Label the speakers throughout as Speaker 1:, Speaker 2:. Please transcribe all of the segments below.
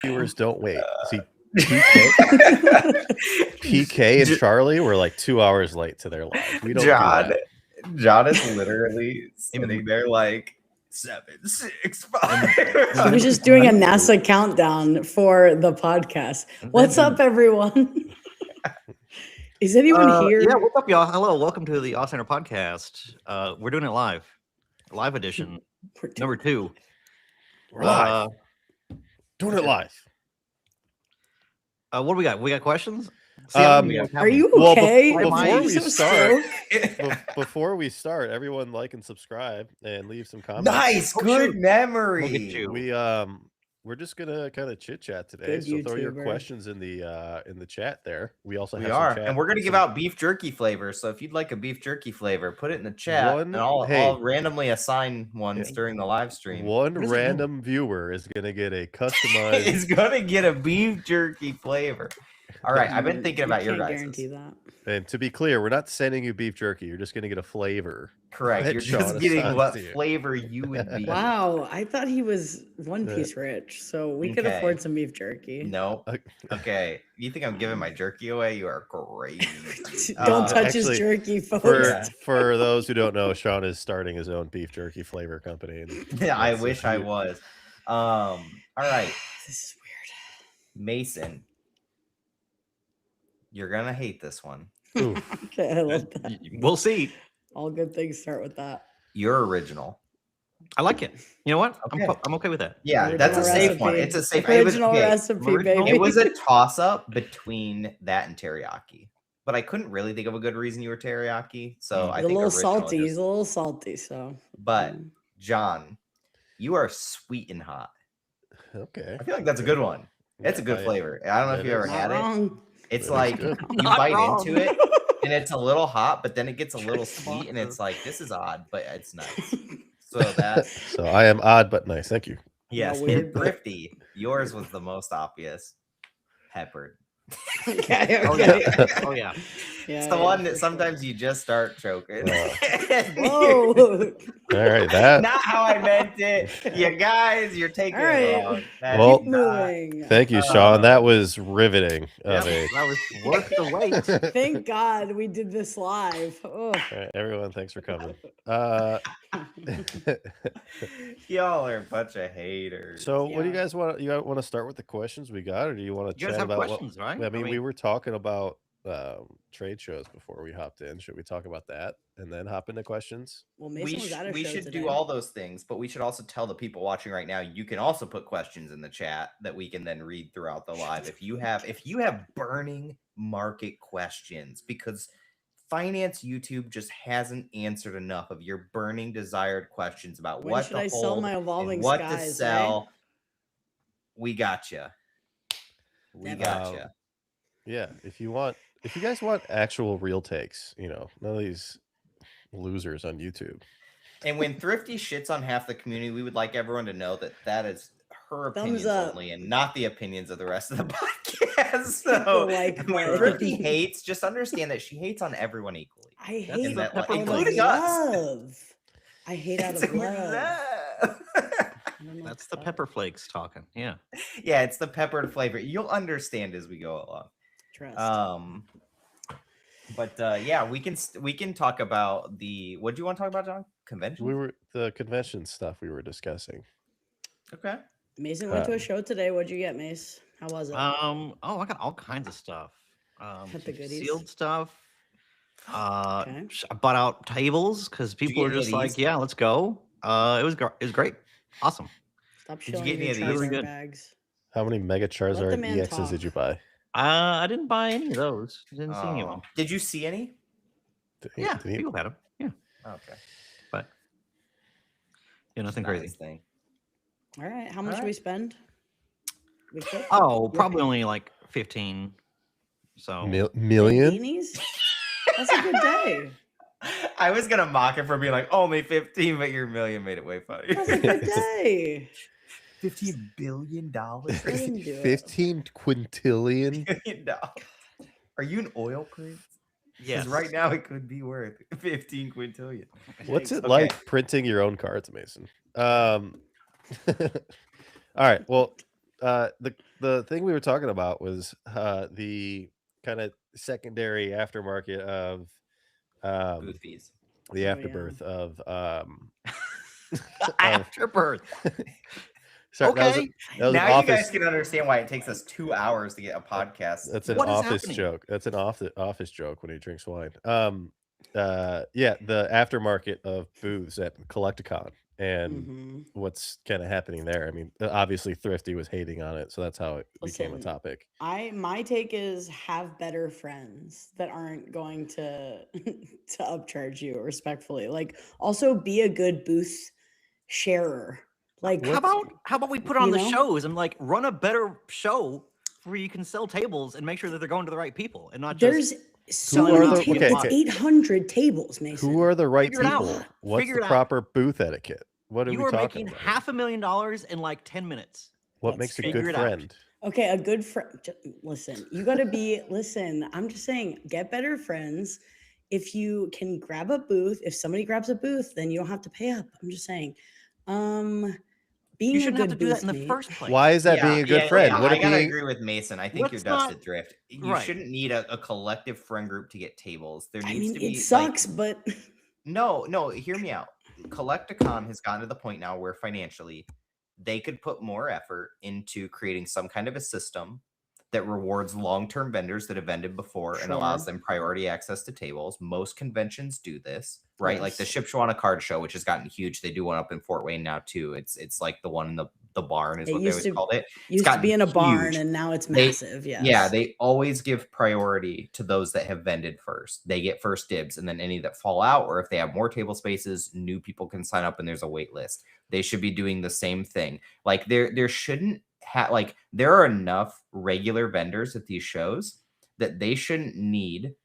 Speaker 1: viewers don't wait. See, PK and Charlie were like 2 hours late to their live. We don't do that.
Speaker 2: John is literally sitting there like 7, 6, 5.
Speaker 3: He was just doing a NASA countdown for the podcast. What's up, everyone? Is anyone here?
Speaker 4: Yeah, what's up, y'all? Hello, welcome to the Off Center podcast. We're doing it live edition, number 2.
Speaker 1: We're live. Doing it live.
Speaker 4: What do we got? We got questions?
Speaker 3: Are you okay?
Speaker 1: Before we start, everyone like and subscribe and leave some comments.
Speaker 2: Nice, good memory.
Speaker 1: We're just gonna kind of chit chat today. So throw your questions in the chat there. We also have some chat,
Speaker 2: and we're gonna give out beef jerky flavor. So if you'd like a beef jerky flavor, put it in the chat, and I'll randomly assign ones during the live stream.
Speaker 1: One random viewer is gonna get a customized.
Speaker 2: Is gonna get a beef jerky flavor. All right, I've been thinking about your guys.
Speaker 3: Guarantee that.
Speaker 1: And to be clear, we're not sending you beef jerky. You're just going to get a flavor.
Speaker 2: Correct. You're just getting what flavor you would be.
Speaker 3: Wow, I thought he was One Piece rich, so we could afford some beef jerky.
Speaker 2: No. Okay. You think I'm giving my jerky away? You are crazy.
Speaker 3: Don't touch his jerky, folks.
Speaker 1: For those who don't know, Sean is starting his own beef jerky flavor company.
Speaker 2: Yeah, I wish I was. All right.
Speaker 3: This is weird.
Speaker 2: Mason. You're gonna hate this one.
Speaker 3: Okay, I love that.
Speaker 4: We'll see.
Speaker 3: All good things start with that.
Speaker 2: You're original.
Speaker 4: I like it. You know what?
Speaker 2: Okay.
Speaker 4: I'm okay with that.
Speaker 2: Yeah,
Speaker 3: original
Speaker 2: that's a safe
Speaker 3: recipe.
Speaker 2: one. It's a safe
Speaker 3: original recipe, baby.
Speaker 2: It was a toss-up between that and teriyaki, but I couldn't really think of a good reason you were teriyaki. So I think
Speaker 3: a little salty. He's a little salty. So,
Speaker 2: but John, you are sweet and hot.
Speaker 1: Okay,
Speaker 2: I feel like that's a good one. It's a good flavor. I don't know if you ever had it. It's like you bite into it and it's a little hot, but then it gets a little sweet, and it's like, this is odd, but it's nice. So
Speaker 1: I am odd but nice. Thank you.
Speaker 2: Yes, and Thrifty, yours was the most obvious. Peppered.
Speaker 3: Okay.
Speaker 4: Oh yeah.
Speaker 2: It's the one that sometimes you just start choking.
Speaker 3: Whoa.
Speaker 1: All right, that.
Speaker 2: Not how I meant it. You guys, you're taking it wrong.
Speaker 1: Well,
Speaker 3: keep moving.
Speaker 1: Thank you, Sean. That was riviting.
Speaker 4: That was worth the wait.
Speaker 3: Thank God we did this live.
Speaker 1: All right, everyone, thanks for coming.
Speaker 2: Y'all are a bunch of haters.
Speaker 1: So, what do you guys want? You want to start with the questions we got, or do you want to chat about
Speaker 4: questions, right?
Speaker 1: I mean, we were talking about trade shows before we hopped in. Should we talk about that and then hop into questions?
Speaker 3: Well, Mason
Speaker 2: we should do all those things, but we should also tell the people watching right now, you can also put questions in the chat that we can then read throughout the live. If you have burning market questions, because finance YouTube just hasn't answered enough of your burning desired questions about what to hold,
Speaker 3: sell my evolving
Speaker 2: what
Speaker 3: skies,
Speaker 2: to sell.
Speaker 3: Right?
Speaker 2: We got you.
Speaker 1: Yeah, if you guys want actual real takes, none of these losers on YouTube.
Speaker 2: And when Thrifty shits on half the community, we would like everyone to know that is her opinions only and not the opinions of the rest of the podcast. So when Thrifty hates, just understand that she hates on everyone equally.
Speaker 3: I hate
Speaker 2: that, including us.
Speaker 3: I hate out of love.
Speaker 4: That's the pepper flakes talking. Yeah.
Speaker 2: Yeah, it's the peppered flavor. You'll understand as we go along.
Speaker 3: Trust.
Speaker 2: Yeah, we can talk about what do you want to talk about, John? Convention?
Speaker 1: The convention stuff we were discussing.
Speaker 2: Okay.
Speaker 3: Mason went to a show today. What'd you get, Mace? How was it?
Speaker 4: I got all kinds of stuff.
Speaker 3: The goodies.
Speaker 4: Sealed stuff. I bought out tables because people were just like, "Yeah, let's go." It was great, awesome.
Speaker 3: Stop
Speaker 2: showing me your Charizard
Speaker 3: bags.
Speaker 1: How many Mega Charizard EXs did you buy?
Speaker 4: I didn't buy any of those. Didn't see any of them.
Speaker 2: Did you see any?
Speaker 4: Yeah, people had them. Yeah.
Speaker 2: Okay.
Speaker 4: But nothing crazy.
Speaker 2: Thing.
Speaker 3: All right. How much did we spend?
Speaker 4: Probably only like 15. So
Speaker 1: million.
Speaker 3: That's a good day.
Speaker 2: I was gonna mock it for being like only 15, but your million made it way funny.
Speaker 3: That's a good day.
Speaker 2: $15 billion.
Speaker 1: 15 quintillion.
Speaker 2: Are you an oil prince?
Speaker 4: Yes.
Speaker 2: Right now it could be worth 15 quintillion.
Speaker 1: What's it like printing your own cards, Mason? All right. Well, the thing we were talking about was the kind of secondary aftermarket of
Speaker 2: Booth fees.
Speaker 1: the
Speaker 3: Oh,
Speaker 1: afterbirth of
Speaker 4: Afterbirth.
Speaker 1: sorry,
Speaker 4: Okay.
Speaker 1: that was an
Speaker 2: Now you guys
Speaker 1: office.
Speaker 2: can understand why it takes us 2 hours to get a podcast.
Speaker 1: That's an
Speaker 4: What is
Speaker 1: office
Speaker 4: happening?
Speaker 1: joke. That's an office joke when he drinks wine. Yeah, the aftermarket of booths at Collecticon and
Speaker 3: Mhm.
Speaker 1: what's kind of happening there. I mean, obviously Thrifty was hating on it, so that's how it became a
Speaker 3: Listen,
Speaker 1: topic.
Speaker 3: my take is have better friends that aren't going to to upcharge you respectfully. Like, also be a good booth sharer. Like,
Speaker 4: How about we put on
Speaker 3: you
Speaker 4: the
Speaker 3: know?
Speaker 4: shows and like run a better show where you can sell tables and make sure that they're going to the right people and not just
Speaker 3: There's so
Speaker 1: Who are
Speaker 3: many
Speaker 1: the-
Speaker 3: tables.
Speaker 1: okay,
Speaker 3: It's
Speaker 1: okay.
Speaker 3: 800 tables, Mason.
Speaker 1: Who are the right
Speaker 4: Figure it out.
Speaker 1: people? What's
Speaker 4: Figure
Speaker 1: the
Speaker 4: it out.
Speaker 1: proper booth etiquette? What are
Speaker 4: you
Speaker 1: we
Speaker 4: are
Speaker 1: talking
Speaker 4: making
Speaker 1: about?
Speaker 4: $500,000 in like 10 minutes.
Speaker 1: What
Speaker 3: That's
Speaker 1: makes a
Speaker 3: true.
Speaker 1: good
Speaker 4: Figure it out.
Speaker 1: friend?
Speaker 3: Okay, a good friend. Listen, you got to be, listen, I'm just saying, get better friends. If you can grab a booth, if somebody grabs a booth, then you don't have to pay up. I'm just saying. Being
Speaker 4: You
Speaker 3: a
Speaker 4: shouldn't
Speaker 3: good
Speaker 4: have to do that
Speaker 3: booth
Speaker 4: in the
Speaker 3: mate.
Speaker 4: first place.
Speaker 1: Why is that being a good friend? Would
Speaker 2: I
Speaker 1: it
Speaker 2: gotta
Speaker 1: be
Speaker 2: agree with Mason. I think you're
Speaker 4: Let's not-
Speaker 2: dusted thrift. You
Speaker 4: right.
Speaker 2: shouldn't need a collective friend group to get tables. There
Speaker 3: I
Speaker 2: needs
Speaker 3: mean,
Speaker 2: to be
Speaker 3: it sucks,
Speaker 2: like,
Speaker 3: but
Speaker 2: no, hear me out. Collecticon has gotten to the point now where financially they could put more effort into creating some kind of a system that rewards long-term vendors that have vended before and allows
Speaker 3: Sure.
Speaker 2: them priority access to tables. Most conventions do this, right? Like the
Speaker 3: Yes.
Speaker 2: Shipshawana card show, which has gotten huge. They do one up in Fort Wayne now too. It's like the one in the barn is
Speaker 3: It
Speaker 2: what they
Speaker 3: used
Speaker 2: always
Speaker 3: to-
Speaker 2: called it.
Speaker 3: used to be in a barn
Speaker 2: huge.
Speaker 3: and now it's
Speaker 2: They-
Speaker 3: massive. Yes.
Speaker 2: Yeah, they always give priority to those that have vended first. They get first dibs, and then any that fall out, or if they have more table spaces, new people can sign up and there's a wait list. They should be doing the same thing. Like there shouldn't have like there are enough regular vendors at these shows that they shouldn't need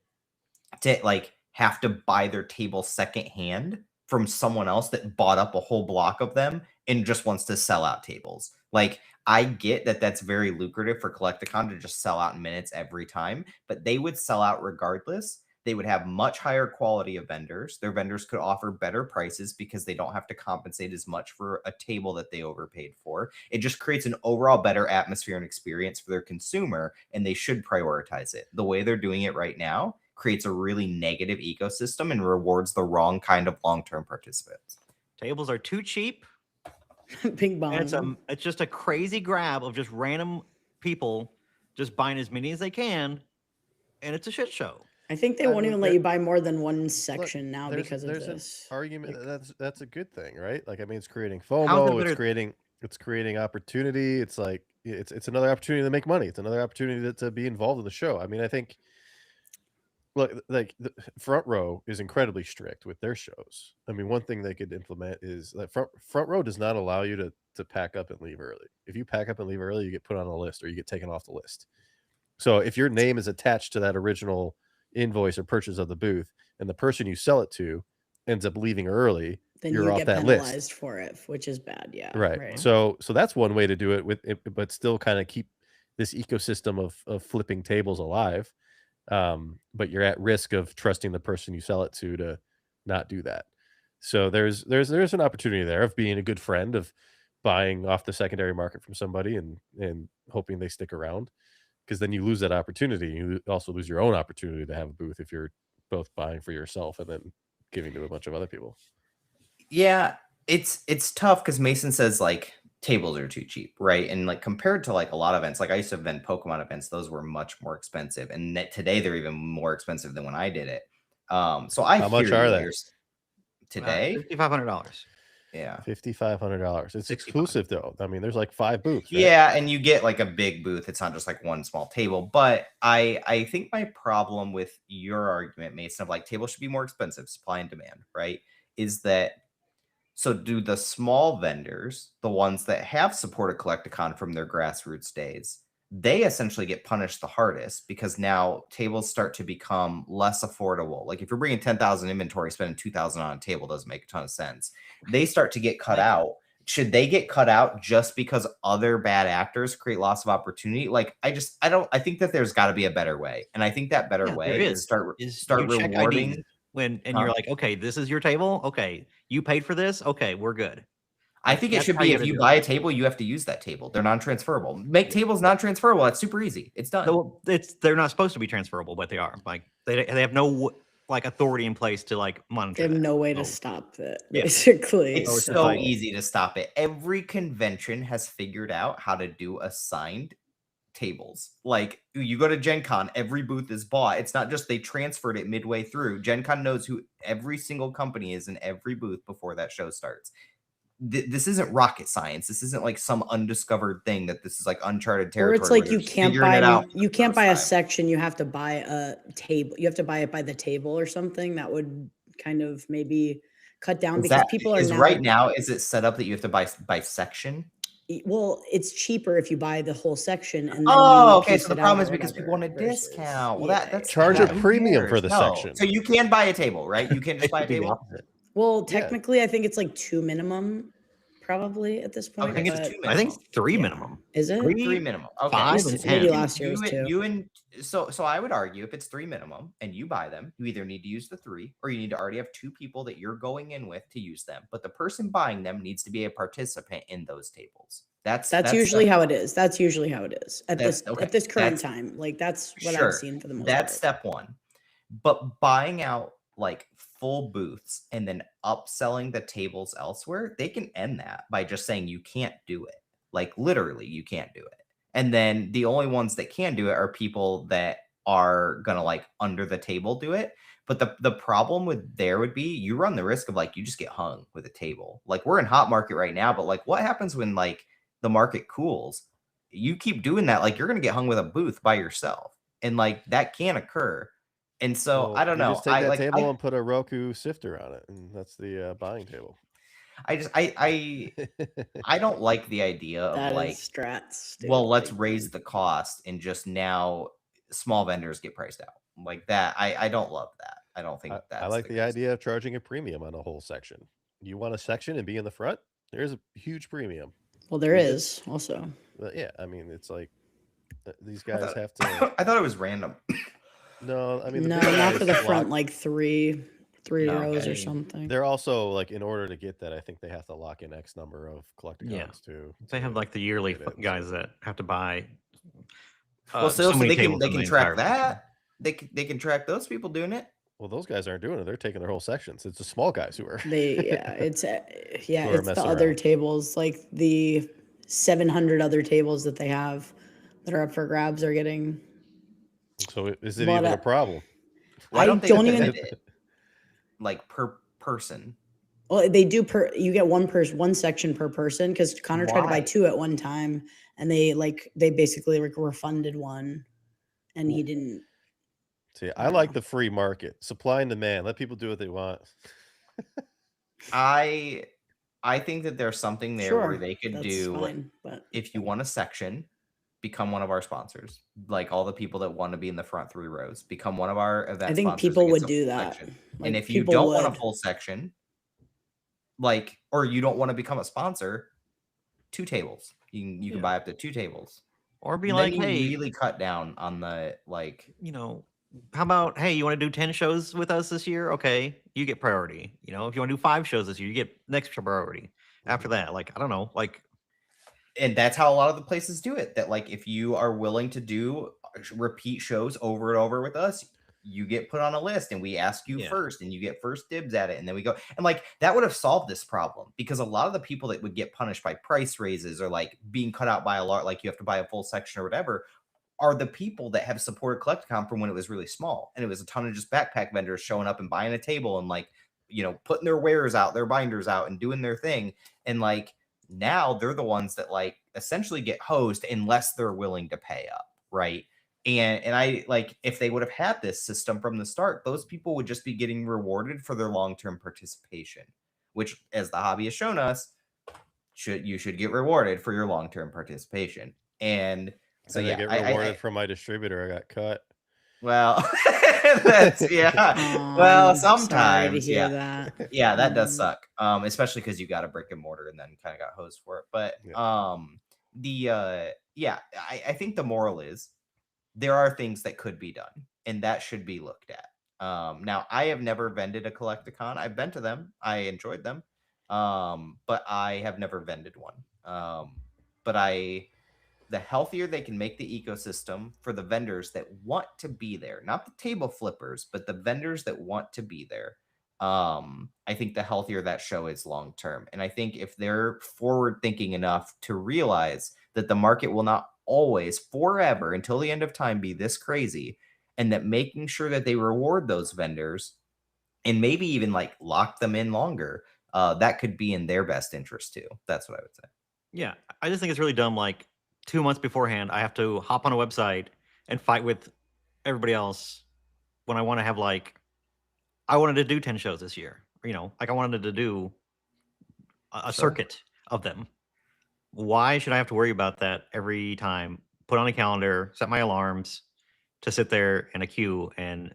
Speaker 2: to like have to buy their table secondhand from someone else that bought up a whole block of them and just wants to sell out tables. Like I get that that's very lucrative for Collecticon to just sell out in minutes every time, but they would sell out regardless. They would have much higher quality of vendors. Their vendors could offer better prices because they don't have to compensate as much for a table that they overpaid for. It just creates an overall better atmosphere and experience for their consumer, and they should prioritize it. The way they're doing it right now creates a really negative ecosystem and rewards the wrong kind of long-term participants.
Speaker 4: Tables are too cheap.
Speaker 3: Ping pong.
Speaker 4: And it's just a crazy grab of just random people just buying as many as they can, and it's a shit show.
Speaker 3: I think they
Speaker 1: I
Speaker 3: won't
Speaker 1: mean,
Speaker 3: even let you buy more than one section now because of
Speaker 1: there's
Speaker 3: this.
Speaker 1: an argument
Speaker 3: Like-
Speaker 1: that's a good thing, right? Like I mean, it's creating
Speaker 4: How's it
Speaker 1: FOMO.
Speaker 4: better-
Speaker 1: It's creating opportunity. It's like it's another opportunity to make money. It's another opportunity to be involved in the show. I mean, I think. Look, like the Front Row is incredibly strict with their shows. I mean, one thing they could implement is that Front Row does not allow you to pack up and leave early. If you pack up and leave early, you get put on a list or you get taken off the list. So if your name is attached to that original invoice or purchase of the booth, and the person you sell it to ends up leaving early,
Speaker 3: then
Speaker 1: you're
Speaker 3: you
Speaker 1: off
Speaker 3: get
Speaker 1: that
Speaker 3: penalized
Speaker 1: list.
Speaker 3: for it, which is bad. Yeah.
Speaker 1: Right. So that's one way to do it with it, but still kind of keep this ecosystem of flipping tables alive. But you're at risk of trusting the person you sell it to not do that. So there's an opportunity there of being a good friend, of buying off the secondary market from somebody and hoping they stick around, because then you lose that opportunity. You also lose your own opportunity to have a booth if you're both buying for yourself and then giving to a bunch of other people.
Speaker 2: Yeah, it's tough because Mason says like tables are too cheap, right? And like compared to like a lot of events, like I used to vend Pokemon events, those were much more expensive, and today they're even more expensive than when I did it. So I
Speaker 1: How much are they
Speaker 2: today?
Speaker 4: $5,500.
Speaker 2: Yeah,
Speaker 1: $5,500. It's
Speaker 4: 65.
Speaker 1: exclusive though. I mean, there's like 5 booths. Right?
Speaker 2: yeah, and you get like a big booth. It's not just like one small table. But I think my problem with your argument, Mason, of like tables should be more expensive, supply and demand, right? Is that so do the small vendors, the ones that have supported Collecticon from their grassroots days, they essentially get punished the hardest because now tables start to become less affordable. Like if you're bringing 10,000 inventory, spending 2,000 on a table doesn't make a ton of sense. They start to get cut out. Should they get cut out just because other bad actors create loss of opportunity? Like I think that there's got to be a better way. And I think that better way is start
Speaker 4: you check
Speaker 2: rewarding.
Speaker 4: IDs and you're like, okay, this is your table. Okay, you paid for this. Okay, we're good.
Speaker 2: I think it should be if you buy a table, you have to use that table. They're non-transferable. Make tables non-transferable. That's super easy. It's done.
Speaker 4: So they're not supposed to be transferable, but they are. Like they have no like authority in place to like monitor.
Speaker 3: They have no way to stop it. Basically,
Speaker 2: it's so easy to stop it. Every convention has figured out how to do assigned tables. Like you go to Gen Con, every booth is bought. It's not just they transferred it midway through. Gen Con knows who every single company is in every booth before that show starts. This isn't rocket science. This isn't like some undiscovered thing that this is like uncharted territory.
Speaker 3: Or it's like you can't buy a section. You have to buy a table. You have to buy it by the table or something. That would kind of maybe cut down because people are now,
Speaker 2: right now. Is it set up that you have to buy section?
Speaker 3: Well, it's cheaper if you buy the whole section. And then
Speaker 2: okay. So the problem is because people want a discount. Well, that's
Speaker 1: charge a premium for the section.
Speaker 2: So you can buy a table, right? You can't just buy a table.
Speaker 3: Well, technically, I think it's like 2 minimum, probably at this point.
Speaker 2: I think it's 2 minimum.
Speaker 4: I think 3 minimum.
Speaker 3: Is it
Speaker 2: 3 minimum? Okay.
Speaker 4: 5 and 10.
Speaker 3: Maybe last year was 2.
Speaker 2: So I would argue if it's 3 minimum and you buy them, you either need to use the 3 or you need to already have 2 people that you're going in with to use them. But the person buying them needs to be a participant in those tables. That's
Speaker 3: usually how it is. That's usually how it is at this current time. Like that's what I've seen for the most part.
Speaker 2: That's step 1. But buying out like full booths and then upselling the tables elsewhere, they can end that by just saying you can't do it. Like literally you can't do it. And then the only ones that can do it are people that are gonna like under the table do it. But the problem with there would be you run the risk of like you just get hung with a table. Like we're in hot market right now, but like what happens when like the market cools? You keep doing that, like you're gonna get hung with a booth by yourself. And like that can occur. And so I don't know.
Speaker 1: Just take that table and put a Roku sifter on it, and that's the buying table.
Speaker 2: I don't like the idea of like
Speaker 3: strats.
Speaker 2: Well, let's raise the cost and just now small vendors get priced out like that. I don't love that. I don't think that.
Speaker 1: I like the idea of charging a premium on a whole section. You want a section and be in the front? There's a huge premium.
Speaker 3: Well, there is also.
Speaker 1: But yeah, I mean, it's like these guys have to.
Speaker 2: I thought it was random.
Speaker 1: No, I mean,
Speaker 3: no, not for the front, like three rows or something.
Speaker 1: They're also like, in order to get that, I think they have to lock in X number of Collecticons too.
Speaker 4: They have like the yearly guys that have to buy.
Speaker 2: Well, so they can track that. They can track those people doing it.
Speaker 1: Well, those guys aren't doing it. They're taking their whole sections. It's the small guys who are.
Speaker 3: It's the other tables, like the 700 other tables that they have that are up for grabs are getting.
Speaker 1: So is it even a problem?
Speaker 2: Well, I don't even like per person.
Speaker 3: Well, they do you get one section per person because Connor tried to buy 2 at one time and they basically refunded one and he didn't.
Speaker 1: See, I like the free market, supply and demand. Let people do what they want.
Speaker 2: I think that there's something there where they could do
Speaker 3: fine, but
Speaker 2: if you want a section, become one of our sponsors. Like all the people that want to be in the front 3 rows, become one of our event.
Speaker 3: I think people would do that.
Speaker 2: Like, and if you don't want a full section, like, or you don't want to become a sponsor, 2 tables. You can buy up to 2 tables,
Speaker 4: or be like, hey,
Speaker 2: really cut down on the like,
Speaker 4: how about, hey, you want to do 10 shows with us this year? Okay, you get priority. If you want to do 5 shows this year, you get next priority. After that, like, I don't know, like.
Speaker 2: And that's how a lot of the places do it. That like, if you are willing to do repeat shows over and over with us, you get put on a list and we ask you first and you get first dibs at it. And then we go, and like, that would have solved this problem because a lot of the people that would get punished by price raises or like being cut out by a lot, like you have to buy a full section or whatever, are the people that have supported Collecticon from when it was really small. And it was a ton of just backpack vendors showing up and buying a table and like, putting their wares out, their binders out and doing their thing. And like, now they're the ones that like essentially get hosed unless they're willing to pay up. Right. And I like, if they would have had this system from the start, those people would just be getting rewarded for their long-term participation, which as the hobby has shown us, you should get rewarded for your long-term participation. And so
Speaker 1: I get rewarded from my distributor. I got cut.
Speaker 2: Well, that's well, sometimes that does suck. Especially because you got a brick and mortar and then kind of got hosed for it. But I think the moral is there are things that could be done and that should be looked at. Now I have never vended a Collecticon. I've been to them. I enjoyed them. but I have never vended one. But the healthier they can make the ecosystem for the vendors that want to be there, not the table flippers, but the vendors that want to be there. I think the healthier that show is long term. And I think if they're forward thinking enough to realize that the market will not always forever until the end of time be this crazy, and that making sure that they reward those vendors and maybe even like lock them in longer, that could be in their best interest too. That's what I would say.
Speaker 4: Yeah, I just think it's really dumb. Like 2 months beforehand, I have to hop on a website and fight with everybody else when I want to have like, I wanted to do 10 shows this year. You know, like I wanted to do a
Speaker 2: Sure.
Speaker 4: circuit of them. Why should I have to worry about that every time? Put on a calendar, set my alarms to sit there in a queue and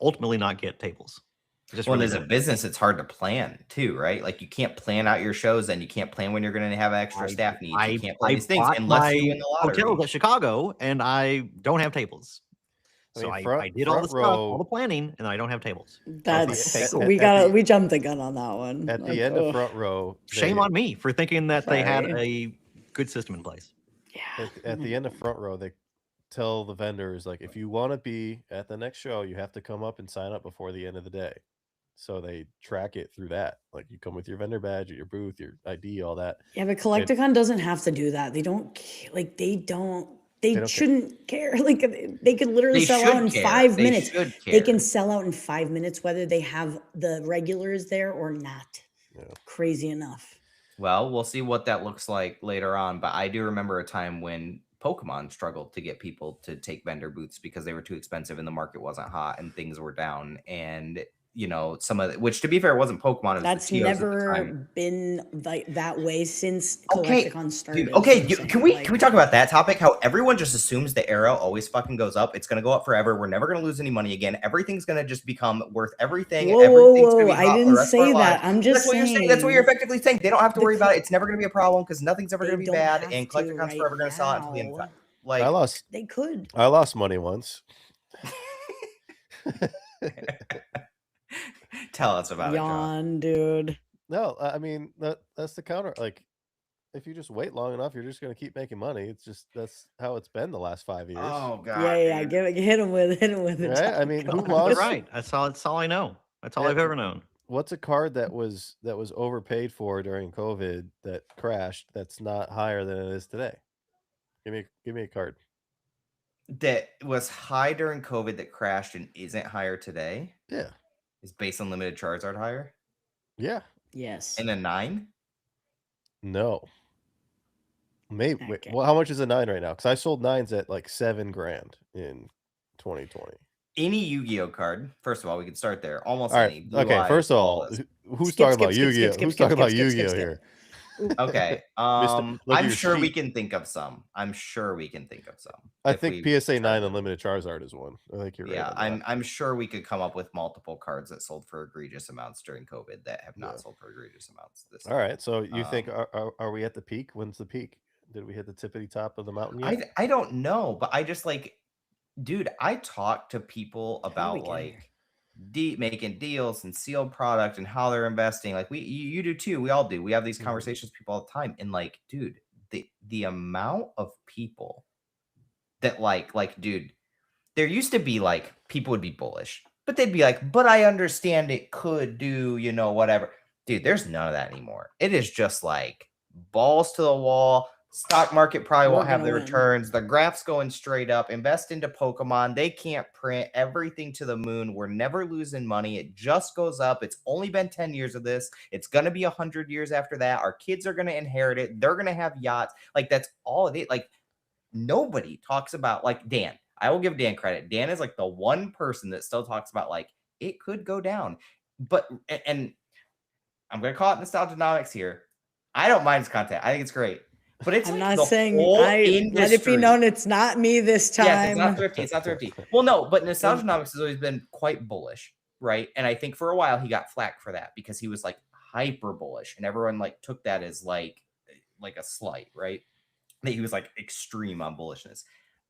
Speaker 4: ultimately not get tables. It's just
Speaker 2: Well,
Speaker 4: really
Speaker 2: as a
Speaker 4: dumb.
Speaker 2: business, it's hard to plan too, right? Like you can't plan out your shows, and you can't plan when you're going to have extra staff needs. You can't plan
Speaker 4: I
Speaker 2: these things
Speaker 4: bought
Speaker 2: unless you
Speaker 4: my
Speaker 2: win the lottery.
Speaker 4: hotels at Chicago, and I don't have tables.
Speaker 1: I
Speaker 4: So
Speaker 1: mean,
Speaker 4: I did all the
Speaker 1: front
Speaker 4: stuff, all
Speaker 1: row-
Speaker 4: the planning, and I don't have tables.
Speaker 3: That's
Speaker 1: at-
Speaker 3: we
Speaker 1: at
Speaker 3: got
Speaker 1: the-
Speaker 3: we jumped the gun on that one.
Speaker 1: At the
Speaker 3: Like,
Speaker 1: end of
Speaker 3: ugh,
Speaker 1: front row,
Speaker 4: Shame on me for thinking that they had
Speaker 3: Sorry.
Speaker 4: a good system in place.
Speaker 3: yeah.
Speaker 1: at the end of front row, they tell the vendors, like, if you want to be at the next show, you have to come up and sign up before the end of the day. So they track it through that. Like you come with your vendor badge, your booth, your ID, all that.
Speaker 3: Yeah, but Collecticon doesn't have to do that. They don't like they
Speaker 1: don't care.
Speaker 3: shouldn't care. Like they could literally
Speaker 2: They
Speaker 3: sell out
Speaker 2: should
Speaker 3: in
Speaker 2: care.
Speaker 3: 5
Speaker 2: They
Speaker 3: minutes.
Speaker 2: should
Speaker 3: They can
Speaker 2: care.
Speaker 3: sell out in 5 minutes whether they have the regulars there or not.
Speaker 1: Yeah.
Speaker 3: Crazy enough.
Speaker 2: Well, we'll see what that looks like later on. But I do remember a time when Pokemon struggled to get people to take vendor booths because they were too expensive and the market wasn't hot and things were down. And you know, some of which, to be fair, wasn't Pokemon. It was
Speaker 3: That's
Speaker 2: the TOs at the
Speaker 3: never
Speaker 2: time.
Speaker 3: been like that way since
Speaker 2: Okay,
Speaker 3: Collecticon started.
Speaker 2: Dude, okay,
Speaker 3: is what I'm
Speaker 2: can
Speaker 3: saying.
Speaker 2: we talk about that topic? How everyone just assumes the arrow always fucking goes up. It's gonna go up forever. We're never gonna lose any money again. Everything's gonna just become worth everything.
Speaker 3: Whoa,
Speaker 2: Everything's gonna be
Speaker 3: whoa,
Speaker 2: hot
Speaker 3: I
Speaker 2: for the
Speaker 3: didn't
Speaker 2: rest of our
Speaker 3: say that.
Speaker 2: lives.
Speaker 3: I'm just
Speaker 2: That's what you're saying. That's what you're effectively saying. They don't have to
Speaker 3: The
Speaker 2: worry about it. It's never gonna be a problem because nothing's ever
Speaker 3: They
Speaker 2: gonna be
Speaker 3: don't
Speaker 2: bad.
Speaker 3: have
Speaker 2: And
Speaker 3: to
Speaker 2: Collecticon's
Speaker 3: right
Speaker 2: forever gonna sell it until the end of
Speaker 3: now.
Speaker 2: time. Like
Speaker 3: They could.
Speaker 1: I lost money once.
Speaker 2: tell us about it, John.
Speaker 3: Yawn, dude.
Speaker 1: No, I mean that's the counter. Like, if you just wait long enough, you're just gonna keep making money. It's just that's how it's been the last 5 years.
Speaker 2: Oh god.
Speaker 3: Yeah,
Speaker 2: dude.
Speaker 3: hit him with it.
Speaker 1: Right? I mean, who
Speaker 3: John.
Speaker 1: lost?
Speaker 4: You're right. That's all I know. That's all
Speaker 1: Yeah.
Speaker 4: I've ever known.
Speaker 1: What's a card that was overpaid for during COVID that crashed that's not higher than it is today? Give me a card.
Speaker 2: That was high during COVID that crashed and isn't higher today.
Speaker 1: Yeah.
Speaker 2: Is Base Unlimited Charizard higher?
Speaker 1: Yeah.
Speaker 3: Yes.
Speaker 2: And a 9?
Speaker 1: No. Maybe. Wait,
Speaker 3: Okay.
Speaker 1: well, how much is a 9 right now? Because I sold 9s at like $7,000 in 2020.
Speaker 2: Any Yu-Gi-Oh card. First of all, we can start there. Almost
Speaker 1: All
Speaker 2: any.
Speaker 1: right.
Speaker 2: Blue
Speaker 1: Okay.
Speaker 2: Eyes,
Speaker 1: First of all,
Speaker 2: flawless.
Speaker 1: who's
Speaker 3: Skip,
Speaker 1: talking
Speaker 3: skip,
Speaker 1: about
Speaker 3: skip,
Speaker 1: Yu-Gi-Oh?
Speaker 3: skip,
Speaker 1: Who's
Speaker 3: skip,
Speaker 1: talking about
Speaker 3: skip, skip,
Speaker 1: Yu-Gi-Oh
Speaker 3: skip.
Speaker 1: here?
Speaker 2: Okay.
Speaker 1: look at
Speaker 2: I'm
Speaker 1: your
Speaker 2: sure we
Speaker 1: sheet.
Speaker 2: can think of some. I'm sure we can think of some.
Speaker 1: I
Speaker 2: if
Speaker 1: think
Speaker 2: we
Speaker 1: PSA 9
Speaker 2: try to-
Speaker 1: Unlimited Charizard is one. I think you're right.
Speaker 2: Yeah,
Speaker 1: on that.
Speaker 2: I'm sure we could come up with multiple cards that sold for egregious amounts during COVID that have not
Speaker 1: Yeah.
Speaker 2: sold for egregious amounts. This
Speaker 1: All right. So you think
Speaker 2: Um,
Speaker 1: are we at the peak? When's the peak? Did we hit the tippity top of the mountain yet?
Speaker 2: I don't know, but I just like, dude, I talk to people
Speaker 3: How did we
Speaker 2: about
Speaker 3: get
Speaker 2: like
Speaker 3: here?
Speaker 2: making deals and sealed product and how they're investing. Like you do too. We all do. We have these
Speaker 1: Mhm.
Speaker 2: conversations with people all the time. And like, dude, the amount of people that like, dude, there used to be like people would be bullish, but they'd be like, but I understand it could do, you know, whatever. Dude, there's none of that anymore. It is just like balls to the wall. Stock market probably
Speaker 3: We're
Speaker 2: won't have
Speaker 3: gonna
Speaker 2: the
Speaker 3: win.
Speaker 2: returns. The graph's going straight up. Invest into Pokemon. They can't print everything to the moon. We're never losing money. It just goes up. It's only been 10 years of this. It's going to be 100 years after that. Our kids are going to inherit it. They're going to have yachts. Like, that's all it is. Like, nobody talks about, like, Dan. I will give Dan credit. Dan is like the one person that still talks about, like, it could go down. But, and I'm going to call it nostalgianomics here. I don't mind his content. I think it's great. But it's
Speaker 3: I'm
Speaker 2: like
Speaker 3: not
Speaker 2: the
Speaker 3: saying
Speaker 2: whole
Speaker 3: let it be
Speaker 2: industry.
Speaker 3: known it's not me this time.
Speaker 2: Yes, it's not thrifty. It's not thrifty. Well, no, but nostalgianomics has always been quite bullish, right? And I think for a while he got flack for that because he was like hyper bullish, and everyone like took that as like a slight, right? That he was like extreme on bullishness.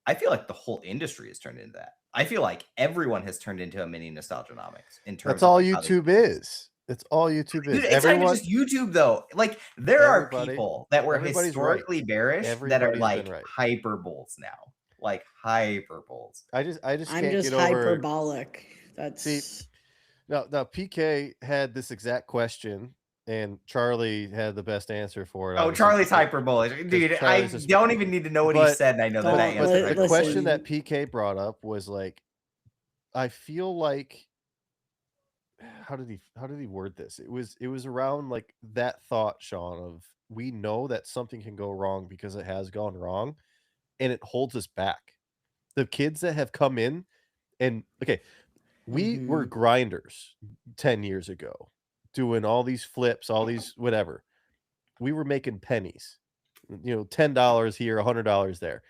Speaker 2: I feel like the whole industry has turned into that. I feel like everyone has turned into a mini nostalgianomics in terms.
Speaker 1: That's all
Speaker 2: of how they
Speaker 1: YouTube
Speaker 2: do things.
Speaker 1: is. It's all YouTube is.
Speaker 2: Dude, it's not even
Speaker 1: Everyone,
Speaker 2: just YouTube though. Like there are
Speaker 1: everybody-
Speaker 2: people that were
Speaker 1: everybody's right.
Speaker 2: historically bearish that are
Speaker 1: Everybody's been
Speaker 2: like
Speaker 1: right.
Speaker 2: hyperboles now. Like hyperboles.
Speaker 1: I just
Speaker 3: I'm
Speaker 1: can't
Speaker 3: just
Speaker 1: get over.
Speaker 3: hyperbolic. That's
Speaker 1: Now PK had this exact question, and Charlie had the best answer for it.
Speaker 2: Oh,
Speaker 1: obviously,
Speaker 2: Charlie's
Speaker 1: because-
Speaker 2: hyperbolic. Dude, I
Speaker 1: Charlie's just-
Speaker 2: don't even need to know what he
Speaker 1: but-
Speaker 2: said. And I know that
Speaker 3: Don't-
Speaker 2: answer.
Speaker 1: But
Speaker 2: right
Speaker 1: the
Speaker 2: away.
Speaker 1: question that
Speaker 3: listen.
Speaker 1: PK brought up was like, I feel like, how did he word this? It was around like that thought, Sean, of we know that something can go wrong because it has gone wrong, and it holds us back. The kids that have come in, and okay, we were grinders 10 years ago, doing all these flips, all these whatever. We were making pennies, $10 here, $100 there.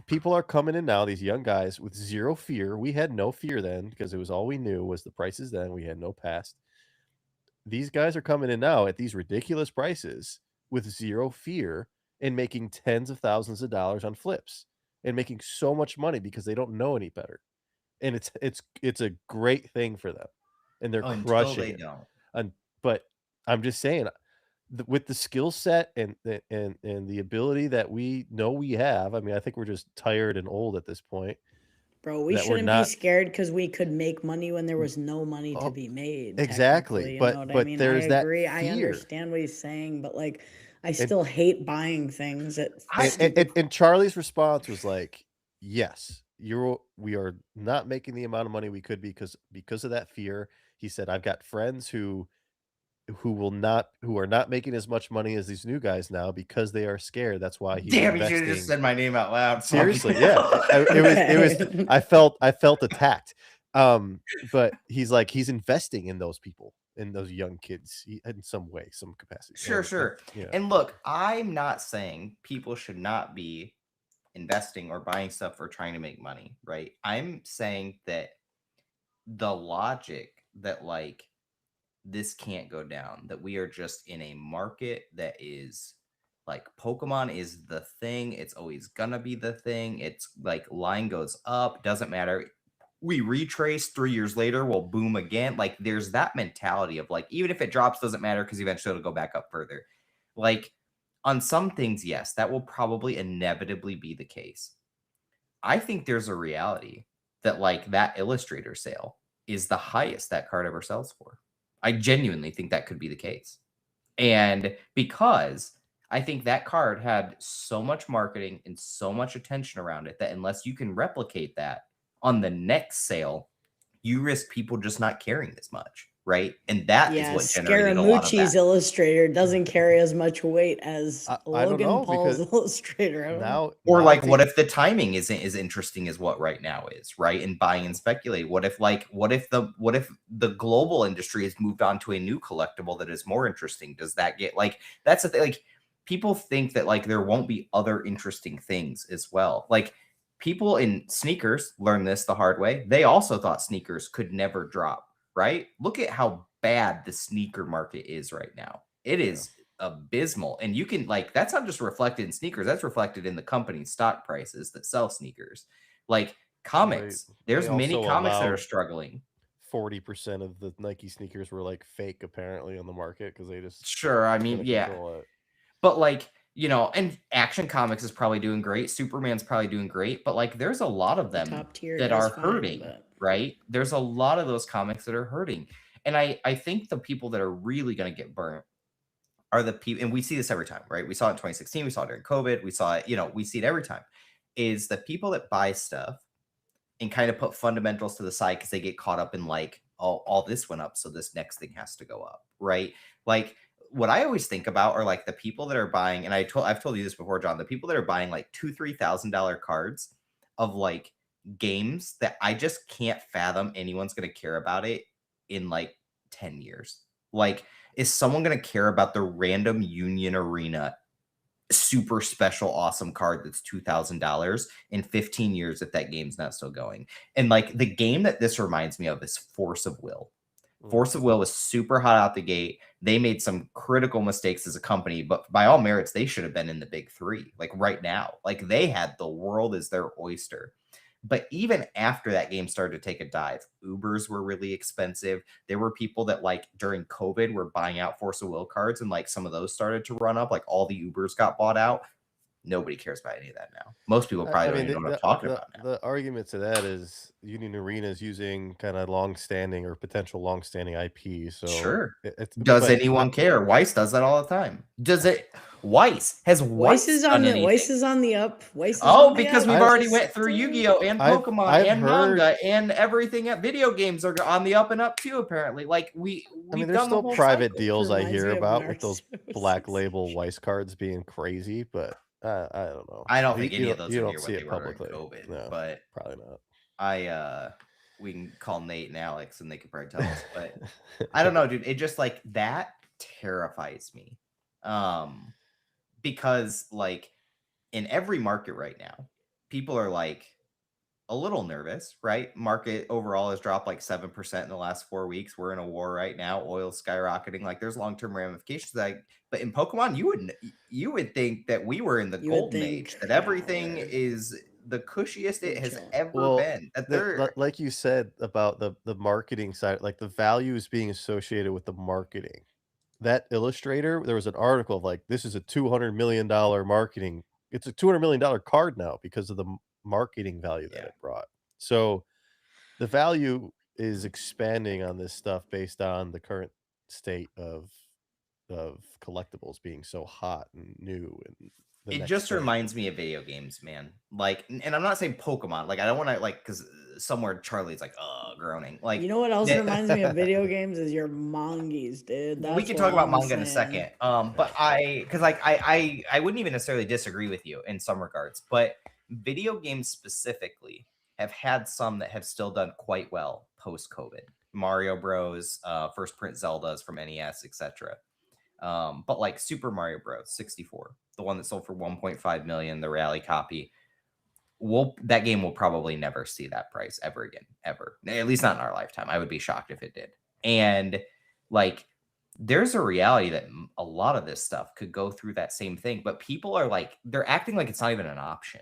Speaker 1: People are coming in now, these young guys with zero fear. We had no fear then because it was all we knew was the prices then. We had no past. These guys are coming in now at these ridiculous prices with zero fear and making tens of thousands of dollars on flips and making so much money because they don't know any better. And it's a great thing for them. And they're
Speaker 2: Until
Speaker 1: crushing
Speaker 2: they
Speaker 1: it.
Speaker 2: don't.
Speaker 1: But I'm just saying, with the skill set and the ability that we know we have, I mean, I think we're just tired and old at this point.
Speaker 3: Bro, we
Speaker 1: that we're
Speaker 3: shouldn't
Speaker 1: not-
Speaker 3: be scared because we could make money when there was no money to be made.
Speaker 1: exactly,
Speaker 3: technically, you
Speaker 1: but-
Speaker 3: know what I
Speaker 1: but
Speaker 3: mean?
Speaker 1: there's
Speaker 3: I
Speaker 1: that
Speaker 3: agree. I
Speaker 1: fear.
Speaker 3: understand what he's saying, but like, I still hate buying things.
Speaker 1: And Charlie's response was like, "Yes, we are not making the amount of money we could because of that fear." He said, "I've got friends who are not making as much money as these new guys now because they are scared. That's why he's
Speaker 2: Damn, you should have
Speaker 1: investing."
Speaker 2: just said my name out loud.
Speaker 1: Seriously, yeah. It was I felt attacked. But he's like, he's investing in those people, in those young kids in some way, some capacity.
Speaker 2: Sure.
Speaker 1: Yeah.
Speaker 2: And look, I'm not saying people should not be investing or buying stuff or trying to make money, right? I'm saying that the logic that like this can't go down, that we are just in a market that is like Pokemon is the thing. It's always gonna be the thing. It's like line goes up, doesn't matter. We retrace 3 years later, we'll boom again. Like there's that mentality of like, even if it drops, doesn't matter because eventually it'll go back up further. Like on some things, yes, that will probably inevitably be the case. I think there's a reality that like that Illustrator sale is the highest that card ever sells for. I genuinely think that could be the case. And because I think that card had so much marketing and so much attention around it that unless you can replicate that on the next sale, you risk people just not caring as much, right? And that is what generated a lot of
Speaker 3: Scaramucci's
Speaker 2: that.
Speaker 3: Illustrator doesn't carry as much weight as
Speaker 1: I don't
Speaker 3: Logan
Speaker 1: know,
Speaker 3: Paul's
Speaker 1: because
Speaker 3: Illustrator. I don't know.
Speaker 2: Or
Speaker 1: now
Speaker 2: like,
Speaker 1: I
Speaker 2: what
Speaker 1: think-
Speaker 2: if the timing isn't as interesting as what right now is, right? And buying and speculate. What if the global industry has moved on to a new collectible that is more interesting? Does that get like, that's the thing. Like people think that like there won't be other interesting things as well. Like people in sneakers learn this the hard way. They also thought sneakers could never drop, right? Look at how bad the sneaker market is right now. It is abysmal. And you can like, that's not just reflected in sneakers, that's reflected in the company's stock prices that sell sneakers. Like comics, there's
Speaker 1: they
Speaker 2: many
Speaker 1: also
Speaker 2: comics that are
Speaker 1: allowed
Speaker 2: struggling.
Speaker 1: 40% of the Nike sneakers were like fake apparently on the market because they just
Speaker 2: Sure, I mean,
Speaker 1: couldn't
Speaker 2: yeah.
Speaker 1: control it.
Speaker 2: But like, you know, and Action Comics is probably doing great. Superman's probably doing great, but like there's a lot of them
Speaker 3: Top tier
Speaker 2: that
Speaker 3: does
Speaker 2: are
Speaker 3: fine,
Speaker 2: hurting,
Speaker 3: but-
Speaker 2: right? There's a lot of those comics that are hurting. And I think the people that are really going to get burnt are the people, and we see this every time, right? We saw it in 2016, we saw it during COVID, we saw it, you know, we see it every time, is the people that buy stuff and kind of put fundamentals to the side because they get caught up in like, oh, all this went up, so this next thing has to go up, right? Like what I always think about are like the people that are buying, and I've told you this before, John, the people that are buying like $2,000-$3,000 cards of like games that I just can't fathom anyone's going to care about it in like 10 years. Like, is someone going to care about the random Union Arena super special awesome card that's $2,000 in 15 years if that game's not still going? And like the game that this reminds me of is Force of Will. Force of Will was super hot out the gate. They made some critical mistakes as a company, but by all merits, they should have been in the big three, like right now. Like they had the world as their oyster. But even after that game started to take a dive, Ubers were really expensive. There were people that like during COVID were buying out Force of Will cards, and like some of those started to run up. Like all the Ubers got bought out. Nobody cares about any of that now. Most people probably don't even know what I'm talking about now.
Speaker 1: The argument to that is Union Arena is using kind of long-standing or potential long-standing IP. So
Speaker 2: Sure.
Speaker 1: it's
Speaker 2: Does anyone care? Weiss does that all the time. Does it? Weiss
Speaker 3: is on the Weiss is on the up. Weiss is
Speaker 2: Oh,
Speaker 3: on the
Speaker 2: because
Speaker 3: up.
Speaker 2: we've already went through Yu-Gi-Oh and Pokemon
Speaker 1: I've
Speaker 2: and manga and everything. At video games are on the up and up too. Apparently, like I mean,
Speaker 1: there's still private deals I
Speaker 3: Reminds
Speaker 1: hear
Speaker 3: me of
Speaker 1: about with those
Speaker 3: Narcissus.
Speaker 1: black label Weiss cards being crazy, but I don't know.
Speaker 2: I don't think any of those
Speaker 1: you
Speaker 2: are
Speaker 1: don't
Speaker 2: near what
Speaker 1: see
Speaker 2: they
Speaker 1: it
Speaker 2: were during
Speaker 1: publicly.
Speaker 2: COVID,
Speaker 1: No,
Speaker 2: but
Speaker 1: probably not.
Speaker 2: we can call Nate and Alex and they could probably tell us. But I don't know, dude. It just like that terrifies me. Because like in every market right now, people are like a little nervous, right? Market overall has dropped like 7% in the last 4 weeks. We're in a war right now. Oil's skyrocketing. Like there's long-term ramifications. But in Pokemon, you would think that we were in the golden age, that everything is the cushiest it has ever been.
Speaker 1: Like you said about the marketing side, like the value is being associated with the marketing. That illustrator, there was an article of like, this is a $200 million marketing. It's a $200 million card now because of the marketing value that it brought. So the value is expanding on this stuff based on the current state of collectibles being so hot and new. And
Speaker 2: it just reminds me of video games, man. Like, and I'm not saying Pokemon. Like, I don't want to like, because somewhere Charlie's like, groaning. Like,
Speaker 3: you know what else reminds me of video games is your mangas, dude.
Speaker 2: That's we can talk about manga in a second. But because like I wouldn't even necessarily disagree with you in some regards, but video games specifically have had some that have still done quite well post-COVID. Mario Bros, first print Zeldas from NES, etc. But like Super Mario Bros. 64, the one that sold for 1.5 million, the rally copy. That game will probably never see that price ever again, ever. At least not in our lifetime. I would be shocked if it did. And like, there's a reality that a lot of this stuff could go through that same thing, but people are like, they're acting like it's not even an option.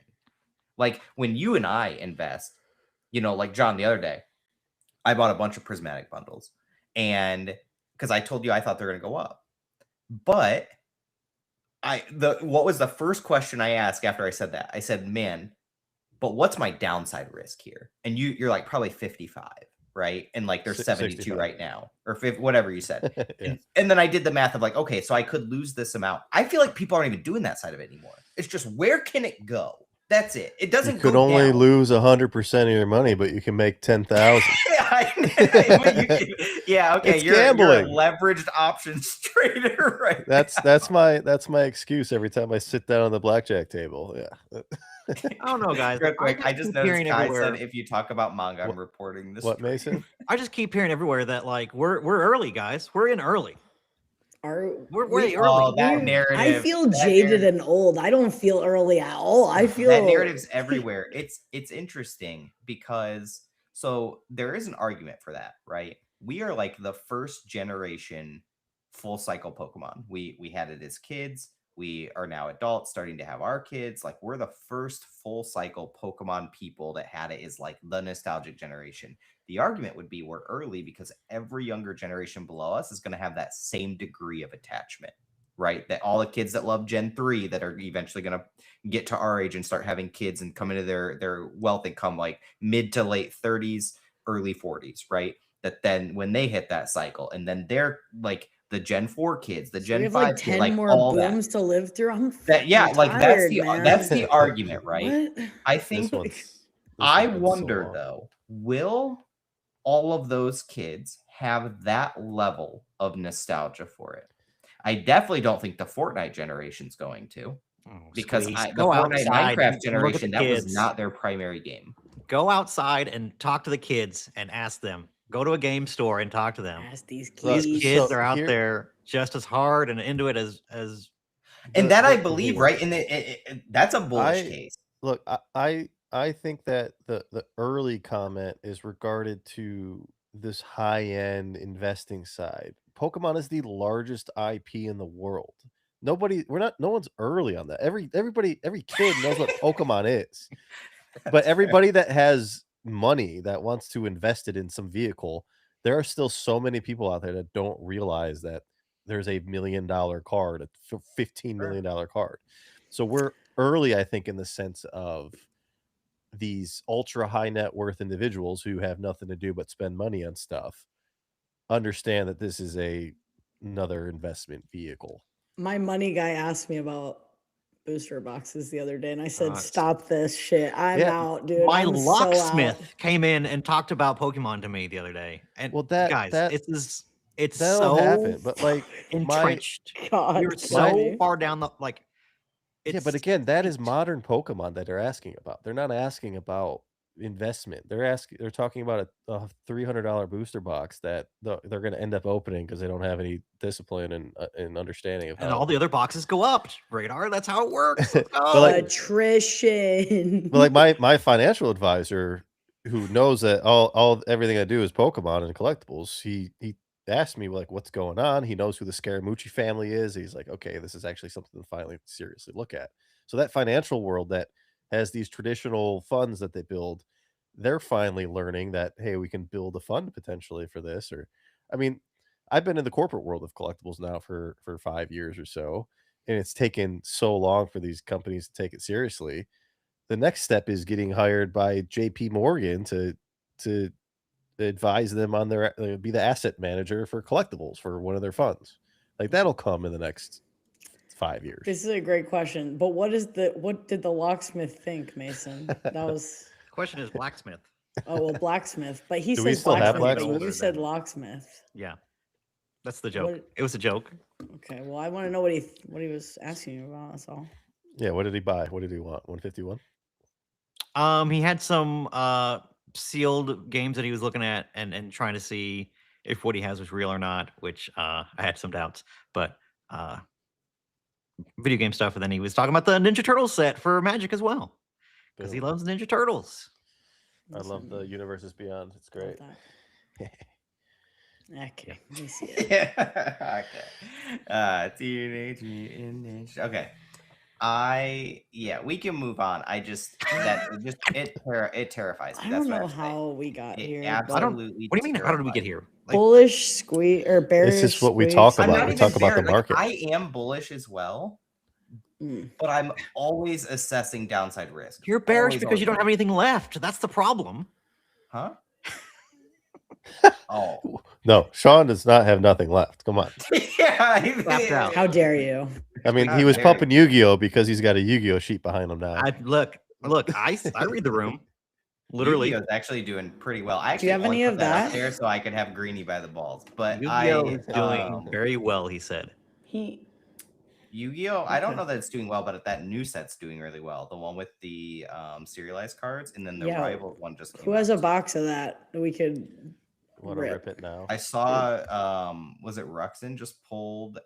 Speaker 2: Like when you and I invest, like John the other day, I bought a bunch of prismatic bundles, and because I told you I thought they're going to go up. But what was the first question I asked after I said that? I said, man, but what's my downside risk here? And you're like probably 55, right? And like there's 72 65. Right now, or 50, whatever you said. Yeah. and then I did the math of like, okay, so I could lose this amount. I feel like people aren't even doing that side of it anymore. It's just, where can it go? That's it. It doesn't.
Speaker 1: You could only lose 100% of your money, but you can make 10,000.
Speaker 2: Yeah, okay.
Speaker 1: It's
Speaker 2: you're
Speaker 1: gambling.
Speaker 2: A leveraged options trader, right?
Speaker 1: That's my excuse every time I sit down on the blackjack table. Yeah.
Speaker 4: I don't know, guys.
Speaker 2: Real quick, I just noticed Kai said if you talk about manga, I'm reporting this.
Speaker 1: What, Mason?
Speaker 4: I just keep hearing everywhere that like we're early, guys. We're in early. We're way early.
Speaker 2: Oh, that narrative.
Speaker 3: I feel jaded and old. I don't feel early at all. I feel
Speaker 2: that narrative's everywhere. It's interesting because so there is an argument for that, right? We are like the first generation full cycle Pokemon. We had it as kids. We are now adults starting to have our kids. Like we're the first full cycle Pokemon people that had it as like the nostalgic generation. The argument would be we're early because every younger generation below us is going to have that same degree of attachment, right? That all the kids that love Gen 3 that are eventually going to get to our age and start having kids and come into their wealth and come like mid to late 30s, early 40s, right? That then when they hit that cycle and then they're like the Gen 4 kids, the Gen 5
Speaker 3: like 10
Speaker 2: like
Speaker 3: more
Speaker 2: all
Speaker 3: booms
Speaker 2: that.
Speaker 3: to live through. I'm
Speaker 2: like
Speaker 3: tired,
Speaker 2: that's the argument, right?
Speaker 3: What?
Speaker 2: I think I wonder though, will all of those kids have that level of nostalgia for it? I definitely don't think the Fortnite generation's going to, because the Fortnite Minecraft generation, that was not their primary game.
Speaker 4: Go outside and talk to the kids and ask them. Go to a game store and talk to them.
Speaker 3: Ask these kids.
Speaker 4: These kids are out there just as hard and into it as.
Speaker 2: And that I believe, right? And that's a bullish case.
Speaker 1: Look, I think that the early comment is regarded to this high-end investing side. Pokemon is the largest IP in the world. No one's early on that. Every kid knows what Pokemon is. but everybody that has money that wants to invest it in some vehicle, there are still so many people out there that don't realize that there's a $1 million card, a $15 million card. So we're early, I think, in the sense of these ultra high net worth individuals who have nothing to do but spend money on stuff understand that this is another investment vehicle.
Speaker 3: My money guy asked me about booster boxes the other day, and I said,
Speaker 4: it's-
Speaker 3: "Stop this shit! I'm
Speaker 1: Yeah,
Speaker 3: out, dude.
Speaker 4: My
Speaker 3: I'm so
Speaker 4: locksmith
Speaker 3: out."
Speaker 4: came in and talked about Pokemon to me the other day. And
Speaker 1: Well,
Speaker 4: guys,
Speaker 1: that
Speaker 4: it's
Speaker 1: that'll
Speaker 4: so
Speaker 1: happen. But like
Speaker 4: entrenched.
Speaker 3: God,
Speaker 4: We're
Speaker 3: kill
Speaker 4: so
Speaker 3: me.
Speaker 4: far down the like.
Speaker 1: yeah,
Speaker 4: It's
Speaker 1: but again, that is modern Pokemon that they're asking about. They're not asking about investment. They're talking about a $300 booster box that they're going to end up opening because they don't have any discipline and understanding of
Speaker 4: and
Speaker 1: how.
Speaker 4: all the other boxes go up. Radar, that's how it works. Let's
Speaker 1: But
Speaker 4: go.
Speaker 1: like-
Speaker 3: Attrition.
Speaker 1: But like my financial advisor, who knows that everything I do is Pokemon and collectibles, he asked me like what's going on. He knows who the Scaramucci family is. He's like, okay, this is actually something to finally seriously look at. So that financial world that has these traditional funds that they build, they're finally learning that, hey, we can build a fund potentially for this. Or I mean, I've been in the corporate world of collectibles now for 5 years or so, and it's taken so long for these companies to take it seriously. The next step is getting hired by JP Morgan to advise them on their be the asset manager for collectibles for one of their funds. Like that'll come in the next 5 years.
Speaker 3: This is a great question, but what did the locksmith think, Mason? That was
Speaker 4: The question is blacksmith.
Speaker 3: oh well, blacksmith, but he
Speaker 1: Do we
Speaker 3: said
Speaker 1: still have
Speaker 3: blacksmith, but you
Speaker 1: blacksmiths?
Speaker 3: said locksmith.
Speaker 4: Yeah, that's the joke.
Speaker 3: What-
Speaker 4: It was a joke.
Speaker 3: Okay, well, I want to know what he was asking you about. That's all.
Speaker 1: Yeah, what did he buy? What did he want? 151?
Speaker 4: He had some sealed games that he was looking at and trying to see if what he has was real or not, which I had some doubts. But video game stuff, and then he was talking about the Ninja Turtles set for Magic as well, because he
Speaker 1: Boom.
Speaker 4: loves Ninja Turtles.
Speaker 1: I love the Universes Beyond. It's
Speaker 3: Love
Speaker 1: great.
Speaker 3: that. Okay, let me see it.
Speaker 2: Okay. Teenage Mutant Ninja. Okay. We can move on. It terrifies me.
Speaker 3: I
Speaker 2: That's
Speaker 3: don't
Speaker 2: what
Speaker 3: know
Speaker 2: I'm saying.
Speaker 3: how we got
Speaker 2: It
Speaker 3: here.
Speaker 2: absolutely.
Speaker 4: What do you mean? How did we get
Speaker 2: terrifies me.
Speaker 4: here? Like,
Speaker 3: Bullish squeeze or bearish?
Speaker 1: This is what we
Speaker 3: squeeze?
Speaker 1: talk
Speaker 2: I'm
Speaker 1: about.
Speaker 2: not
Speaker 1: We
Speaker 2: even
Speaker 1: talk about the
Speaker 2: there. Like,
Speaker 1: market.
Speaker 2: I am bullish as well,
Speaker 3: Mm.
Speaker 2: but I'm always assessing downside risk.
Speaker 4: you're bearish
Speaker 2: Always,
Speaker 4: because you don't have
Speaker 2: always.
Speaker 4: anything left. That's the problem.
Speaker 2: Huh? Oh.
Speaker 1: No, Sean does not have nothing left. Come on.
Speaker 2: Yeah.
Speaker 4: Tapped out.
Speaker 3: How dare you?
Speaker 1: I mean,
Speaker 2: How
Speaker 1: he was
Speaker 2: dare you.
Speaker 1: pumping Yu-Gi-Oh because he's got a Yu-Gi-Oh sheet behind him now.
Speaker 4: I look. I read the room. Literally,
Speaker 2: Yu-Gi-Oh's actually doing pretty well. I
Speaker 3: Do you
Speaker 2: actually
Speaker 3: have any
Speaker 2: only
Speaker 3: of
Speaker 2: put that up
Speaker 3: that?
Speaker 2: there so I could have Greenie by the balls. But
Speaker 4: Yu-Gi-Oh is doing
Speaker 2: I
Speaker 4: very well. He said.
Speaker 3: He
Speaker 2: Yu-Gi-Oh! I don't
Speaker 3: Okay.
Speaker 2: know that it's doing well, but that new set's doing really well. The one with the serialized cards, and then the
Speaker 3: Yeah.
Speaker 2: rival one just came
Speaker 3: who has a
Speaker 2: out.
Speaker 3: box of that we could
Speaker 1: Want to rip it now?
Speaker 2: I saw was it Ruxin just pulled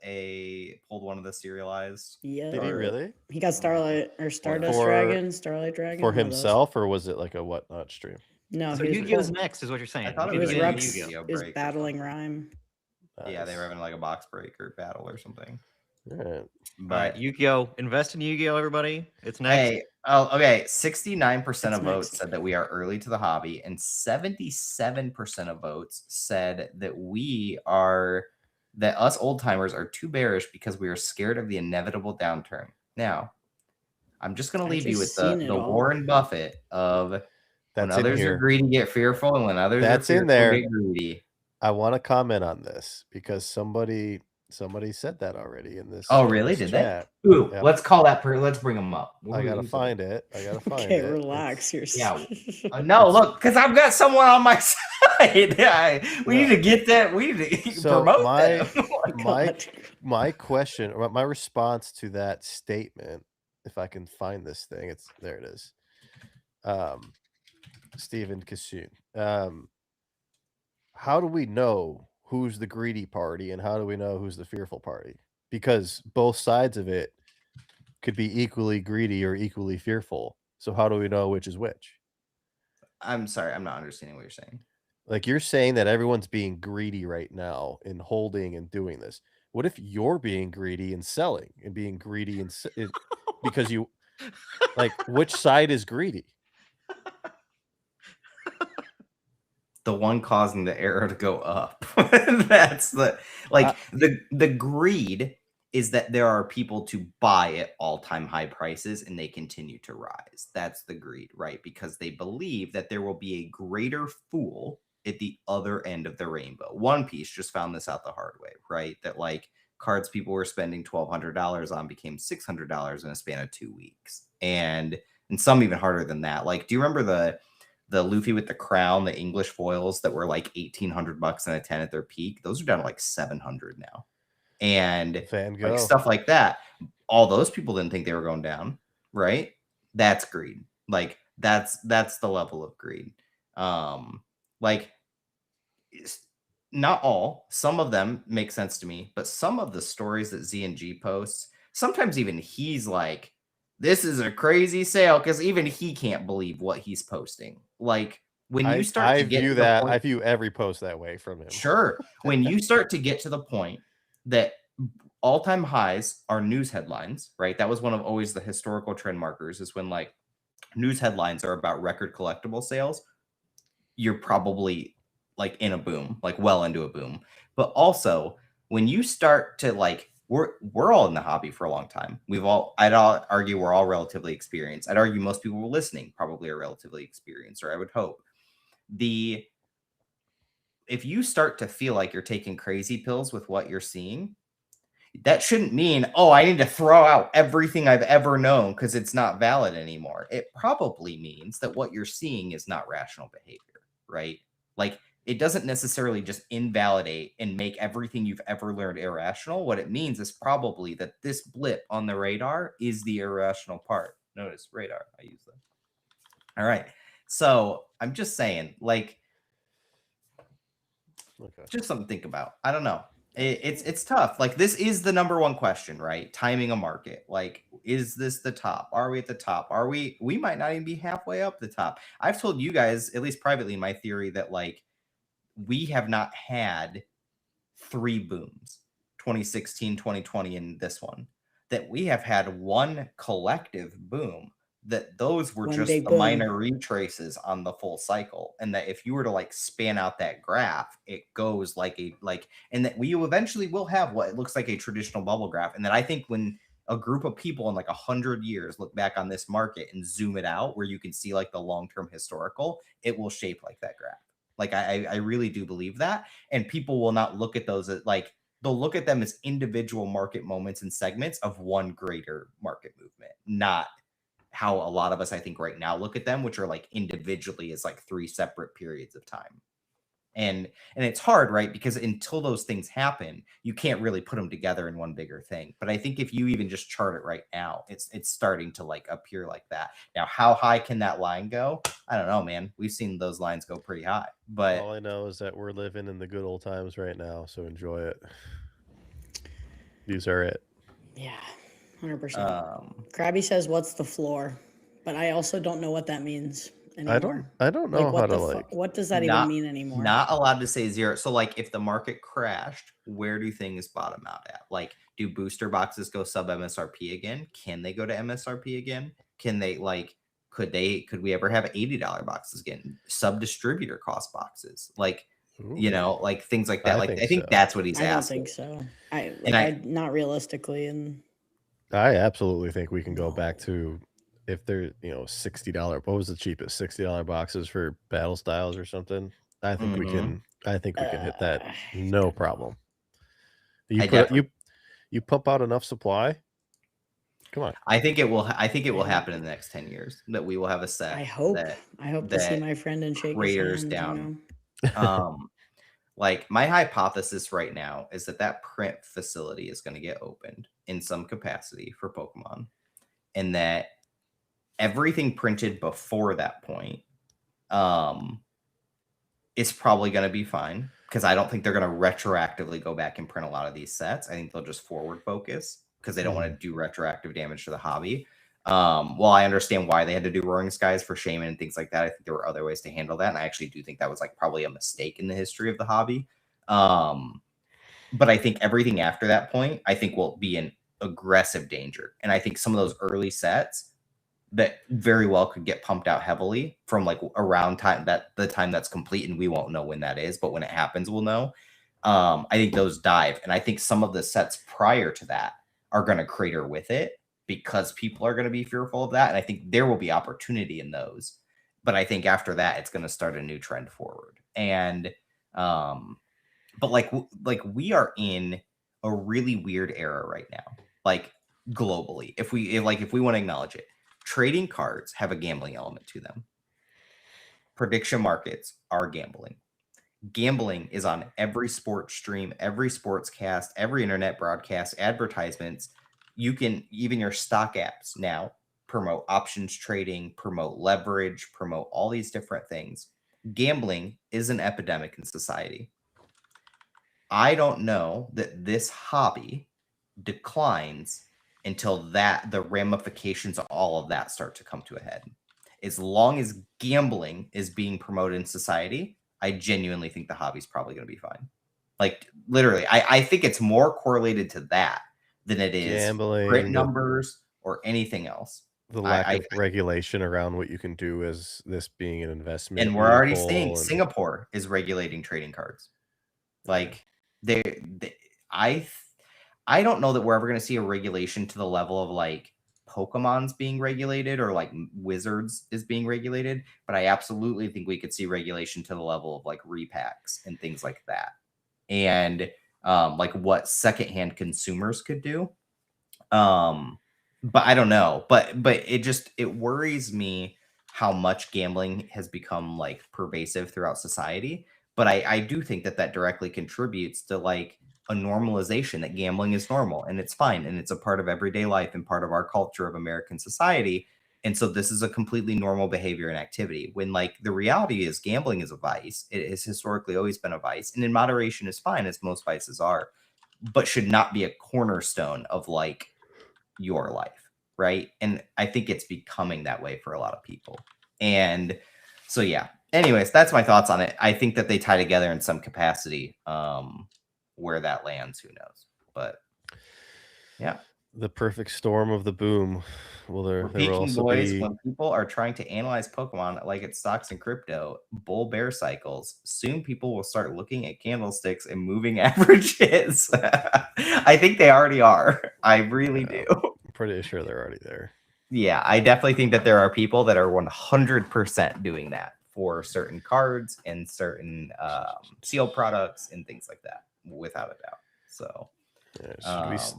Speaker 2: one of the serialized
Speaker 3: yeah.
Speaker 1: Did he really?
Speaker 3: He got Starlight or Stardust
Speaker 1: For-
Speaker 3: Dragon, Starlight Dragon.
Speaker 1: For
Speaker 3: one of those.
Speaker 1: himself, or was it like a whatnot stream?
Speaker 3: No,
Speaker 4: So
Speaker 3: he was,
Speaker 4: Yu-Gi-Oh's next, is what you're saying.
Speaker 2: I thought
Speaker 3: he
Speaker 2: it
Speaker 3: was
Speaker 2: was a
Speaker 3: Rux
Speaker 2: Yu-Gi-Oh
Speaker 3: is
Speaker 2: break or
Speaker 3: battling
Speaker 2: something.
Speaker 3: rhyme.
Speaker 2: Yeah, they were
Speaker 1: Nice.
Speaker 2: having like a box break or battle or something.
Speaker 1: All right.
Speaker 2: But
Speaker 4: Yu-Gi-Oh! Invest in Yu-Gi-Oh! Everybody. It's next.
Speaker 2: hey, okay. 69% of
Speaker 3: It's
Speaker 2: votes
Speaker 3: next.
Speaker 2: said that we are early to the hobby, and 77% of votes said that us old timers are too bearish because we are scared of the inevitable downturn. Now, I'm just gonna
Speaker 3: I
Speaker 2: leave you with
Speaker 3: just seen it
Speaker 2: the
Speaker 3: all.
Speaker 2: Warren Buffett of when
Speaker 1: That's in
Speaker 2: others are
Speaker 1: here.
Speaker 2: greedy, get fearful, and when others
Speaker 1: That's
Speaker 2: are
Speaker 1: in
Speaker 2: fearful,
Speaker 1: there.
Speaker 2: get greedy.
Speaker 1: I want to comment on this because somebody said that already in this.
Speaker 2: Oh, really?
Speaker 1: this
Speaker 2: Did they?
Speaker 1: chat.
Speaker 2: Ooh,
Speaker 1: Yep.
Speaker 2: let's call that. Let's bring them up.
Speaker 1: I gotta
Speaker 2: Who's
Speaker 1: find it. I gotta find
Speaker 3: Okay,
Speaker 1: it.
Speaker 3: relax. You're
Speaker 2: Yeah. No, look, because I've got someone on my side. We need to get that. We need to
Speaker 1: So
Speaker 2: promote
Speaker 1: my-
Speaker 2: them.
Speaker 1: My question, or my response to that statement, if I can find this thing, there it is. Stephen Kassoon. How do we know who's the greedy party and how do we know who's the fearful party? Because both sides of it could be equally greedy or equally fearful. So how do we know which is which?
Speaker 2: I'm sorry, I'm not understanding what you're saying.
Speaker 1: Like you're saying that everyone's being greedy right now in holding and doing this. What if you're being greedy and selling and being greedy and because you like which side is greedy?
Speaker 2: the one causing the arrow to go up. That's the greed is that there are people to buy at all-time high prices and they continue to rise. That's the greed, right? Because they believe that there will be a greater fool at the other end of the rainbow. One Piece just found this out the hard way, right? That like cards people were spending $1,200 on became $600 in a span of 2 weeks. And some even harder than that. Like, do you remember the Luffy with the crown, the English foils that were like $1,800 and a 10 at their peak? Those are down to like 700 now. And like stuff like that. All those people didn't think they were going down, right? That's greed. Like that's the level of greed. Like not all, some of them make sense to me, but some of the stories that Z&G posts, sometimes even he's like, this is a crazy sale, because even he can't believe what he's posting. Like when you start to get to the point,
Speaker 1: I view every post that way from him.
Speaker 2: Sure. When you start to get to the point that all-time highs are news headlines, right? That was one of always the historical trend markers, is when like news headlines are about record collectible sales, you're probably like in a boom, like well into a boom. But also when you start to like, we're all in the hobby for a long time. I'd argue we're all relatively experienced. I'd argue most people listening probably are relatively experienced, or I would hope. If you start to feel like you're taking crazy pills with what you're seeing, that shouldn't mean, oh, I need to throw out everything I've ever known because it's not valid anymore. It probably means that what you're seeing is not rational behavior, right? Like, it doesn't necessarily just invalidate and make everything you've ever learned irrational. What it means is probably that this blip on the radar is the irrational part. Notice radar, I use that. All right. So I'm just saying, like, just something to think about. I don't know. It's tough. Like, this is the number one question, right? Timing a market. Like, is this the top? Are we at the top? We might not even be halfway up the top. I've told you guys, at least privately, my theory that like we have not had 3 booms, 2016, 2020, and this one, that we have had one collective boom, that those were just the minor retraces on the full cycle. And that if you were to like span out that graph, it goes like and that we eventually will have what it looks like a traditional bubble graph. And then I think when a group of people in like 100 years look back on this market and zoom it out, where you can see like the long-term historical, it will shape like that graph. Like I really do believe that. And people will not look at those as like, they'll look at them as individual market moments and segments of one greater market movement, not how a lot of us, I think, right now look at them, which are like individually as like 3 separate periods of time. And it's hard, right? Because until those things happen, you can't really put them together in one bigger thing. But I think if you even just chart it right now, it's starting to like appear like that. Now, how high can that line go? I don't know, man. We've seen those lines go pretty high. But
Speaker 1: all I know is that we're living in the good old times right now, so enjoy it. These are it.
Speaker 3: Yeah, 100%. Krabby says, "What's the floor?" But I also don't know what that means anymore.
Speaker 1: I don't know
Speaker 3: like,
Speaker 1: how to like.
Speaker 3: What does that even mean anymore?
Speaker 2: Not allowed to say zero. So, like, if the market crashed, where do things bottom out at? Like, do booster boxes go sub MSRP again? Can they go to MSRP again? Can they like? Could we ever have $80 boxes again? Sub distributor cost boxes, like.
Speaker 1: Ooh.
Speaker 2: You know, like things like that. I think that's what he's asking.
Speaker 3: I don't think so. I not realistically. And
Speaker 1: I absolutely think we can go back to, if they're, $60. What was the cheapest? $60 boxes for battle styles or something? I think we can. I think we can hit that, no problem. You pump out enough supply. Come on.
Speaker 2: I think it will happen in the next 10 years, that we will have a set.
Speaker 3: I hope to see my friend and shake his hand,
Speaker 2: down. Like, my hypothesis right now is that print facility is going to get opened in some capacity for Pokemon, and that everything printed before that point is probably going to be fine, because I don't think they're going to retroactively go back and print a lot of these sets. I think they'll just forward focus, because they don't want to do retroactive damage to the hobby. While I understand why they had to do Roaring Skies for Shaman and things like that, I think there were other ways to handle that. And I actually do think that was like probably a mistake in the history of the hobby. But I think everything after that point, I think will be in aggressive danger. And I think some of those early sets that very well could get pumped out heavily from like around the time that's complete, and we won't know when that is, but when it happens, we'll know. I think those dive, and I think some of the sets prior to that are going to crater with it because people are going to be fearful of that, and I think there will be opportunity in those. But I think after that, it's going to start a new trend forward. And but like we are in a really weird era right now, like globally. If we want to acknowledge it, trading cards have a gambling element to them. Prediction markets are gambling. Gambling is on every sports stream, every sports cast, every internet broadcast, advertisements. You can, even your stock apps now promote options trading, promote leverage, promote all these different things. Gambling is an epidemic in society. I don't know that this hobby declines until the ramifications of all of that start to come to a head. As long as gambling is being promoted in society, I genuinely think the hobby's probably going to be fine. Like literally, I think it's more correlated to that than it is
Speaker 1: Gambling,
Speaker 2: grit numbers or anything else.
Speaker 1: The lack of regulation around what you can do as this being an investment.
Speaker 2: And we're already seeing Singapore is regulating trading cards. Like I don't know that we're ever going to see a regulation to the level of like Pokemon's being regulated or like Wizards is being regulated, but I absolutely think we could see regulation to the level of like repacks and things like that. And like what secondhand consumers could do. But I don't know. But it worries me how much gambling has become like pervasive throughout society. But I do think that directly contributes to like a normalization that gambling is normal and it's fine and it's a part of everyday life and part of our culture of American society. And so this is a completely normal behavior and activity, when like the reality is gambling is a vice. It has historically always been a vice, and in moderation is fine, as most vices are, but should not be a cornerstone of like your life, right? And I think it's becoming that way for a lot of people. And so yeah, anyways, that's my thoughts on it. I think that they tie together in some capacity. Where that lands, who knows? But yeah,
Speaker 1: the perfect storm of the boom. Well, there will also
Speaker 2: boys,
Speaker 1: be
Speaker 2: when people are trying to analyze Pokemon like it's stocks and crypto, bull bear cycles. Soon people will start looking at candlesticks and moving averages. I think they already are. I really do.
Speaker 1: I'm pretty sure they're already there.
Speaker 2: Yeah, I definitely think that there are people that are 100% doing that for certain cards and certain sealed products and things like that, without a doubt. So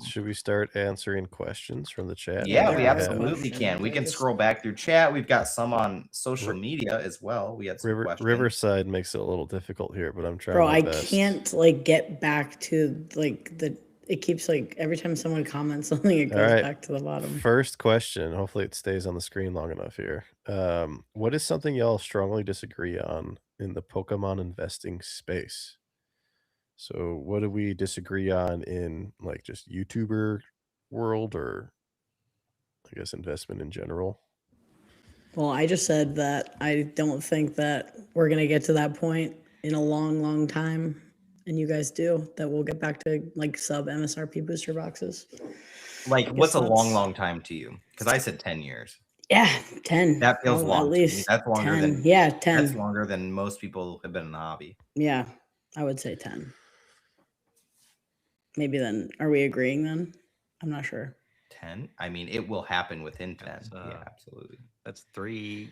Speaker 1: should we start answering questions from the chat?
Speaker 2: Yeah, we absolutely can. We can scroll back through chat. We've got some on social media as well. We had some questions.
Speaker 1: Riverside makes it a little difficult here, but I'm trying.
Speaker 3: Bro,
Speaker 1: my
Speaker 3: I
Speaker 1: best.
Speaker 3: can't like get back to like it keeps like every time someone comments something, it goes back to the bottom.
Speaker 1: First question. Hopefully it stays on the screen long enough here. What is something y'all strongly disagree on in the Pokemon investing space? So what do we disagree on in like just YouTuber world, or I guess investment in general?
Speaker 3: Well, I just said that I don't think that we're going to get to that point in a long, long time. And you guys do, that we'll get back to like sub MSRP booster boxes.
Speaker 2: Like, what's a long, long time to you? Because I said 10 years.
Speaker 3: Yeah, 10.
Speaker 2: That feels long. At least that's longer
Speaker 3: 10.
Speaker 2: than
Speaker 3: 10.
Speaker 2: That's longer than most people have been in the hobby.
Speaker 3: Yeah, I would say 10. Maybe then, are we agreeing then? I'm not sure.
Speaker 2: 10? I mean, it will happen within 10. Yeah, absolutely.
Speaker 4: That's three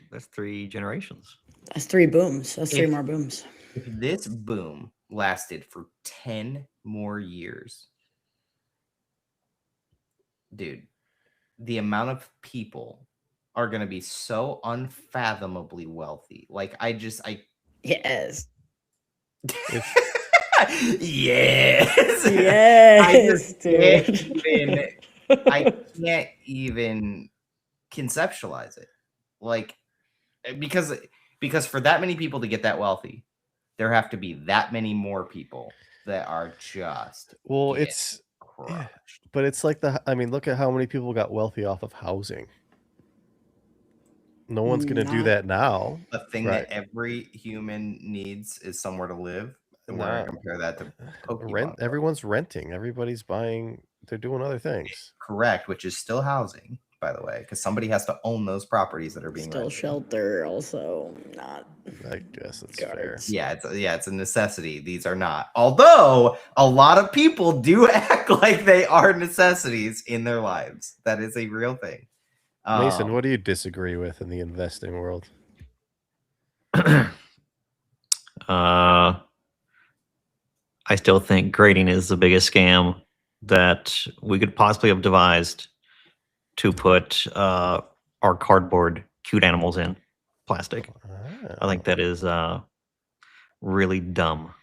Speaker 4: generations.
Speaker 3: That's 3 booms. That's 3 more booms.
Speaker 2: If this boom lasted for 10 more years, dude, the amount of people are going to be so unfathomably wealthy. Like,
Speaker 3: yes.
Speaker 2: Yes.
Speaker 3: Dude.
Speaker 2: I can't even conceptualize it. Like, because for that many people to get that wealthy, there have to be that many more people that are just
Speaker 1: it's crushed. Yeah, but it's like look at how many people got wealthy off of housing. No one's going to do that now.
Speaker 2: The thing that every human needs is somewhere to live. And we're going to compare that to
Speaker 1: Everyone's renting. Everybody's buying. They're doing other things.
Speaker 2: Correct, which is still housing. by the way, because somebody has to own those properties that are being
Speaker 3: Still
Speaker 2: rented.
Speaker 3: shelter, also not.
Speaker 1: I guess that's fair.
Speaker 3: Cards.
Speaker 2: Yeah, it's a necessity. These are not. Although a lot of people do act like they are necessities in their lives. That is a real thing.
Speaker 1: Mason, what do you disagree with in the investing world?
Speaker 4: I still think grading is the biggest scam that we could possibly have devised to put our cardboard cute animals in plastic. I think that is really dumb.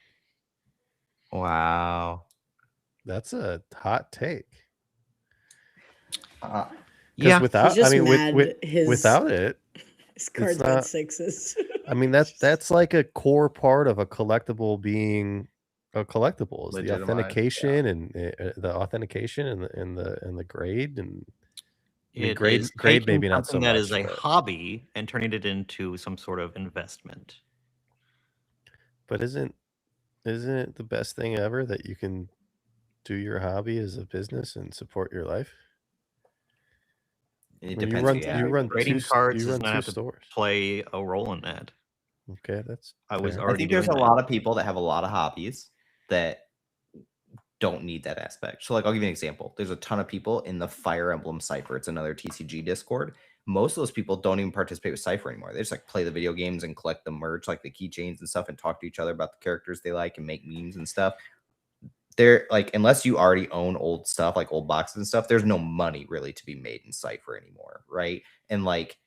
Speaker 2: Wow.
Speaker 1: That's a hot take.
Speaker 4: Yeah,
Speaker 1: without,
Speaker 3: He's
Speaker 1: I
Speaker 3: just
Speaker 1: mean,
Speaker 3: mad
Speaker 1: without it,
Speaker 3: his cards
Speaker 1: not-
Speaker 3: got sixes.
Speaker 1: I mean that's like a core part of a collectible being a collectible is the
Speaker 2: Legitimized,
Speaker 1: authentication and the authentication and the grade and I mean,
Speaker 4: it
Speaker 1: grade
Speaker 4: is
Speaker 1: grade
Speaker 4: taking
Speaker 1: maybe not so
Speaker 4: something that
Speaker 1: much,
Speaker 4: is a
Speaker 1: but-
Speaker 4: hobby and turning it into some sort of investment.
Speaker 1: But isn't it the best thing ever that you can do your hobby as a business and support your life?
Speaker 2: It
Speaker 1: I mean,
Speaker 2: depends.
Speaker 1: you run
Speaker 4: Grading
Speaker 1: two,
Speaker 4: cards
Speaker 1: you
Speaker 4: does
Speaker 1: run
Speaker 4: not
Speaker 1: two
Speaker 4: have to
Speaker 1: stores.
Speaker 4: play a role in that.
Speaker 1: Okay, that's
Speaker 4: I was
Speaker 1: fair.
Speaker 2: I
Speaker 4: already
Speaker 2: think there's a
Speaker 4: doing
Speaker 2: lot of people that have a lot of hobbies that don't need that aspect. So, like, I'll give you an example. There's a ton of people in the Fire Emblem Cypher. It's another TCG Discord. Most of those people don't even participate with Cypher anymore. They just like play the video games and collect the merch, like the keychains and stuff, and talk to each other about the characters they like and make memes and stuff. They're like, unless you already own old stuff, like old boxes and stuff, there's no money really to be made in Cypher anymore, right? And like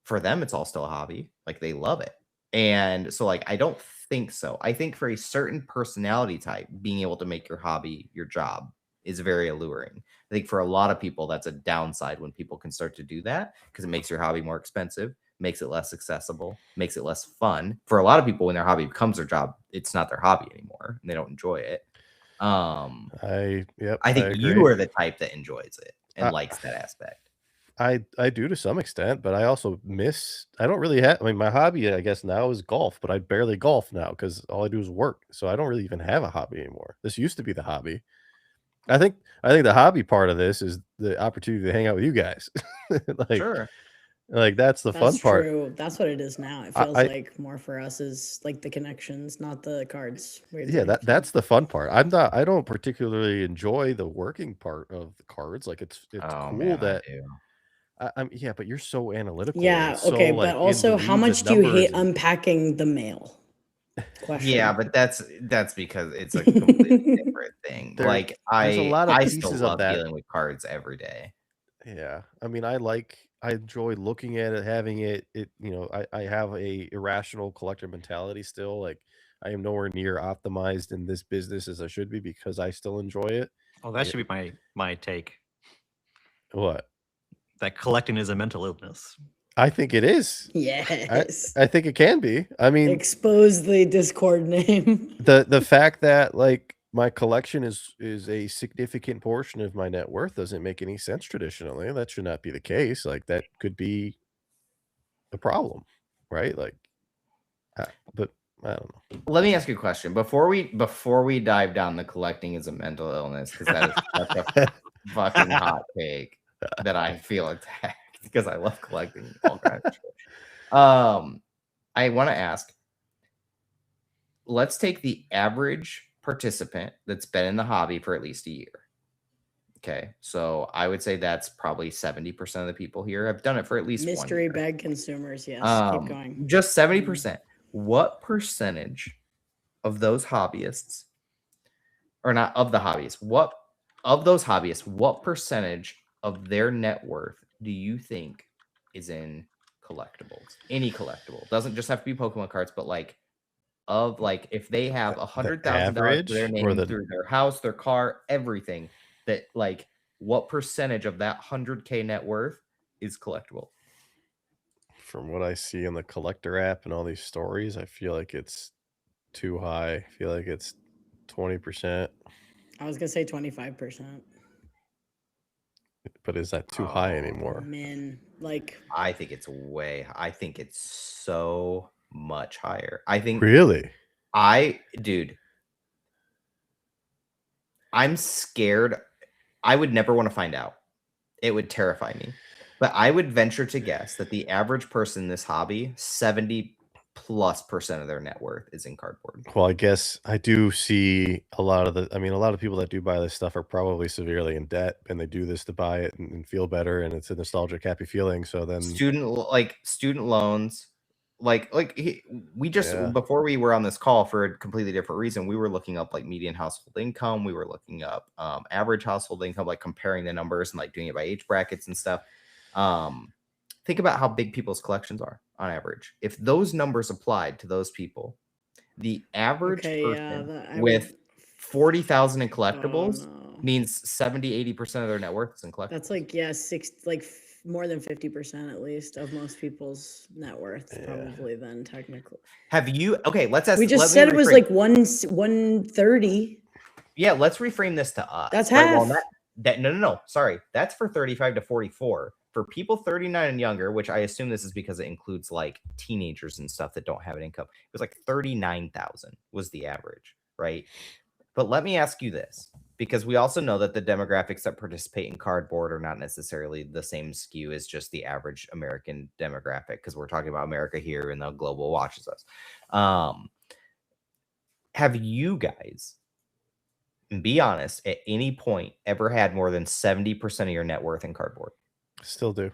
Speaker 2: for them, it's all still a hobby. Like they love it. And so like I don't think so. I think for a certain personality type, being able to make your hobby your job is very alluring. I think for a lot of people, that's a downside when people can start to do that because it makes your hobby more expensive, makes it less accessible, makes it less fun. For a lot of people, when their hobby becomes their job, it's not their hobby anymore and they don't enjoy it.
Speaker 1: I
Speaker 2: think
Speaker 1: agree.
Speaker 2: you are the type that enjoys it and
Speaker 1: I-
Speaker 2: likes that aspect.
Speaker 1: I do to some extent, but I also I don't really have, I mean, my hobby, I guess now is golf, but I barely golf now because all I do is work. So I don't really even have a hobby anymore. This used to be the hobby. I think the hobby part of this is the opportunity to hang out with you guys. Like,
Speaker 2: Sure.
Speaker 1: like that's the fun
Speaker 3: That's
Speaker 1: part.
Speaker 3: true. That's what it is now. It feels like more for us is like the connections, not the cards.
Speaker 1: Yeah, that's the fun part. I don't particularly enjoy the working part of the cards. Like it's
Speaker 2: Oh,
Speaker 1: cool
Speaker 2: man,
Speaker 1: that
Speaker 2: I do.
Speaker 1: I'm yeah, but you're so analytical.
Speaker 3: Yeah,
Speaker 1: and so,
Speaker 3: okay,
Speaker 1: like,
Speaker 3: but
Speaker 1: in
Speaker 3: also
Speaker 1: the
Speaker 3: how
Speaker 1: weeds
Speaker 3: much
Speaker 1: of
Speaker 3: do you hate
Speaker 1: numbers and-
Speaker 3: unpacking the mail? Question.
Speaker 2: Yeah, but that's because it's a completely different thing.
Speaker 1: There's a lot of
Speaker 2: I
Speaker 1: pieces
Speaker 2: still
Speaker 1: of
Speaker 2: love
Speaker 1: that.
Speaker 2: dealing with cards every day.
Speaker 1: Yeah, I mean, I enjoy looking at it, having it. I have a irrational collector mentality still. Like, I am nowhere near optimized in this business as I should be because I still enjoy it.
Speaker 4: Oh, that should be my take.
Speaker 1: What?
Speaker 4: That collecting is a mental illness.
Speaker 1: I think it is.
Speaker 3: Yes.
Speaker 1: I think it can be. I mean,
Speaker 3: Expose the Discord name.
Speaker 1: the fact that like my collection is a significant portion of my net worth doesn't make any sense traditionally. That should not be the case. Like that could be a problem, right? Like, but I don't know.
Speaker 2: Let me ask you a question before we dive down the collecting is a mental illness because that is such a fucking hot take that I feel attacked because I love collecting all kinds of shit. I want to ask. Let's take the average participant that's been in the hobby for at least a year. Okay, so I would say that's probably 70% of the people here have done it for at least 1
Speaker 3: Mystery
Speaker 2: year.
Speaker 3: bag consumers, yes. Keep going.
Speaker 2: Just 70%. What percentage of those hobbyists, or not of the hobbyists, what percentage of their net worth do you think is in collectibles? Any collectible. Doesn't just have to be Pokemon cards, but like if they have $100,000 to their name through their house, their car, everything, that like what percentage of that 100K net worth is collectible?
Speaker 1: From what I see in the collector app and all these stories, I feel like it's too high. I feel like it's 20%.
Speaker 3: I was gonna say 25%.
Speaker 1: But is that too high anymore?
Speaker 3: Man, like
Speaker 2: I think it's I think it's so much higher. I think
Speaker 1: Really?
Speaker 2: dude, I'm scared. I would never want to find out. It would terrify me. But I would venture to guess that the average person in this hobby, 70+% of their net worth is in cardboard.
Speaker 1: Well, I guess I do see a lot of a lot of people that do buy this stuff are probably severely in debt, and they do this to buy it and feel better, and it's a nostalgic, happy feeling. So then,
Speaker 2: Student loans, we just
Speaker 1: Yeah.
Speaker 2: before we were on this call for a completely different reason, we were looking up like median household income. We were looking up average household income, like comparing the numbers and like doing it by age brackets and stuff. Think about how big people's collections are on average. If those numbers applied to those people, the average person with 40,000 in collectibles means 70-80% of their net worth is in collectibles.
Speaker 3: That's more than 50% at least of most people's net worth, probably. Then technically,
Speaker 2: have you? Okay, let's ask.
Speaker 3: We just said it was like 130.
Speaker 2: Yeah, let's reframe this to us.
Speaker 3: That's half.
Speaker 2: Well, no. Sorry, that's for 35 to 44. For people 39 and younger, which I assume this is because it includes like teenagers and stuff that don't have an income, it was like 39,000 was the average, right? But let me ask you this, because we also know that the demographics that participate in cardboard are not necessarily the same skew as just the average American demographic, because we're talking about America here and the global watches us. Have you guys, and be honest, at any point ever had more than 70% of your net worth in cardboard?
Speaker 1: Still do.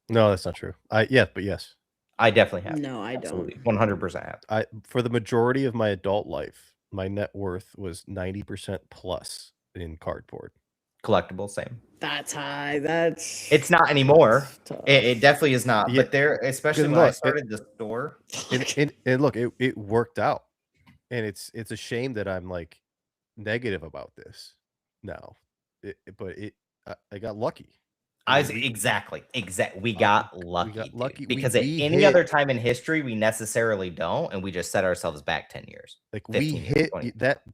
Speaker 1: No, that's not true. But yes.
Speaker 2: I definitely have.
Speaker 3: No, I
Speaker 2: Absolutely.
Speaker 3: don't.
Speaker 2: 100% have.
Speaker 1: For the majority of my adult life, my net worth was 90% plus in cardboard.
Speaker 2: Collectible, same.
Speaker 3: That's high.
Speaker 2: It's not anymore. It definitely is not.
Speaker 1: Yeah.
Speaker 2: But there, especially when I started the store,
Speaker 1: and look, it worked out, and it's a shame that I'm like negative about this now, but I got lucky.
Speaker 2: Exactly. We got lucky. Because at any
Speaker 1: hit,
Speaker 2: other time in history, we necessarily don't, and we just set ourselves back 10 years.
Speaker 1: Like we hit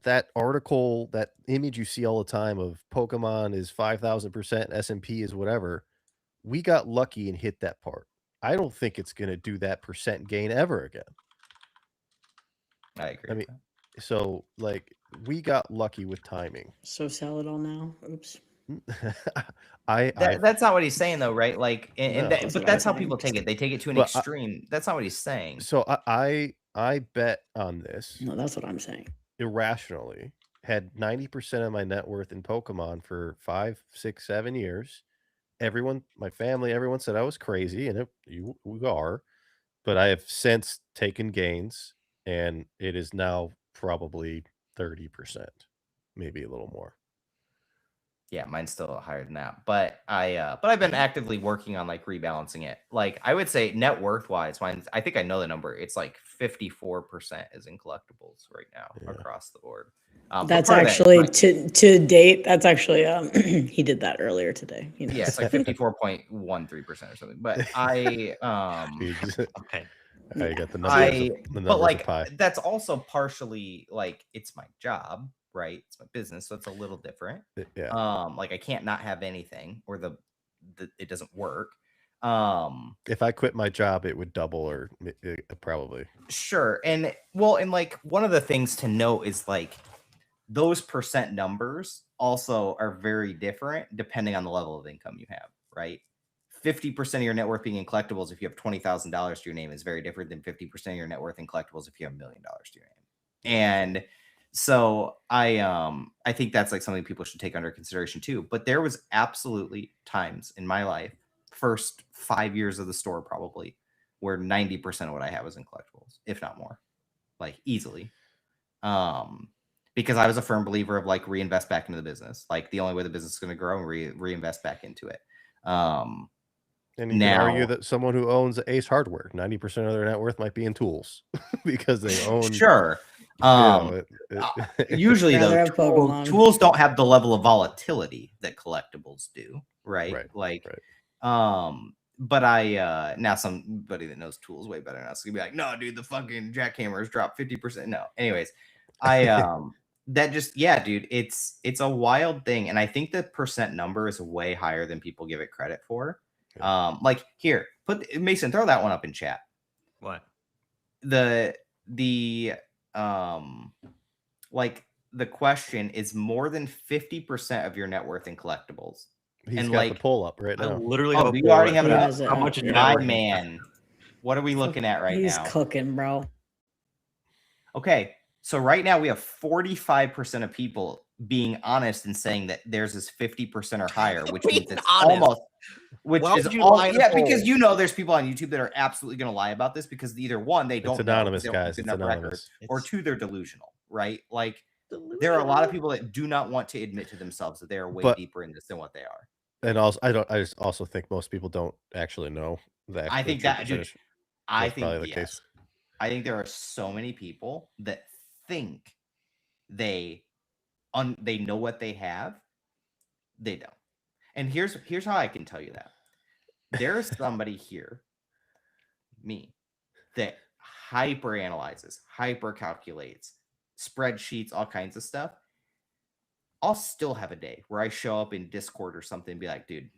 Speaker 1: that article, that image you see all the time of Pokemon is 5,000%, S&P is whatever. We got lucky and hit that part. I don't think it's going to do that percent gain ever again.
Speaker 2: I agree.
Speaker 1: I mean, so like we got lucky with timing.
Speaker 3: So sell it all now. Oops.
Speaker 2: That's not what he's saying though, right? Like, but that's how people take it. They take it to an extreme. That's not what he's saying.
Speaker 1: So I bet on this.
Speaker 3: No, that's what I'm saying.
Speaker 1: Irrationally, had 90% of my net worth in Pokemon for 5, 6, 7 years. Everyone, my family, everyone said I was crazy, and you are. But I have since taken gains, and it is now probably 30%, maybe a little more.
Speaker 2: Yeah, mine's still higher than that, but I've been actively working on like rebalancing it. Like I would say net worth wise, I think I know the number. It's like 54% is in collectibles right now across the board.
Speaker 3: That's actually to date. That's actually he did that earlier today. You know?
Speaker 2: Yeah, it's like 54.13% or something. But
Speaker 1: okay. I got the numbers.
Speaker 2: But like that's also partially like it's my job. Right, it's my business, so it's a little different.
Speaker 1: Yeah.
Speaker 2: Like I can't not have anything, or it doesn't work.
Speaker 1: If I quit my job, it would double, or probably.
Speaker 2: Sure, and like one of the things to note is like those percent numbers also are very different depending on the level of income you have. Right, 50% of your net worth being in collectibles if you have $20,000 to your name is very different than 50% of your net worth in collectibles if you have $1 million to your name, and so I think that's like something people should take under consideration too. But there was absolutely times in my life, first 5 years of the store probably, where 90% of what I have was in collectibles, if not more, like easily. Because I was a firm believer of like reinvest back into the business. Like the only way the business is going to grow and reinvest back into it.
Speaker 1: And you can argue that someone who owns Ace Hardware, 90% of their net worth might be in tools because they own.
Speaker 2: Sure. Usually though, tools don't have the level of volatility that collectibles do, right? But now somebody that knows tools way better than us gonna be like, no, dude, the fucking jackhammers dropped 50%. No, anyways, that just dude, it's a wild thing, and I think the percent number is way higher than people give it credit for. Like here, Mason, throw that one up in chat.
Speaker 4: What?
Speaker 2: Like the question is more than 50% of your net worth in collectibles.
Speaker 1: He's
Speaker 2: And,
Speaker 1: got
Speaker 2: like,
Speaker 1: the poll up right
Speaker 4: I
Speaker 1: now.
Speaker 4: literally
Speaker 2: Oh,
Speaker 4: have a
Speaker 2: you
Speaker 4: poll
Speaker 2: already
Speaker 4: right
Speaker 2: have it
Speaker 4: now.
Speaker 2: up?
Speaker 3: Has it
Speaker 4: How
Speaker 3: up,
Speaker 4: much is
Speaker 3: yeah.
Speaker 2: My
Speaker 4: networking?
Speaker 2: man, what are we looking at right
Speaker 3: He's
Speaker 2: now?
Speaker 3: cooking, bro.
Speaker 2: Okay, so right now we have 45% of people being honest and saying that theirs is 50% or higher, which means
Speaker 4: Being
Speaker 2: it's
Speaker 4: honest.
Speaker 2: almost, which
Speaker 4: Why
Speaker 2: is
Speaker 4: would you
Speaker 2: all,
Speaker 4: lie in a
Speaker 2: yeah, because
Speaker 4: poll?
Speaker 2: you know there's people on YouTube that are absolutely going to lie about this because either one, they don't
Speaker 1: It's
Speaker 2: know, 'cause
Speaker 1: anonymous,
Speaker 2: they don't have
Speaker 1: guys.
Speaker 2: good
Speaker 1: It's
Speaker 2: enough record,
Speaker 1: anonymous.
Speaker 2: or two, they're delusional, right? Like, there are a lot of people that do not want to admit to themselves that they are way
Speaker 1: But-
Speaker 2: deeper in this than what they are.
Speaker 1: And also, I just also think most people don't actually know that.
Speaker 2: I think that, dude, I
Speaker 1: That's
Speaker 2: think,
Speaker 1: probably the
Speaker 2: yes.
Speaker 1: case.
Speaker 2: I think there are so many people that think they know what they have. They don't. And here's how I can tell you that. There's somebody here, me, that hyper analyzes, hyper calculates, spreadsheets, all kinds of stuff. I'll still have a day where I show up in Discord or something and be like, dude,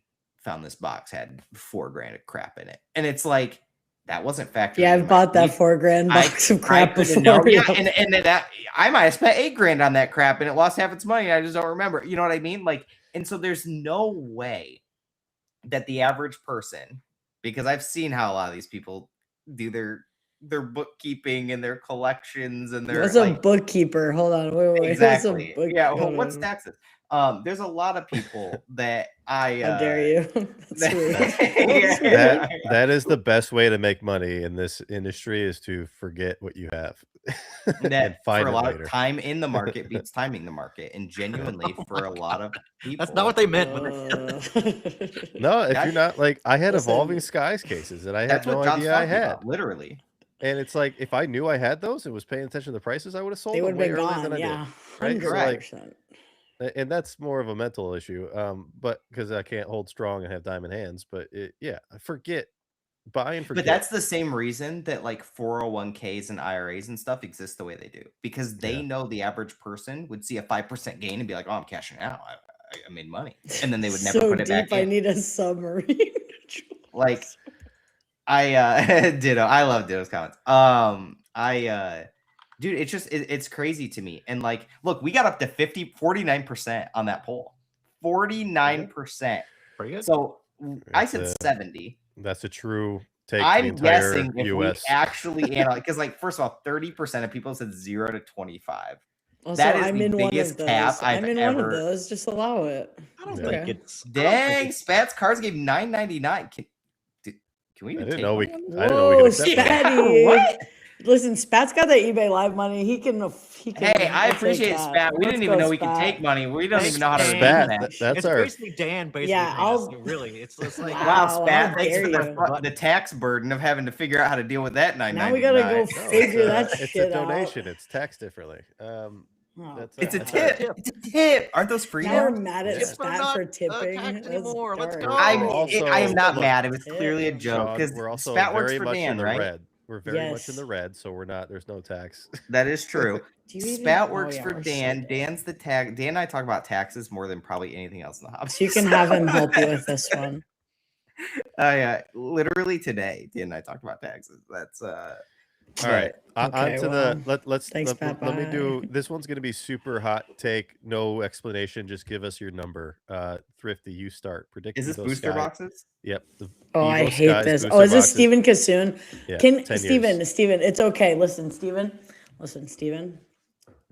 Speaker 2: found this box, had $4,000 of crap in it. And it's like, that wasn't factored.
Speaker 3: Yeah, I've bought that $4,000 box of crap before.
Speaker 2: Yeah, and that I might have spent $8,000 on that crap and it lost half its money. And I just don't remember. You know what I mean? Like, and so there's no way that the average person, because I've seen how a lot of these people do their bookkeeping and their collections and their
Speaker 3: What's a bookkeeper? Hold on, wait.
Speaker 2: exactly.
Speaker 3: What's a
Speaker 2: Yeah, well, what's taxes? There's a lot of people that I
Speaker 3: How dare you? That's rude.
Speaker 1: That is the best way to make money in this industry, is to forget what you have and find
Speaker 2: for a
Speaker 1: it
Speaker 2: lot
Speaker 1: later.
Speaker 2: of time in the market beats timing the market, and genuinely for a lot of people,
Speaker 4: That's not what they meant.
Speaker 1: No, if you're not like, I had
Speaker 3: Listen,
Speaker 1: Evolving Skies cases that I had
Speaker 2: that's
Speaker 1: no
Speaker 2: what John's
Speaker 1: idea I
Speaker 2: talking
Speaker 1: had.
Speaker 2: about, literally.
Speaker 1: And it's like, if I knew I had those and was paying attention to the prices, I would have sold
Speaker 3: they
Speaker 1: them
Speaker 3: would have
Speaker 1: way
Speaker 3: been
Speaker 1: earlier
Speaker 3: gone.
Speaker 1: than I
Speaker 3: Yeah,
Speaker 1: did. Right?
Speaker 3: 100%.
Speaker 1: And that's more of a mental issue, but because I can't hold strong and have diamond hands. But yeah, forget, buy and forget.
Speaker 2: But that's the same reason that like 401ks and IRAs and stuff exist the way they do, because they know the average person would see a 5% gain and be like, "Oh, I'm cashing out. I made money," and then they would never
Speaker 3: so
Speaker 2: put it back
Speaker 3: deep, I
Speaker 2: in.
Speaker 3: need a submarine.
Speaker 2: Like, I Ditto. I love Ditto's comments. Dude, it's just it's crazy to me. And like, look, we got up to 49% on that poll. 49%.
Speaker 4: Pretty good.
Speaker 2: So I said 70.
Speaker 1: That's a true take.
Speaker 2: I'm
Speaker 1: the entire
Speaker 2: guessing if we
Speaker 1: US.
Speaker 2: actually analyze, because like, first of all, 30% of people said 0 to 25.
Speaker 3: Also,
Speaker 2: That is
Speaker 3: I'm
Speaker 2: the
Speaker 3: in one
Speaker 2: biggest
Speaker 3: of those.
Speaker 2: cap
Speaker 3: I'm
Speaker 2: I've
Speaker 3: in one of
Speaker 2: ever-
Speaker 3: those. Just allow it.
Speaker 4: I don't
Speaker 1: Yeah.
Speaker 4: think it's.
Speaker 2: Dang, Spats Cards gave $9.99. Can we
Speaker 1: I
Speaker 2: even
Speaker 1: didn't
Speaker 2: take
Speaker 1: know we.
Speaker 2: money?
Speaker 1: I didn't know we could
Speaker 3: Whoa,
Speaker 1: accept that.
Speaker 3: Spatty!
Speaker 2: What?
Speaker 3: Listen, Spat's got that eBay Live money. He can.
Speaker 2: Hey, I
Speaker 3: he'll take
Speaker 2: appreciate
Speaker 3: that.
Speaker 2: Spat. We
Speaker 3: Let's
Speaker 2: didn't even
Speaker 3: go,
Speaker 2: know we could
Speaker 3: Spat.
Speaker 2: take money. We don't
Speaker 4: Thanks,
Speaker 2: even know how to redeem
Speaker 1: Spat,
Speaker 2: that.
Speaker 1: that's
Speaker 4: It's
Speaker 1: our.
Speaker 4: basically Dan. Basically,
Speaker 3: Yeah,
Speaker 4: paying us,
Speaker 3: I'll-
Speaker 4: really. It's like
Speaker 3: Wow,
Speaker 2: Wow,
Speaker 3: how
Speaker 2: Spat, thanks
Speaker 3: dare
Speaker 2: for
Speaker 3: you.
Speaker 2: the tax burden of having to figure out how to deal with that $9.99.
Speaker 3: Now we gotta go
Speaker 1: No,
Speaker 3: figure that
Speaker 1: it's
Speaker 3: shit
Speaker 1: a
Speaker 3: out.
Speaker 1: donation. It's taxed differently.
Speaker 3: Oh,
Speaker 1: That's
Speaker 2: It's a
Speaker 1: that's
Speaker 2: tip. It's a tip. Aren't those free
Speaker 3: now
Speaker 2: now?
Speaker 3: we're mad at
Speaker 1: Tips
Speaker 4: are
Speaker 3: Spat
Speaker 4: not,
Speaker 3: for tipping.
Speaker 4: taxed
Speaker 3: That's
Speaker 4: anymore. Let's
Speaker 3: dark.
Speaker 4: go.
Speaker 2: I am not
Speaker 1: Look,
Speaker 2: mad. It was clearly a joke
Speaker 1: Sean,
Speaker 2: because
Speaker 1: we're also
Speaker 2: Spat works
Speaker 1: very
Speaker 2: for
Speaker 1: much
Speaker 2: Dan,
Speaker 1: in the
Speaker 2: right?
Speaker 1: red. We're very much in
Speaker 3: Yes.
Speaker 1: the red, so we're not. There's no tax.
Speaker 2: That is true.
Speaker 3: Do you even-
Speaker 2: Spat
Speaker 3: oh,
Speaker 2: works
Speaker 3: yeah,
Speaker 2: for
Speaker 3: we're so
Speaker 2: Dan.
Speaker 3: dead.
Speaker 2: Dan's the tag. Dan and I talk about taxes more than probably anything else in the hobby.
Speaker 3: So you can have him help you with this one.
Speaker 2: Yeah, literally today, Dan and I talked about taxes. That's
Speaker 1: All right, on
Speaker 3: Okay,
Speaker 1: to
Speaker 3: well,
Speaker 1: let's
Speaker 3: thanks,
Speaker 1: let me do.
Speaker 3: bye-bye.
Speaker 1: This one's gonna be super hot take, no explanation. Just give us your number. Thrifty, you start. Predict.
Speaker 2: Is this
Speaker 1: Evo
Speaker 2: booster
Speaker 1: Sky.
Speaker 2: Boxes?
Speaker 1: Yep. the
Speaker 3: Oh, I
Speaker 1: Evo
Speaker 3: hate
Speaker 1: Skies
Speaker 3: this.
Speaker 1: booster
Speaker 3: Oh, is this
Speaker 1: boxes.
Speaker 3: Stephen Kassoon?
Speaker 1: Yeah,
Speaker 3: Can
Speaker 1: 10
Speaker 3: Stephen?
Speaker 1: years.
Speaker 3: Stephen, it's okay. Listen, Stephen.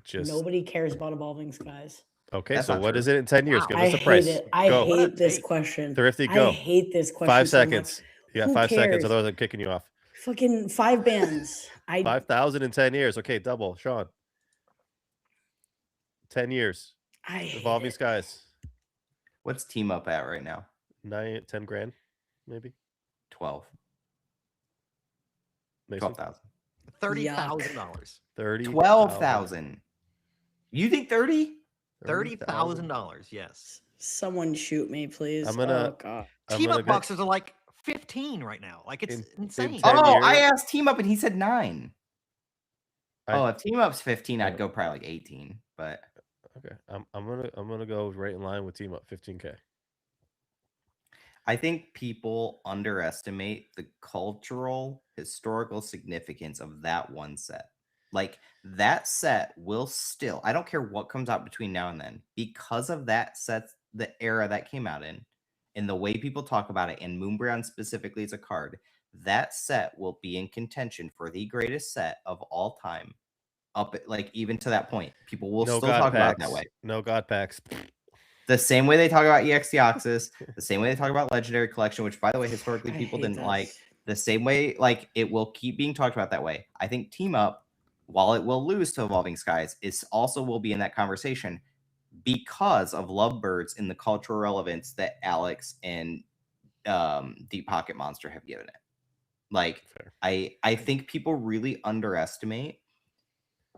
Speaker 1: Just
Speaker 3: Nobody cares about Evolving Skies.
Speaker 1: okay.
Speaker 2: That's
Speaker 1: so
Speaker 2: not
Speaker 1: what
Speaker 2: true.
Speaker 1: is it in 10 years?
Speaker 4: Wow.
Speaker 1: Give
Speaker 3: I
Speaker 1: us a
Speaker 3: hate
Speaker 1: price.
Speaker 3: it. I
Speaker 1: Go.
Speaker 4: What a
Speaker 3: hate this
Speaker 4: take.
Speaker 3: question.
Speaker 1: Thrifty,
Speaker 3: I
Speaker 1: go.
Speaker 3: hate this question.
Speaker 1: 5
Speaker 3: so much.
Speaker 1: seconds. You got
Speaker 3: Who
Speaker 1: 5 seconds.
Speaker 3: cares?
Speaker 1: Otherwise, I'm kicking you off.
Speaker 3: Fucking 5 bands.
Speaker 1: 5,000 in 10 years. Okay, double. Sean. 10 years.
Speaker 3: I hate
Speaker 1: Evolving
Speaker 3: it.
Speaker 1: Skies.
Speaker 2: What's Team Up at right now?
Speaker 1: 10 grand, maybe.
Speaker 2: 12.
Speaker 1: Mason?
Speaker 2: 12,000.
Speaker 4: $30,000.
Speaker 1: 30.
Speaker 2: 12,000. You think 30?
Speaker 4: $30,000. Yes.
Speaker 3: Someone shoot me, please.
Speaker 1: I'm gonna-
Speaker 3: Oh god.
Speaker 1: I'm
Speaker 4: Team
Speaker 1: gonna
Speaker 4: up
Speaker 1: go-
Speaker 4: boxes are like 15 right now. Like it's
Speaker 1: In
Speaker 4: insane.
Speaker 1: 10
Speaker 2: Oh, I
Speaker 1: years?
Speaker 2: asked Team Up and he said 9.
Speaker 1: I-
Speaker 2: If Team Up's 15, I'd
Speaker 1: Yeah.
Speaker 2: go probably like 18. But
Speaker 1: Okay, I'm gonna go right in line with Team Up. 15K.
Speaker 2: I think people underestimate the cultural, historical significance of that one set. Like that set will still, I don't care what comes out between now and then, because of that set, the era that came out in, and the way people talk about it, and Moonbryon specifically as a card, that set will be in contention for the greatest set of all time. Up like even to that point, people will
Speaker 1: No
Speaker 2: still
Speaker 1: god
Speaker 2: talk about it
Speaker 1: packs.
Speaker 2: that way.
Speaker 1: No god packs.
Speaker 2: The same way they talk about EX Deoxys, the same way they talk about Legendary Collection, which by the way, historically
Speaker 3: I
Speaker 2: people
Speaker 3: hate
Speaker 2: didn't like.
Speaker 3: this.
Speaker 2: The same way, like it will keep being talked about that way. I think Team Up, while it will lose to Evolving Skies, is also will be in that conversation because of Lovebirds and the cultural relevance that Alex and Deep Pocket Monster have given it. Like
Speaker 1: Fair.
Speaker 2: I think people really underestimate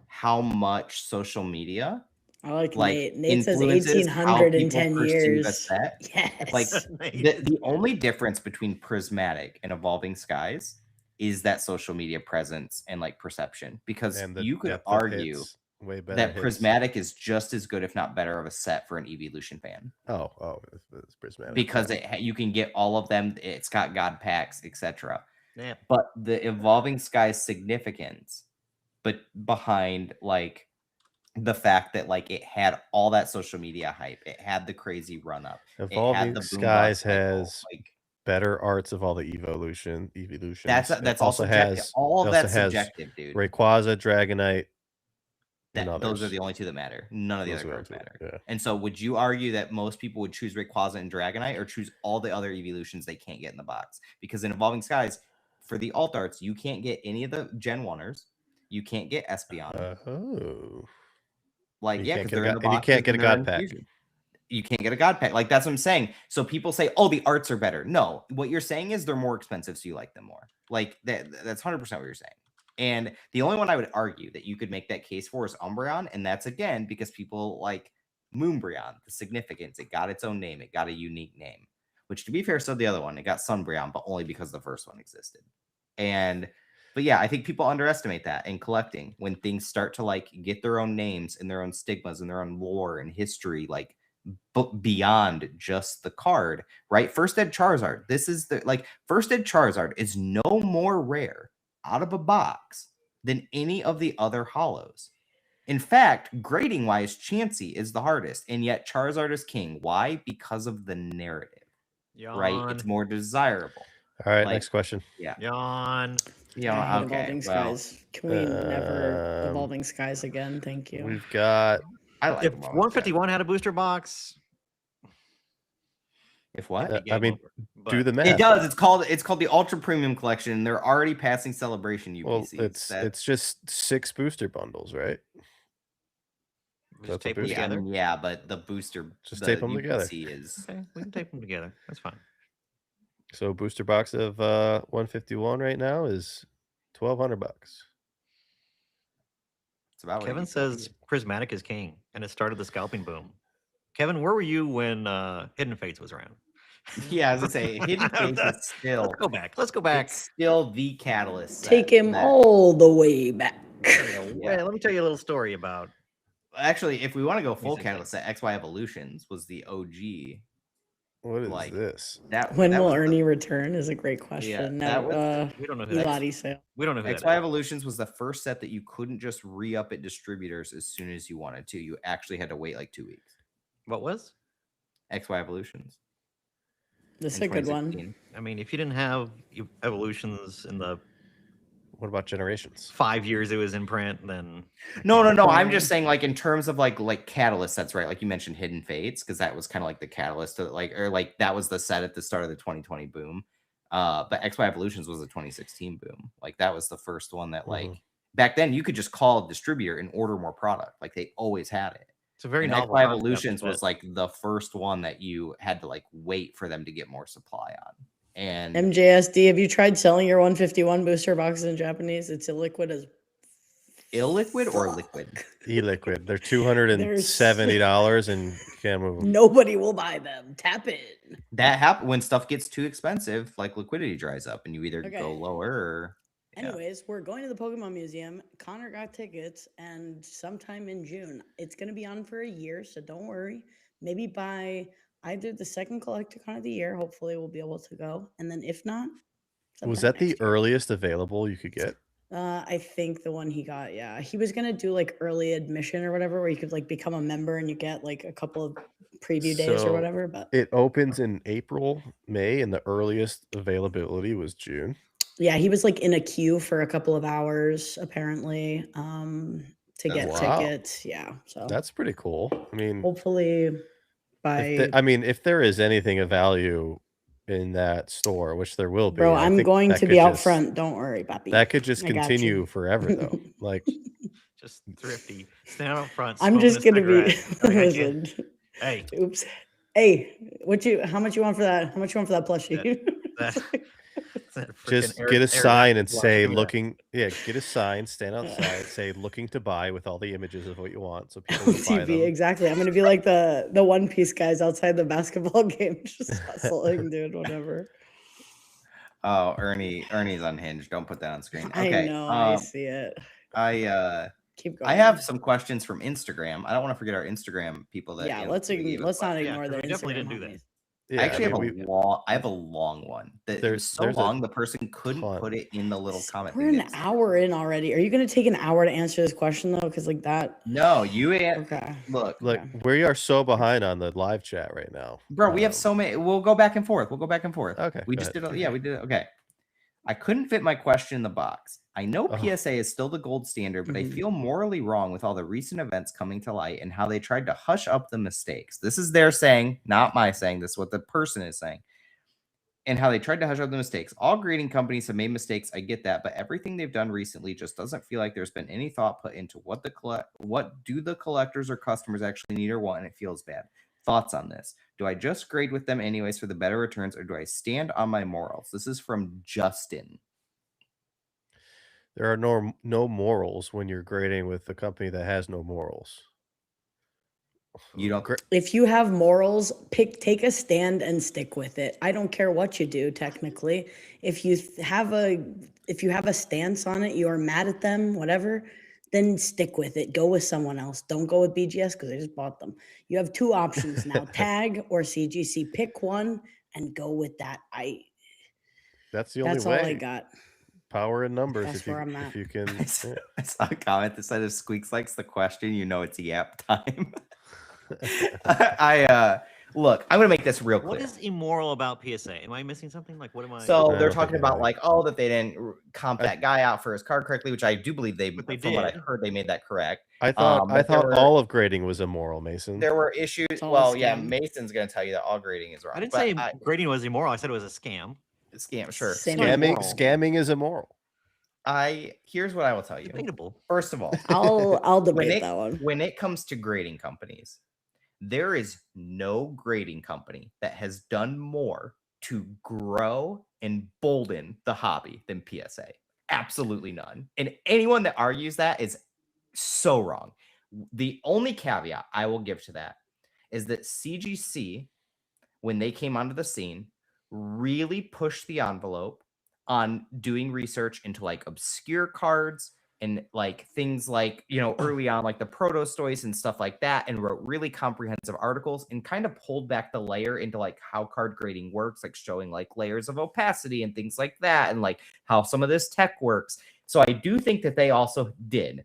Speaker 2: how much social media
Speaker 3: I like
Speaker 2: like
Speaker 3: Nate. Nate says
Speaker 2: influences how
Speaker 3: 1800 in
Speaker 2: people
Speaker 3: 10
Speaker 2: perceive a
Speaker 3: years.
Speaker 2: set.
Speaker 3: Yes.
Speaker 2: Like the only difference between Prismatic and Evolving Skies is that social media presence and like perception, because
Speaker 1: And the
Speaker 2: you could
Speaker 1: depth of
Speaker 2: argue
Speaker 1: hits, way better
Speaker 2: that
Speaker 1: hits.
Speaker 2: Prismatic is just as good, if not better, of a set for an Evolution fan.
Speaker 1: It's Prismatic.
Speaker 2: Because
Speaker 1: yeah.
Speaker 2: you can get all of them. It's got God packs, etc.
Speaker 4: Yeah.
Speaker 2: But the Evolving Skies significance, but behind like the fact that like it had all that social media hype, it had the crazy run up, it had
Speaker 1: Evolving
Speaker 2: the
Speaker 1: Skies
Speaker 2: boombox cycle,
Speaker 1: has
Speaker 2: like
Speaker 1: better arts of all the evolutions.
Speaker 2: that's
Speaker 1: It
Speaker 2: all subjective.
Speaker 1: has
Speaker 2: All
Speaker 1: it
Speaker 2: of
Speaker 1: also
Speaker 2: that's
Speaker 1: has
Speaker 2: subjective, dude.
Speaker 1: Rayquaza, Dragonite, and
Speaker 2: Those are
Speaker 1: others.
Speaker 2: the only two that matter. None of the
Speaker 1: Those
Speaker 2: other
Speaker 1: are the
Speaker 2: cards
Speaker 1: only two,
Speaker 2: matter.
Speaker 1: yeah.
Speaker 2: And so, would you argue that most people would choose Rayquaza and Dragonite, or choose all the other evolutions they can't get in the box? Because in Evolving Skies, for the alt arts, you can't get any of the Gen 1ers. You can't get Espeon.
Speaker 1: Oh.
Speaker 2: Like,
Speaker 1: You
Speaker 2: yeah,
Speaker 1: can't
Speaker 2: because
Speaker 1: get a
Speaker 2: they're in
Speaker 1: god-
Speaker 2: the
Speaker 1: and you
Speaker 2: box.
Speaker 1: can't get a god pack.
Speaker 2: You can't get a god pack. Like, that's what I'm saying. So people say, oh, the arts are better. No, what you're saying is they're more expensive, so you like them more. Like, that's 100% what you're saying. And the only one I would argue that you could make that case for is Umbreon. And that's, again, because people like Moonbryon, the significance. It got its own name. It got a unique name. Which, to be fair, so the other one. It got Sunbreon, but only because the first one existed. But yeah, I think people underestimate that in collecting when things start to like get their own names and their own stigmas and their own lore and history, like beyond just the card, right? First Ed Charizard. This is the like First Ed Charizard is no more rare out of a box than any of the other holos. In fact, grading wise, Chansey is the hardest, and yet Charizard is king. Why? Because of the narrative, right? It's more desirable.
Speaker 1: All right,
Speaker 2: Like,
Speaker 1: next question.
Speaker 2: Yeah.
Speaker 4: Yawn.
Speaker 2: Yeah.
Speaker 3: I hate
Speaker 2: Okay.
Speaker 3: Evolving
Speaker 2: Well,
Speaker 3: Skies. Can we never Evolving Skies again? Thank you.
Speaker 1: We've got
Speaker 2: I like
Speaker 4: If
Speaker 2: Evolving
Speaker 4: 151 had a booster box,
Speaker 2: If what?
Speaker 4: it'd be
Speaker 1: I
Speaker 4: game
Speaker 1: mean,
Speaker 4: over.
Speaker 1: do
Speaker 4: But
Speaker 1: the math.
Speaker 2: It does. It's called the Ultra Premium Collection. And they're already passing Celebration
Speaker 1: Well,
Speaker 2: UPCs.
Speaker 1: it's just 6 booster bundles, right?
Speaker 4: just
Speaker 1: That's a
Speaker 4: tape them
Speaker 1: booster.
Speaker 2: yeah, I
Speaker 4: together.
Speaker 2: mean, yeah, but the booster
Speaker 1: Just
Speaker 2: the
Speaker 1: tape 'em together.
Speaker 2: UPC is
Speaker 4: Okay, we can tape them together. That's fine.
Speaker 1: So booster box of 151 right now is $1,200.
Speaker 2: it's about what
Speaker 4: Kevin
Speaker 2: you
Speaker 4: says Prismatic is king, and it started the scalping boom. Kevin, where were you when Hidden Fates was around?
Speaker 2: Yeah, as I say, Hidden Fates is still
Speaker 4: Let's go back. Let's go back.
Speaker 2: it's still the catalyst.
Speaker 3: Take
Speaker 2: set
Speaker 3: him
Speaker 2: that-
Speaker 3: all the way back.
Speaker 2: Yeah.
Speaker 4: Let me tell you a little story about.
Speaker 2: Actually, if we want to go full
Speaker 4: Amazing
Speaker 2: catalyst set, XY Evolutions was the OG.
Speaker 1: What is
Speaker 2: Like,
Speaker 1: this?
Speaker 3: When
Speaker 2: that
Speaker 3: will
Speaker 2: was the-
Speaker 3: Ernie return is a great question.
Speaker 2: that was
Speaker 4: We don't know who that is.
Speaker 3: Elati sale.
Speaker 4: We don't know who that
Speaker 2: XY
Speaker 4: is.
Speaker 2: Evolutions was the first set that you couldn't just re-up at distributors as soon as you wanted to. You actually had to wait like 2 weeks.
Speaker 4: What was?
Speaker 2: XY Evolutions.
Speaker 3: This is
Speaker 2: in
Speaker 3: a good one.
Speaker 2: 2016.
Speaker 4: I mean, if you didn't have evolutions in the
Speaker 1: What about Generations?
Speaker 4: 5 years it was in print, then
Speaker 2: No. I'm just saying, like, in terms of like catalyst sets, right? Like you mentioned Hidden Fates, because that was kind of like the catalyst to that was the set at the start of the 2020 boom. But XY Evolutions was a 2016 boom. Like that was the first one that like back then you could just call a distributor and order more product. Like they always had it.
Speaker 4: it's a very
Speaker 2: And
Speaker 4: novel
Speaker 2: XY
Speaker 4: concept,
Speaker 2: Evolutions
Speaker 4: but
Speaker 2: was like the first one that you had to like wait for them to get more supply on. And
Speaker 3: MJSD, have you tried selling your 151 booster boxes in Japanese? It's illiquid as
Speaker 2: illiquid or
Speaker 3: fuck.
Speaker 2: liquid?
Speaker 1: E-liquid. They're $270 and you can't move them.
Speaker 3: Nobody will buy them. Tap in.
Speaker 2: That happens when stuff gets too expensive, like liquidity dries up, and you either
Speaker 3: Okay.
Speaker 2: go lower or
Speaker 3: Anyways, we're going to the Pokemon Museum. Connor got tickets, and sometime in June, it's going to be on for a year, so don't worry. Maybe by either the second Collecticon of the year, hopefully we'll be able to go. And then if not,
Speaker 1: Was
Speaker 3: sometime
Speaker 1: that the
Speaker 3: next year.
Speaker 1: earliest available you could get?
Speaker 3: I think the one he got, yeah. He was going to do like early admission or whatever, where you could like become a member and you get like a couple of preview days or
Speaker 1: So
Speaker 3: whatever. But
Speaker 1: it opens in April, May, and the earliest availability was June.
Speaker 3: yeah, he was like in a queue for a couple of hours apparently to get
Speaker 1: Wow.
Speaker 3: tickets. Yeah, so
Speaker 1: That's pretty cool. I mean,
Speaker 3: hopefully by
Speaker 1: if there is anything of value in that store, which there will be,
Speaker 3: bro,
Speaker 1: I
Speaker 3: I'm
Speaker 1: think
Speaker 3: going
Speaker 1: that
Speaker 3: to
Speaker 1: could
Speaker 3: be out
Speaker 1: just-
Speaker 3: front. Don't worry, Papi.
Speaker 1: That could just
Speaker 3: I got
Speaker 1: continue
Speaker 3: you.
Speaker 1: forever, though. Like,
Speaker 4: Just thrifty. Stand out front.
Speaker 3: I'm
Speaker 4: smoking
Speaker 3: just
Speaker 4: a
Speaker 3: gonna be
Speaker 4: cigarette. I got you.
Speaker 3: listen.
Speaker 4: Hey,
Speaker 3: Oops. Hey, how much you want for that? How much you want for that plushie?
Speaker 4: that
Speaker 1: just get a sign and say
Speaker 4: get
Speaker 1: a sign, stand outside, say looking to buy with all the images of what you want, so people can buy
Speaker 3: OCP,
Speaker 1: them.
Speaker 3: exactly. I'm gonna be like the One Piece guys outside the basketball game, just hustling, dude. Whatever.
Speaker 2: Oh, Ernie's unhinged. Don't put that on screen.
Speaker 3: I
Speaker 2: Okay.
Speaker 3: know. I see it. Keep going.
Speaker 2: I have some questions from Instagram. I don't want to forget our Instagram people that
Speaker 3: Yeah,
Speaker 2: you know,
Speaker 3: let's
Speaker 2: gave us
Speaker 3: not
Speaker 2: questions.
Speaker 3: ignore
Speaker 4: Yeah, 'cause
Speaker 3: the
Speaker 4: we definitely
Speaker 3: Instagram
Speaker 4: didn't do that.
Speaker 3: homies.
Speaker 1: Yeah,
Speaker 2: I actually
Speaker 1: mean,
Speaker 2: I have a long one that it was
Speaker 1: There's-
Speaker 2: so
Speaker 1: there's a
Speaker 2: long the person couldn't
Speaker 1: ton.
Speaker 2: put it in the little comment.
Speaker 3: We're
Speaker 2: thing
Speaker 3: an
Speaker 2: that's-
Speaker 3: hour in already. Are you gonna take an hour to answer this question though? Because like that.
Speaker 2: No, you
Speaker 3: Okay.
Speaker 2: look,
Speaker 1: like
Speaker 3: Okay.
Speaker 1: we are so behind on the live chat right now,
Speaker 2: bro. We have so many. We'll go back and forth.
Speaker 1: Okay,
Speaker 2: We
Speaker 1: go
Speaker 2: just
Speaker 1: ahead.
Speaker 2: did. Yeah, we did. Okay. I couldn't fit my question in the box. I know
Speaker 1: Oh.
Speaker 2: PSA is still the gold standard, but I
Speaker 3: Mhm.
Speaker 2: feel morally wrong with all the recent events coming to light and how they tried to hush up the mistakes. This is their saying, not my saying. This is what the person is saying. And how they tried to hush up the mistakes. All grading companies have made mistakes. I get that, but everything they've done recently just doesn't feel like there's been any thought put into what do the collectors or customers actually need or want, and it feels bad. Thoughts on this? Do I just grade with them anyways for the better returns, or do I stand on my morals? This is from Justin.
Speaker 1: There are no morals when you're grading with a company that has no morals.
Speaker 2: You don't.
Speaker 3: If you have morals, take a stand and stick with it. I don't care what you do technically. If you have a stance on it, you're mad at them, whatever, then stick with it. Go with someone else. Don't go with BGS because I just bought them. You have two options now, tag or CGC. Pick one and go with that.
Speaker 1: That's the only
Speaker 3: That's
Speaker 1: way.
Speaker 3: all I got.
Speaker 1: Power in numbers.
Speaker 3: That's where I'm at.
Speaker 1: If you can.
Speaker 2: I saw a comment that said if Squeaks likes the question, you know it's yap time. Look, I'm gonna make this real clear.
Speaker 4: What is immoral about PSA? Am I missing something? Like, what am I?
Speaker 2: So
Speaker 1: I
Speaker 2: they're
Speaker 1: don't
Speaker 2: talking
Speaker 1: think
Speaker 2: about
Speaker 1: anything.
Speaker 2: like, oh, that they didn't comp that guy out for his card correctly, which I do believe
Speaker 4: But they
Speaker 2: from what I
Speaker 4: did.
Speaker 2: heard, they made that correct.
Speaker 1: I thought
Speaker 2: but there were-
Speaker 1: all of grading was immoral, Mason.
Speaker 2: There were issues.
Speaker 3: It's all a
Speaker 2: Well, yeah,
Speaker 3: scam.
Speaker 2: Mason's gonna tell you that all grading is wrong.
Speaker 4: I didn't
Speaker 2: but
Speaker 4: say grading was immoral. I said it was a scam.
Speaker 2: scam. Sure.
Speaker 3: Same
Speaker 4: Scam.
Speaker 3: thing.
Speaker 4: immoral.
Speaker 1: Scamming is immoral.
Speaker 2: Here's what I will tell you.
Speaker 4: Debatable.
Speaker 2: First of all,
Speaker 3: I'll debate
Speaker 2: when
Speaker 3: that one.
Speaker 2: when it comes to grading companies, there is no grading company that has done more to grow and bolden the hobby than PSA. Absolutely none. And anyone that argues that is so wrong. The only caveat I will give to that is that CGC, when they came onto the scene, really pushed the envelope on doing research into like obscure cards and like things like, you know, early on, like the Protostoys and stuff like that, and wrote really comprehensive articles and kind of pulled back the layer into like how card grading works, like showing like layers of opacity and things like that, and like how some of this tech works. So I do think that they also did.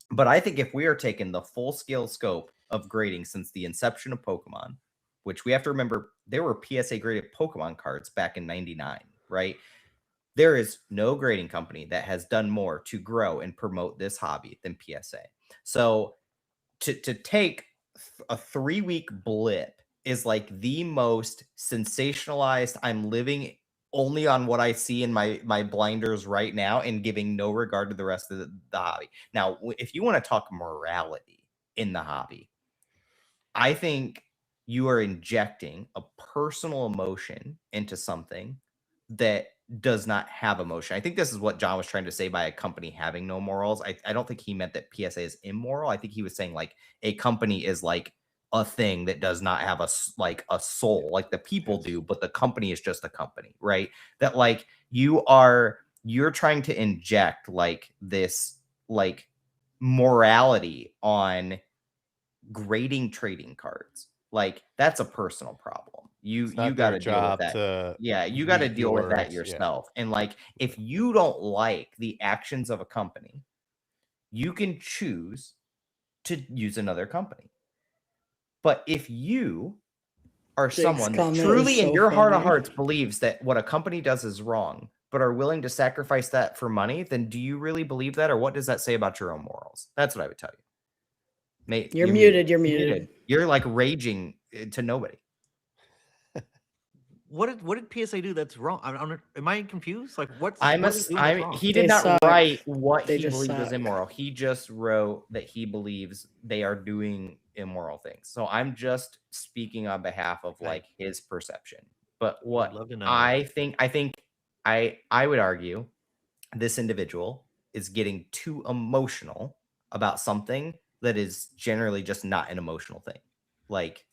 Speaker 2: But I think if we are taking the full scale scope of grading since the inception of Pokemon, which we have to remember, there were PSA graded Pokemon cards back in '99, right? There is no grading company that has done more to grow and promote this hobby than PSA. So to take a 3-week blip is like the most sensationalized. I'm living only on what I see in my blinders right now and giving no regard to the rest of the hobby. Now, if you want to talk morality in the hobby, I think you are injecting a personal emotion into something that does not have emotion. I think this is what John was trying to say by a company having no morals. I don't think he meant that PSA is immoral. I think he was saying like a company is like a thing that does not have a soul like the people do, but the company is just a company, right? That like you're trying to inject like this like morality on grading trading cards. Like that's a personal problem. You got to deal with that. Yeah, you got to deal with that yourself. Yeah. And like if you don't like the actions of a company, you can choose to use another company. But if you are
Speaker 3: Jake's
Speaker 2: someone that
Speaker 3: comment is
Speaker 2: truly in
Speaker 3: so
Speaker 2: your heart of
Speaker 3: funny.
Speaker 2: hearts believes that what a company does is wrong, but are willing to sacrifice that for money, then do you really believe that? Or what does that say about your own morals? That's what I would tell you. Mate,
Speaker 3: You're muted. You're muted.
Speaker 2: You're like raging to nobody.
Speaker 4: What did PSA do that's wrong? Am I confused? Like what?
Speaker 2: He did
Speaker 3: They
Speaker 2: not
Speaker 3: suck.
Speaker 2: write what
Speaker 3: They
Speaker 2: he
Speaker 3: just
Speaker 2: believes was
Speaker 3: suck.
Speaker 2: immoral. He just wrote that he believes they are doing immoral things. So I'm just speaking on behalf of like his perception. But what
Speaker 4: love to know.
Speaker 2: I would argue this individual is getting too emotional about something that is generally just not an emotional thing. Like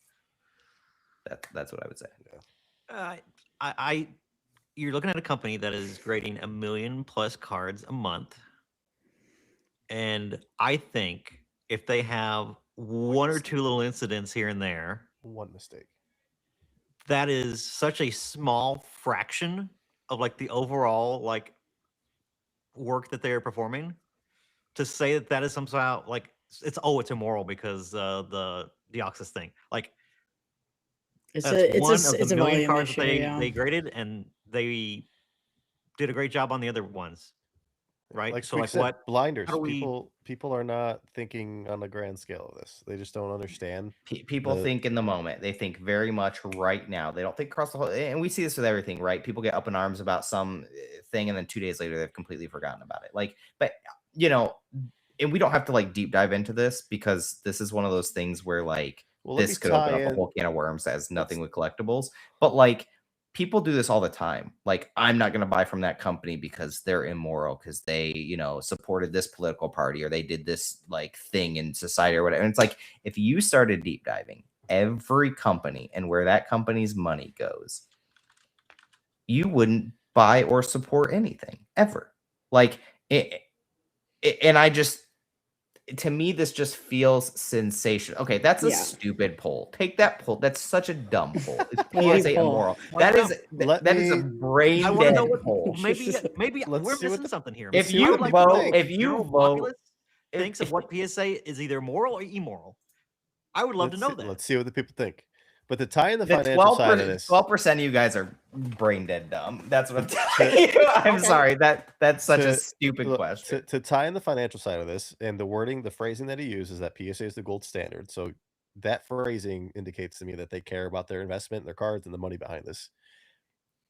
Speaker 2: that's what I would say.
Speaker 4: You're looking at a company that is grading 1 million plus cards a month. And I think if they have one or two little incidents here and there,
Speaker 1: one mistake,
Speaker 4: that is such a small fraction of like the overall like work that they are performing, to say that that is somehow like it's immoral because the Deoxys thing. Like
Speaker 3: It's
Speaker 4: that's
Speaker 3: a
Speaker 4: one of the million
Speaker 3: volume
Speaker 4: cards
Speaker 3: issue.
Speaker 4: that they graded, and they did a great job on the other ones. Right.
Speaker 1: like
Speaker 4: So
Speaker 1: we
Speaker 4: like
Speaker 1: said,
Speaker 4: what
Speaker 1: blinders.
Speaker 4: how do we-
Speaker 1: People are not thinking on the grand scale of this. They just don't understand.
Speaker 2: People think in the moment. They think very much right now. They don't think across the whole. And we see this with everything, right? People get up in arms about some thing, and then 2 days later they've completely forgotten about it. Like, but and we don't have to like deep dive into this because this is one of those things where like this could open up a whole can of worms that has nothing with collectibles. But like people do this all the time. Like, I'm not going to buy from that company because they're immoral, because they, supported this political party, or they did this like thing in society or whatever. And it's like, if you started deep diving every company and where that company's money goes, you wouldn't buy or support anything ever. Like to me, this just feels sensational. Okay, that's a stupid poll. Take that poll. That's such a dumb poll. It's PSA immoral. That is a brain dead poll.
Speaker 4: Maybe we're missing something here.
Speaker 2: If you vote,
Speaker 4: thinks of what PSA is either moral or immoral. I would love to know that.
Speaker 1: Let's see what the people think. But to tie in the financial side of this,
Speaker 2: 12% of you guys are brain dead dumb. That's what I'm telling you. I'm sorry. That's such a stupid question.
Speaker 1: To tie in the financial side of this, and the wording, the phrasing that he uses, is that PSA is the gold standard. So that phrasing indicates to me that they care about their investment, their cards, and the money behind this.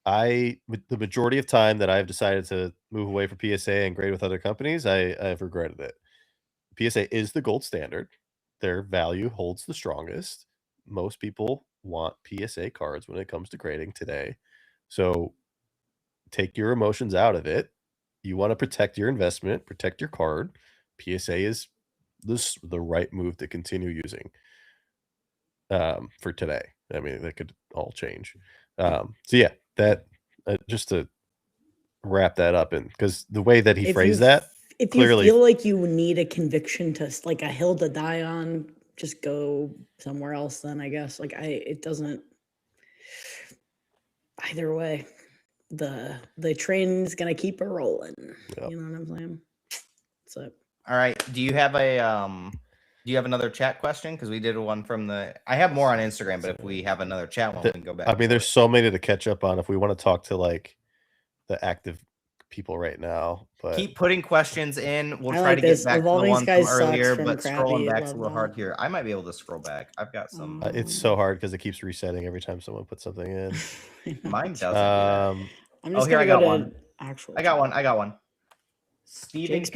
Speaker 1: The majority of time that I've decided to move away from PSA and grade with other companies, I've regretted it. PSA is the gold standard. Their value holds the strongest. Most people want PSA cards when it comes to grading today. So take your emotions out of it. You want to protect your investment, protect your card. PSA is the right move to continue using for today. I mean, that could all change. So yeah, that just to wrap that up, and because the way that he phrased that,
Speaker 3: if
Speaker 1: clearly,
Speaker 3: you feel like you need a conviction to like a hill to die on, just go somewhere else. Then I guess it doesn't. Either way, the train's gonna keep it rolling. Yep. You know what I'm saying? So
Speaker 2: all right. Do you have another chat question? Because we did one from I have more on Instagram, but if we have another chat one, we can go back.
Speaker 1: I mean, there's so many to catch up on if we want to talk to like the active people right now. But
Speaker 2: keep putting questions in. We'll try to get back to the one from earlier, but scrolling back's a little hard here. I might be able to scroll back. I've got some.
Speaker 1: It's so hard because it keeps resetting every time someone puts something in.
Speaker 2: Mine doesn't. I'm
Speaker 3: just here. I got one.
Speaker 2: I got one. Steven is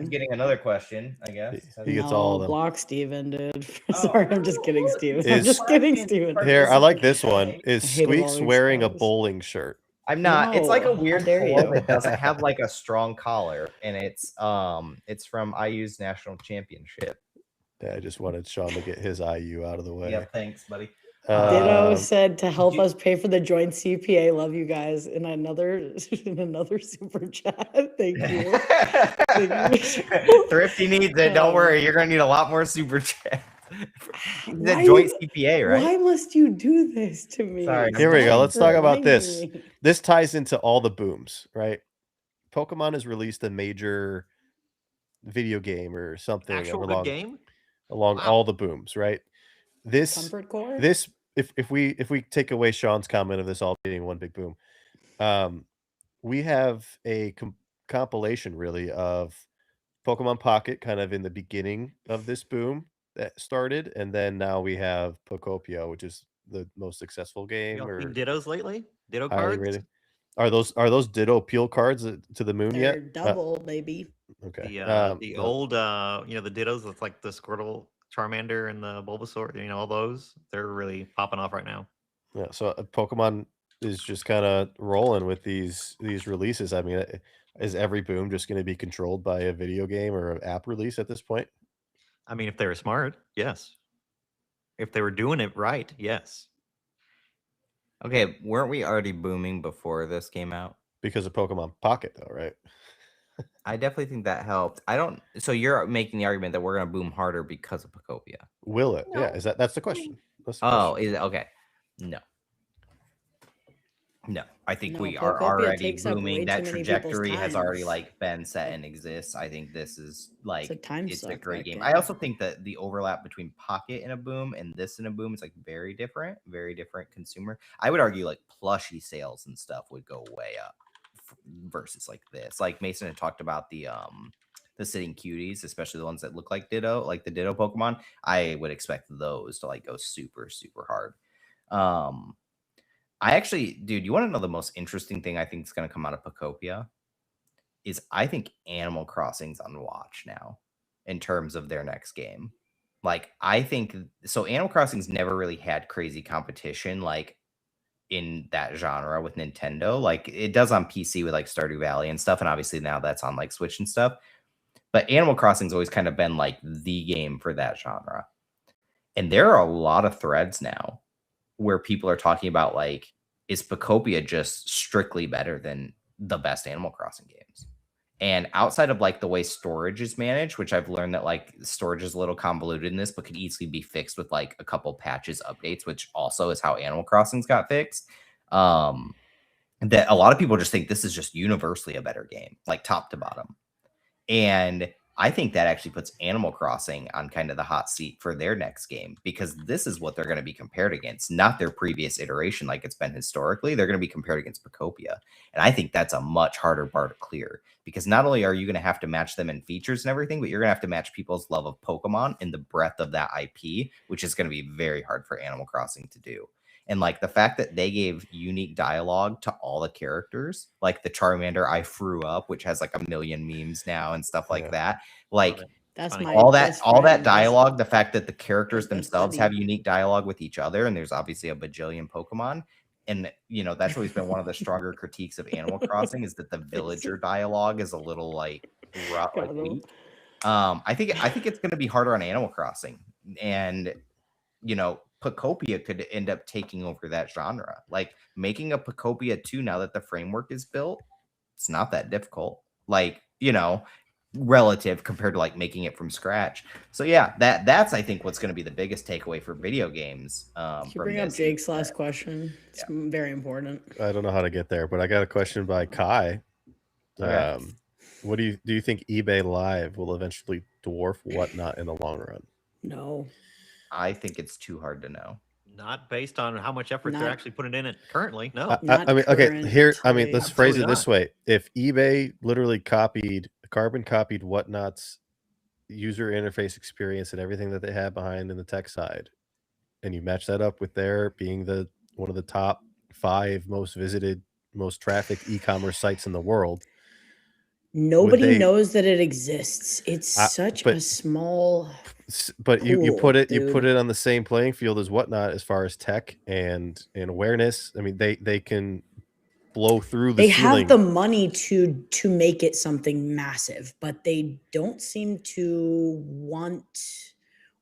Speaker 2: getting another question, I guess.
Speaker 1: He gets all of them.
Speaker 3: Block Steven, dude. Sorry, I'm just kidding, Steven. I'm just kidding, Steven.
Speaker 1: Here, I like this one. Is Squeaks wearing a bowling shirt?
Speaker 2: I'm not. It's like a weird polo that doesn't have like a strong collar, and it's from IU's national championship.
Speaker 1: Yeah, I just wanted Sean to get his IU out of the way.
Speaker 2: Yeah, thanks, buddy.
Speaker 3: Ditto said to help us pay for the joint CPA. Love you guys. In another super chat. Thank you.
Speaker 2: Thrifty needs it. Don't worry, you're gonna need a lot more super chats. The joint CPA, right?
Speaker 3: Why must you do this to me?
Speaker 2: Sorry.
Speaker 1: Here we go. Let's talk about this. This ties into all the booms, right? Pokemon has released a major video game or something
Speaker 4: game
Speaker 1: along all the booms, right? this
Speaker 3: Comfort core.
Speaker 1: this if we take away Sean's comment of this all being one big boom, we have a compilation really of Pokemon Pocket kind of in the beginning of this boom that started, and then now we have Pokopia, which is the most successful game
Speaker 4: Y'all seen
Speaker 1: or
Speaker 4: Dittos lately? Ditto
Speaker 1: highly
Speaker 4: cards?
Speaker 1: rated. Are those Ditto Peel cards to the moon
Speaker 3: They're
Speaker 1: yet?
Speaker 3: double, baby.
Speaker 1: Okay.
Speaker 4: The old the Dittos with like the Squirtle, Charmander, and the Bulbasaur, all those. They're really popping off right now.
Speaker 1: Yeah, so Pokemon is just kind of rolling with these releases. I mean, is every boom just going to be controlled by a video game or an app release at this point?
Speaker 4: I mean, if they were smart, yes. If they were doing it right, yes.
Speaker 2: Okay, weren't we already booming before this came out?
Speaker 1: Because of Pokemon Pocket, though, right?
Speaker 2: I definitely think that helped. So you're making the argument that we're gonna boom harder because of Pokopia.
Speaker 1: Will it? Yeah,
Speaker 3: No.
Speaker 1: that's the question. That's the
Speaker 2: Oh,
Speaker 1: question.
Speaker 2: is it okay? No, I think
Speaker 3: No,
Speaker 2: we are
Speaker 3: Pokopia
Speaker 2: already
Speaker 3: takes up way
Speaker 2: booming.
Speaker 3: too
Speaker 2: That
Speaker 3: many people's
Speaker 2: trajectory has already
Speaker 3: times.
Speaker 2: like been set and exists. I think this is like
Speaker 3: a time
Speaker 2: it's a
Speaker 3: suck,
Speaker 2: great
Speaker 3: that
Speaker 2: game.
Speaker 3: game.
Speaker 2: I also think that the overlap between Pocket in a boom and this in a boom is like very different consumer. I would argue like plushie sales and stuff would go way up versus like this. Like Mason had talked about the sitting cuties, especially the ones that look like Ditto, like the Ditto Pokemon. I would expect those to like go super, super hard. I actually, dude, you want to know the most interesting thing I think is going to come out of Pokopia? Is I think Animal Crossing's on watch now in terms of their next game. Like, I think so. Animal Crossing's never really had crazy competition like in that genre with Nintendo. Like, it does on PC with like Stardew Valley and stuff, and obviously now that's on like Switch and stuff. But Animal Crossing's always kind of been like the game for that genre. And there are a lot of threads now where people are talking about like, is Pokopia just strictly better than the best Animal Crossing games? And outside of like the way storage is managed, which I've learned that like storage is a little convoluted in this, but could easily be fixed with like a couple patches, updates, which also is how Animal Crossing's got fixed. That a lot of people just think this is just universally a better game, like top to bottom. And I think that actually puts Animal Crossing on kind of the hot seat for their next game, because this is what they're going to be compared against, not their previous iteration like it's been historically. They're going to be compared against Pokopia. And I think that's a much harder bar to clear, because not only are you going to have to match them in features and everything, but you're going to have to match people's love of Pokemon and the breadth of that IP, which is going to be very hard for Animal Crossing to do. And like the fact that they gave unique dialogue to all the characters, like the Charmander I threw up, which has like a million memes now and stuff like that. Like
Speaker 3: That's
Speaker 4: Funny.
Speaker 3: my
Speaker 2: all
Speaker 3: best
Speaker 2: that
Speaker 3: friend.
Speaker 2: dialogue, the fact that the characters
Speaker 3: Best
Speaker 2: themselves
Speaker 3: buddy.
Speaker 2: have unique dialogue with each other, and there's obviously a bajillion Pokemon. And that's always been one of the stronger critiques of Animal Crossing, is that the villager dialogue is a little like rough, like weak. I think it's going to be harder on Animal Crossing, and Pokopia could end up taking over that genre. Like making a Pokopia 2 now that the framework is built, it's not that difficult. Like, relative compared to like making it from scratch. So yeah, that's I think what's going to be the biggest takeaway for video games.
Speaker 3: Can you bring up Jake's last question? It's very important.
Speaker 1: I don't know how to get there, but I got a question by Kai.
Speaker 2: Okay.
Speaker 1: What do you think eBay Live will eventually dwarf Whatnot in the long run?
Speaker 3: No.
Speaker 2: I think it's too hard to know.
Speaker 4: Not based on how much effort they're
Speaker 3: Not-
Speaker 4: actually putting in it currently. No.
Speaker 1: I mean, okay, here. I mean, let's
Speaker 3: currently.
Speaker 1: phrase it
Speaker 4: Absolutely
Speaker 1: this way: if eBay literally carbon copied Whatnot's user interface experience and everything that they have behind in the tech side, and you match that up with their being one of the top 5 most visited, most trafficked e-commerce sites in the world,
Speaker 3: Nobody knows that it exists. It's such
Speaker 1: but-
Speaker 3: a small.
Speaker 1: But you
Speaker 3: Cool,
Speaker 1: put it
Speaker 3: dude.
Speaker 1: on the same playing field as Whatnot as far as tech and awareness. I mean, they can blow through the
Speaker 3: They
Speaker 1: ceiling.
Speaker 3: have the money to make it something massive, but they don't seem to want,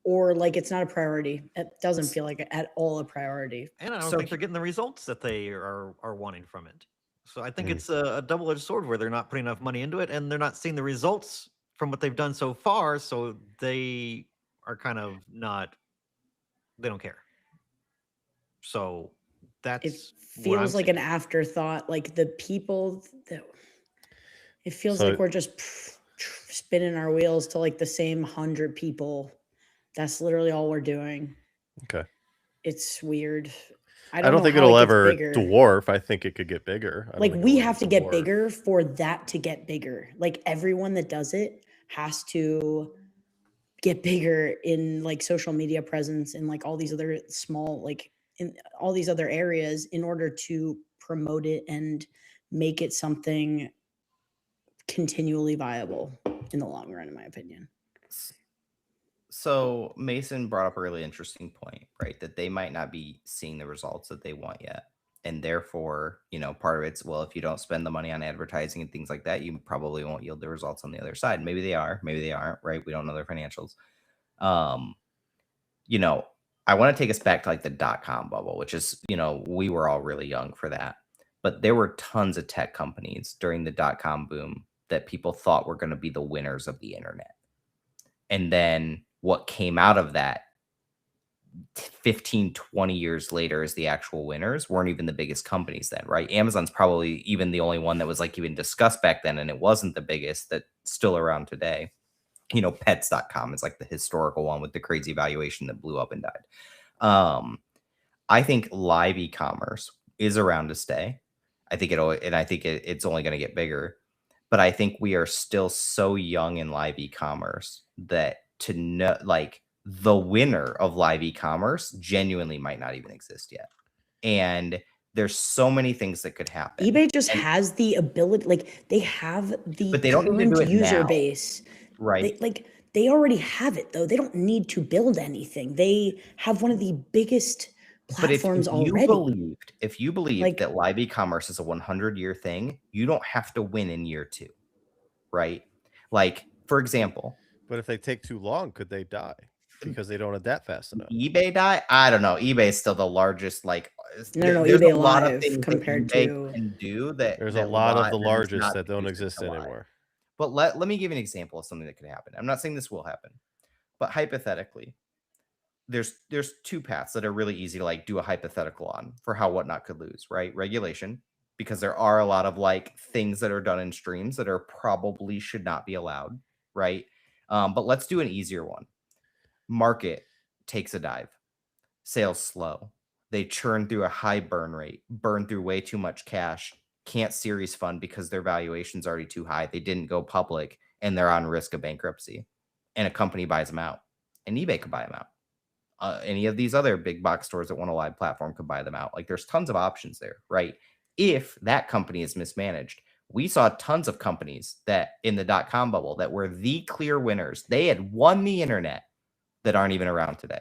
Speaker 3: or like it's not a priority. It doesn't feel like at all a priority.
Speaker 4: And I don't
Speaker 2: So
Speaker 4: think they're getting the results that they are wanting from it. So I think
Speaker 1: Mm.
Speaker 4: it's a double-edged sword where they're not putting enough money into it and they're not seeing the results from what they've done so far. So they are kind of they don't care. So
Speaker 3: It
Speaker 4: that's what I'm
Speaker 3: feels like an
Speaker 4: seeing.
Speaker 3: afterthought. Like the people that it feels
Speaker 1: So-
Speaker 3: like we're just spinning our wheels to like the same 100 people. That's literally all we're doing.
Speaker 1: Okay.
Speaker 3: It's weird. I
Speaker 1: I
Speaker 3: don't
Speaker 1: don't
Speaker 3: know
Speaker 1: think
Speaker 3: how
Speaker 1: it'll
Speaker 3: it gets
Speaker 1: ever
Speaker 3: bigger.
Speaker 1: dwarf. I think it could get bigger. I don't
Speaker 3: Like
Speaker 1: think
Speaker 3: we
Speaker 1: it'll
Speaker 3: have
Speaker 1: ever
Speaker 3: to get
Speaker 1: dwarf.
Speaker 3: bigger for that to get bigger. Like everyone that does it has to get bigger in like social media presence and like all these other small, like in all these other areas in order to promote it and make it something continually viable in the long run, in my opinion.
Speaker 2: So Mason brought up a really interesting point, right? That they might not be seeing the results that they want yet. And therefore, you know, part of it's, well, if you don't spend the money on advertising and things like that, you probably won't yield the results on the other side. Maybe they are, maybe they aren't, right? We don't know their financials. You know, I want to take us back to like the .com bubble, which is, you know, we were all really young for that. But there were tons of tech companies during the .com boom that people thought were going to be the winners of the internet. And then what came out of that 15, 20 years later as the actual winners weren't even the biggest companies then, right? Amazon's probably even the only one that was like even discussed back then, and it wasn't the biggest that's still around today. You know, pets.com is like the historical one with the crazy valuation that blew up and died. I think live e-commerce is around to stay. I think it's only going to get bigger. But I think we are still so young in live e-commerce that to know, like, the winner of live e-commerce genuinely might not even exist yet. And there's so many things that could happen.
Speaker 3: eBay just has the ability, like they have the
Speaker 2: But they don't need to
Speaker 3: current
Speaker 2: do it
Speaker 3: user
Speaker 2: now,
Speaker 3: base.
Speaker 2: right?
Speaker 3: They already have it though. They don't need to build anything. They have one of the biggest
Speaker 2: But if
Speaker 3: platforms
Speaker 2: you
Speaker 3: already.
Speaker 2: believed
Speaker 3: Like-
Speaker 2: that live e-commerce is a 100-year thing, you don't have to win in year 2, right? Like, for example,
Speaker 1: But if they take too long, could they die because they don't adapt fast enough?
Speaker 2: eBay die? I don't know. eBay is still the largest. Like,
Speaker 3: No,
Speaker 2: there's
Speaker 3: eBay
Speaker 2: a lot
Speaker 3: Live
Speaker 2: of things
Speaker 3: compared
Speaker 2: that eBay
Speaker 3: to-
Speaker 2: can do that.
Speaker 1: There's
Speaker 2: that
Speaker 1: a lot of the
Speaker 2: is
Speaker 1: largest
Speaker 2: not
Speaker 1: that don't
Speaker 2: conducive
Speaker 1: exist
Speaker 2: to live.
Speaker 1: anymore.
Speaker 2: But let me give you an example of something that could happen. I'm not saying this will happen, but hypothetically, there's 2 paths that are really easy to like do a hypothetical on for how Whatnot could lose, right? Regulation, because there are a lot of like things that are done in streams that are probably should not be allowed, right? But let's do an easier one. Market takes a dive, sales slow, they churn through a high burn rate, burn through way too much cash, can't series fund because their valuation's already too high, they didn't go public, and they're on risk of bankruptcy, and a company buys them out, and eBay could buy them out. Any of these other big box stores that want a live platform could buy them out. Like, there's tons of options there, right? If that company is mismanaged. We saw tons of companies that in the .com bubble that were the clear winners. They had won the internet that aren't even around today,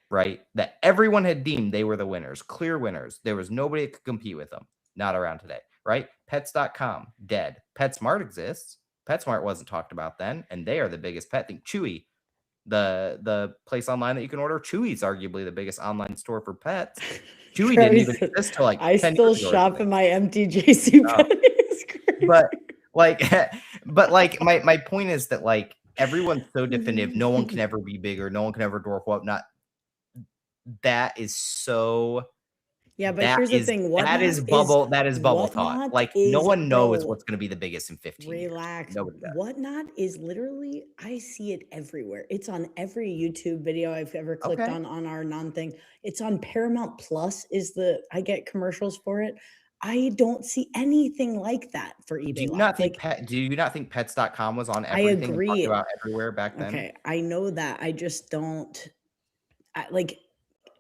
Speaker 2: right? That everyone had deemed they were the winners, clear winners. There was nobody that could compete with them. Not around today, right? Pets.com, dead. PetSmart exists. PetSmart wasn't talked about then, and they are the biggest pet thing. Chewy, the place online that you can order. Chewy's arguably the biggest online store for pets. Chewy didn't even exist till like
Speaker 3: I
Speaker 2: 10
Speaker 3: still
Speaker 2: years ago or
Speaker 3: shop
Speaker 2: something.
Speaker 3: in my MTJC
Speaker 2: But like my point is that like everyone's so definitive. No one can ever be bigger. No one can ever dwarf Whatnot. That is so.
Speaker 3: Yeah, but here's the thing.
Speaker 2: That is bubble talk. Like, no one knows what's going to be the biggest in 15 years.
Speaker 3: Relax.
Speaker 2: Nobody does.
Speaker 3: Whatnot is literally, I see it everywhere. It's on every YouTube video I've ever clicked on our non-thing. It's on Paramount Plus I get commercials for it. I don't see anything like that for eBay.
Speaker 2: Do you not think pets.com was on everything?
Speaker 3: I agree.
Speaker 2: Talked about everywhere back then?
Speaker 3: Okay, I know that. I just don't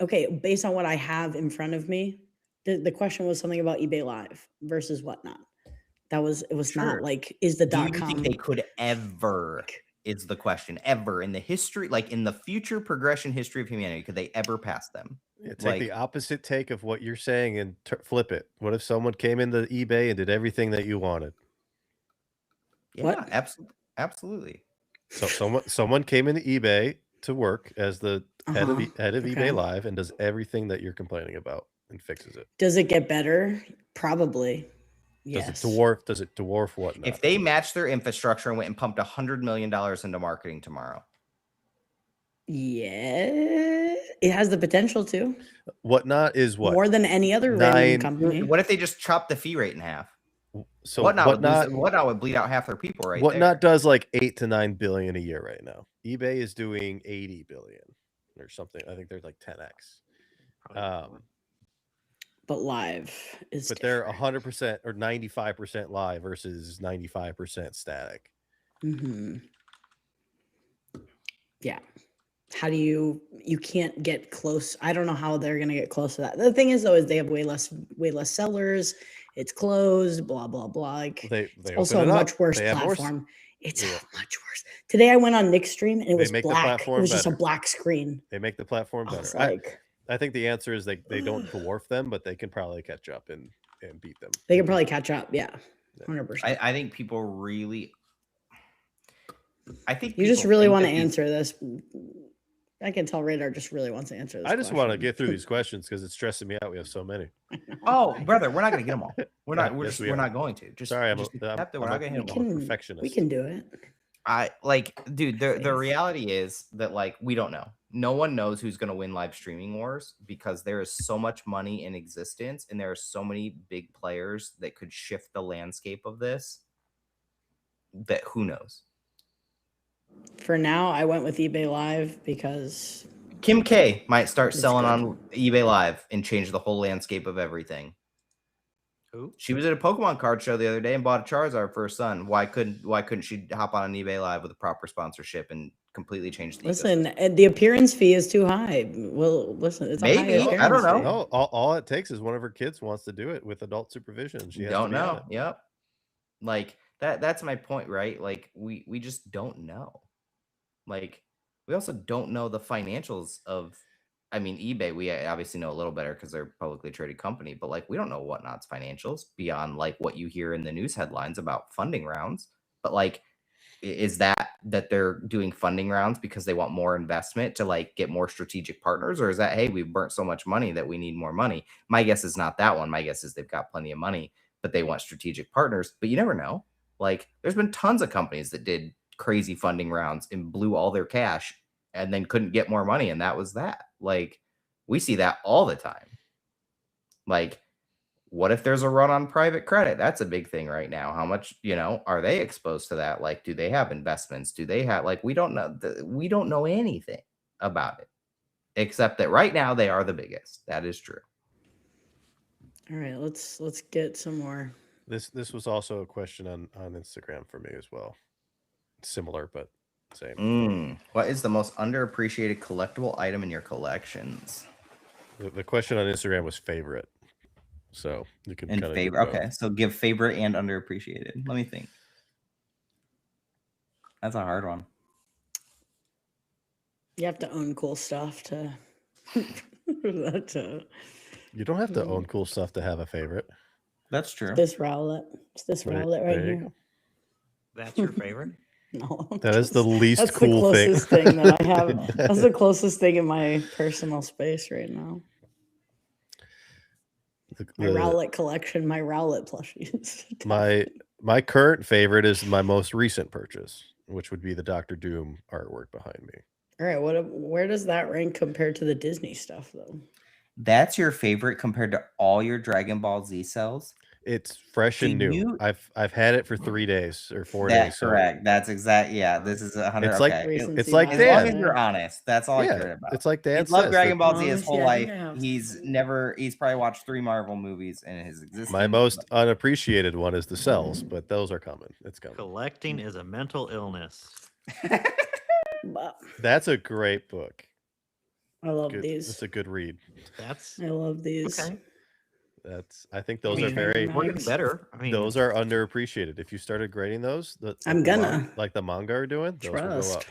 Speaker 3: okay, based on what I have in front of me, the question was something about eBay Live versus Whatnot. It was not like, is the
Speaker 2: .com.
Speaker 3: Do you
Speaker 2: think they could ever, is the question, ever in the history, like in the future progression history of humanity, could they ever pass them?
Speaker 1: Yeah, take the opposite take of what you're saying and flip it. What if someone came into eBay and did everything that you wanted?
Speaker 2: Yeah, absolutely.
Speaker 1: So someone came into eBay to work as the head of eBay Live and does everything that you're complaining about and fixes it.
Speaker 3: Does it get better? Probably. Yes.
Speaker 1: Does it dwarf Whatnot?
Speaker 2: If they matched their infrastructure and went and pumped $100 million into marketing tomorrow.
Speaker 3: Yeah, it has the potential to.
Speaker 1: Whatnot is what?
Speaker 3: More than any other random company.
Speaker 2: What if they just chop the fee rate in half?
Speaker 1: So
Speaker 2: Whatnot would bleed out half their people
Speaker 1: Whatnot does like 8 to 9 billion a year right now. eBay is doing 80 billion. or something. I think they're like 10x.
Speaker 4: Probably more.
Speaker 3: But live is
Speaker 1: But they're 100% or 95% live versus 95% static.
Speaker 3: Mm-hmm. Yeah. How do you can't get close? I don't know how they're gonna get close to that. The thing is though, is they have way less sellers. It's closed, blah blah blah. Like
Speaker 1: They
Speaker 3: it's also a
Speaker 1: open it up.
Speaker 3: much worse
Speaker 1: They have more
Speaker 3: platform. It's
Speaker 1: Yeah.
Speaker 3: much worse. Today I went on Nick's stream and it
Speaker 1: They
Speaker 3: was
Speaker 1: make the
Speaker 3: black. It
Speaker 1: platform
Speaker 3: was just a
Speaker 1: better.
Speaker 3: black screen.
Speaker 1: They make the platform
Speaker 3: I was
Speaker 1: better.
Speaker 3: like,
Speaker 1: I think the answer is they don't dwarf them, but they can probably catch up and beat them.
Speaker 3: they can probably catch up. Yeah, 100%.
Speaker 2: I think people really. I think
Speaker 3: You just
Speaker 2: people
Speaker 3: really
Speaker 2: think
Speaker 3: want to
Speaker 2: that these-
Speaker 3: answer this. I can tell Radar just really wants to answer this.
Speaker 1: I just want to
Speaker 3: question.
Speaker 1: get through these questions because it's stressing me out. We have so many.
Speaker 2: Oh, brother, we're not gonna get them all. We're not.
Speaker 1: Yes, we
Speaker 2: We're
Speaker 1: are.
Speaker 2: not going to. Just
Speaker 1: Sorry,
Speaker 2: just
Speaker 1: I'm
Speaker 2: accept that we're
Speaker 1: a-
Speaker 2: not gonna hit
Speaker 3: We
Speaker 2: them all.
Speaker 1: I'm a
Speaker 3: can,
Speaker 1: perfectionist.
Speaker 3: we can do it.
Speaker 2: I like, dude. The
Speaker 3: Thanks.
Speaker 2: reality is that like we don't know. No one knows who's gonna win live streaming wars because there is so much money in existence and there are so many big players that could shift the landscape of this. That who knows.
Speaker 3: For now, I went with eBay Live because
Speaker 2: Kim K might start
Speaker 3: It's
Speaker 2: selling
Speaker 3: good.
Speaker 2: on eBay Live and change the whole landscape of everything.
Speaker 4: Who?
Speaker 2: She was at a Pokemon card show the other day and bought a Charizard for her son. Why couldn't she hop on an eBay Live with a proper sponsorship and completely change the
Speaker 3: listen, the appearance fee is too high. Well, listen, it's a high
Speaker 2: Maybe. I don't
Speaker 3: appearance
Speaker 2: know.
Speaker 3: fee.
Speaker 1: No, all it takes is one of her kids wants to do it with adult supervision. She has
Speaker 2: don't
Speaker 1: to be on
Speaker 2: know.
Speaker 1: it.
Speaker 2: Yep. Like that's my point, right? Like we just don't know. Like we also don't know the financials of I mean eBay, we obviously know a little better because they're a publicly traded company, but like we don't know Whatnot's financials beyond like what you hear in the news headlines about funding rounds. But like is that they're doing funding rounds because they want more investment to like get more strategic partners, or is that hey, we've burnt so much money that we need more money? My guess is not that one. My guess is they've got plenty of money, but they want strategic partners. But you never know. Like there's been tons of companies that did crazy funding rounds and blew all their cash and then couldn't get more money, and that was that. Like we see that all the time. Like what if there's a run on private credit? That's a big thing right now. How much, are they exposed to that? Like, do they have investments? Do they have we don't know. We don't know anything about it, except that right now they are the biggest. That is true.
Speaker 3: All right, let's get some more.
Speaker 1: This was also a question on Instagram for me as well. Similar, but same.
Speaker 2: What is the most underappreciated collectible item in your collections?
Speaker 1: The question on Instagram was favorite. So you can
Speaker 2: And
Speaker 1: kind of
Speaker 2: favorite. Okay, so give favorite and underappreciated. Let me think. That's a hard one.
Speaker 3: You have to own cool stuff to.
Speaker 1: You don't have to own cool stuff to have a favorite.
Speaker 2: That's true.
Speaker 3: This Rowlet. It's this Rowlet right
Speaker 1: there you
Speaker 3: here.
Speaker 1: go.
Speaker 4: That's your favorite?
Speaker 3: No.
Speaker 1: That is the least
Speaker 3: That's
Speaker 1: cool
Speaker 3: the
Speaker 1: thing.
Speaker 3: closest thing that I have. That's the closest thing in my personal space right now. My Rowlet collection, my Rowlet plushies.
Speaker 1: My current favorite is my most recent purchase, which would be the Dr. Doom artwork behind me.
Speaker 3: All right, where does that rank compared to the Disney stuff though?
Speaker 2: That's your favorite compared to all your Dragon Ball Z cells?
Speaker 1: It's fresh and new. I've had it for 3 days or 4 days.
Speaker 2: That's correct. That's exact. Yeah, this is 100.
Speaker 1: It's like
Speaker 2: okay.
Speaker 1: it's like
Speaker 2: as
Speaker 1: Dan.
Speaker 2: long as you're honest, that's all I care about.
Speaker 1: It's like Dan.
Speaker 2: He's loved Dragon Ball Z his
Speaker 3: Honestly,
Speaker 2: whole
Speaker 3: I think
Speaker 2: life.
Speaker 3: I have
Speaker 2: He's probably watched 3 Marvel movies in his existence.
Speaker 1: My most unappreciated one is the cells, but those are coming. It's coming.
Speaker 4: Collecting is a mental illness.
Speaker 3: But
Speaker 1: That's a great book.
Speaker 3: I love
Speaker 1: Good.
Speaker 3: these.
Speaker 1: It's a good read.
Speaker 4: That's
Speaker 3: I love these.
Speaker 4: okay.
Speaker 1: I think those
Speaker 3: I
Speaker 1: are
Speaker 3: mean,
Speaker 1: very.
Speaker 3: they're
Speaker 4: We're getting
Speaker 3: Nice.
Speaker 4: better. I mean,
Speaker 1: Those are underappreciated. If you started grading those,
Speaker 3: I'm gonna.
Speaker 1: like the manga are doing. Those will go
Speaker 3: Trust.
Speaker 1: up.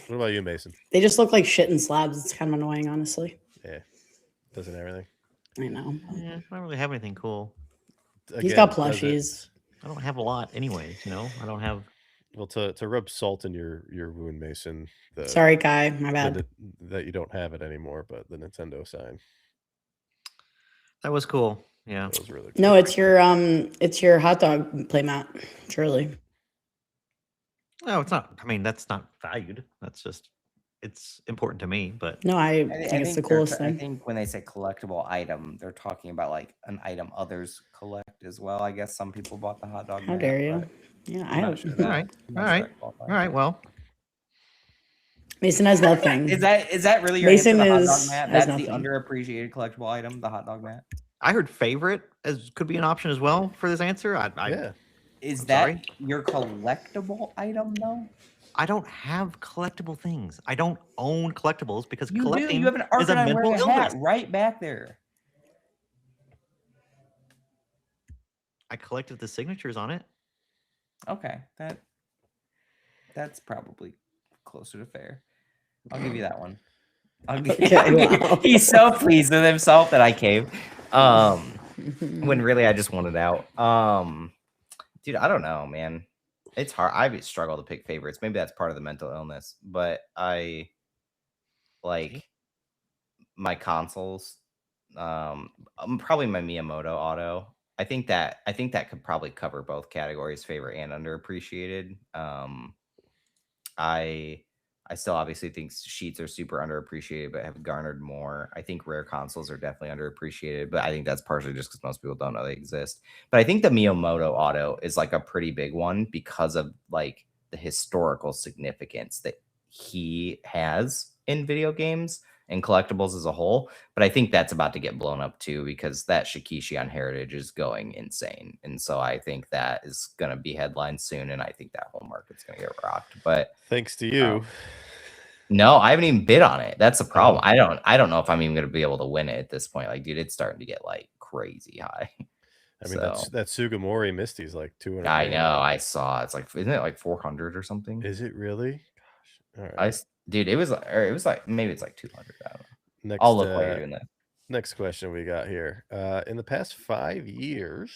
Speaker 1: What about you, Mason?
Speaker 3: They just look like shit in slabs. It's kind of annoying, honestly.
Speaker 1: Yeah, doesn't everything.
Speaker 3: I know.
Speaker 4: yeah, I don't really have anything cool.
Speaker 3: He's got
Speaker 1: Again, does it-
Speaker 3: plushies.
Speaker 4: I don't have a lot, anyways. I don't have.
Speaker 1: Well, to rub salt in your wound, Mason.
Speaker 3: Sorry, Kai. My bad.
Speaker 1: That you don't have it anymore, but the Nintendo sign.
Speaker 4: That was cool. Yeah.
Speaker 1: That was really cool.
Speaker 3: No, it's your hot dog playmat. Surely.
Speaker 4: No, it's not. I mean, that's not valued. That's just it's important to me. But
Speaker 3: No, I think it's the coolest
Speaker 2: I
Speaker 3: thing.
Speaker 2: think when they say collectible item, they're talking about like an item others collect as well. I guess some people bought the hot dog.
Speaker 3: How
Speaker 2: mat,
Speaker 3: dare you?
Speaker 2: but
Speaker 3: Yeah,
Speaker 2: I'm not
Speaker 3: I
Speaker 2: sure
Speaker 3: have.
Speaker 2: that-
Speaker 4: all right,
Speaker 2: I'm not
Speaker 4: all
Speaker 2: sure
Speaker 4: right,
Speaker 2: that qualifies.
Speaker 4: all right. Well,
Speaker 3: Mason has nothing.
Speaker 2: Is that really your
Speaker 3: Mason
Speaker 2: answer? The hot
Speaker 3: is-
Speaker 2: dog mat?
Speaker 3: has
Speaker 2: That's the
Speaker 3: nothing.
Speaker 2: underappreciated collectible item, the hot dog mat.
Speaker 4: I heard favorite as could be an option as well for this answer.
Speaker 1: Yeah.
Speaker 2: Is
Speaker 4: I'm
Speaker 2: that
Speaker 4: sorry?
Speaker 2: your collectible item though?
Speaker 4: I don't have collectible things. I don't own collectibles because
Speaker 2: You do.
Speaker 4: collecting
Speaker 2: You have an
Speaker 4: is a
Speaker 2: Arcanine
Speaker 4: mental
Speaker 2: wearing a hat
Speaker 4: illness.
Speaker 2: right back there.
Speaker 4: I collected the signatures on it.
Speaker 2: Okay, that's probably closer to fair. I'll give you that one.
Speaker 3: Okay, wow.
Speaker 2: He's so pleased with himself that I caved. When really I just wanted out. Dude, I don't know, man. It's hard. I struggle to pick favorites. Maybe that's part of the mental illness, but I like my consoles. Probably my Miyamoto Auto. I think that could probably cover both categories, favorite and underappreciated. I still obviously think sheets are super underappreciated, but have garnered more. I think rare consoles are definitely underappreciated, but I think that's partially just because most people don't know they exist. But I think the Miyamoto Auto is like a pretty big one because of like the historical significance that he has in video games and collectibles as a whole. But I think that's about to get blown up too because that Shikishi on Heritage is going insane. And so I think that is going to be headlines soon. And I think that whole market's going to get rocked. But
Speaker 1: Thanks to you.
Speaker 2: no, I haven't even bid on it. That's the problem. I don't know if I'm even going to be able to win it at this point. Like, dude, it's starting to get like crazy high.
Speaker 1: I mean,
Speaker 2: So,
Speaker 1: that Sugimori Misty's like 200.
Speaker 2: I know. I saw. It's like, isn't it like 400 or something?
Speaker 1: Is it really? Gosh. All right.
Speaker 2: Dude, it was like maybe it's like 200. I don't know.
Speaker 1: Next,
Speaker 2: I'll look while you're doing that.
Speaker 1: Next question we got here. In the past 5 years,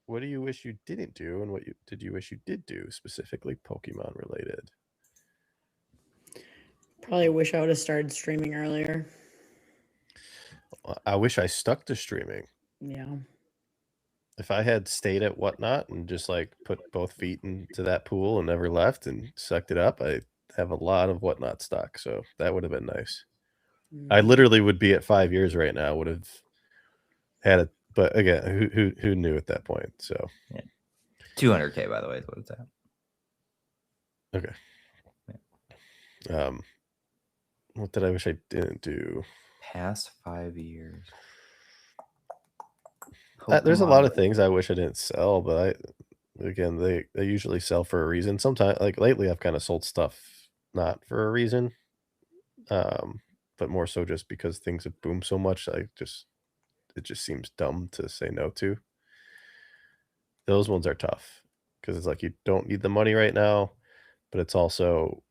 Speaker 1: what do you wish you didn't do, and what did you wish you did do, specifically Pokemon related?
Speaker 3: Probably wish I would have started streaming earlier.
Speaker 1: I wish I stuck to streaming.
Speaker 3: Yeah.
Speaker 1: If I had stayed at Whatnot and just like put both feet into that pool and never left and sucked it up, I have a lot of Whatnot stock, so that would have been nice. I literally would be at 5 years right now. Would have had it, but again, who knew at that point? So
Speaker 2: yeah, 200K by the way is what it's at.
Speaker 1: Okay. Yeah. What did I wish I didn't do?
Speaker 2: Past 5 years.
Speaker 1: There's a lot of things I wish I didn't sell, but again, they usually sell for a reason. Sometimes, like lately, I've kind of sold stuff not for a reason, but more so just because things have boomed so much. It just seems dumb to say no to. Those ones are tough because it's like you don't need the money right now, but it's also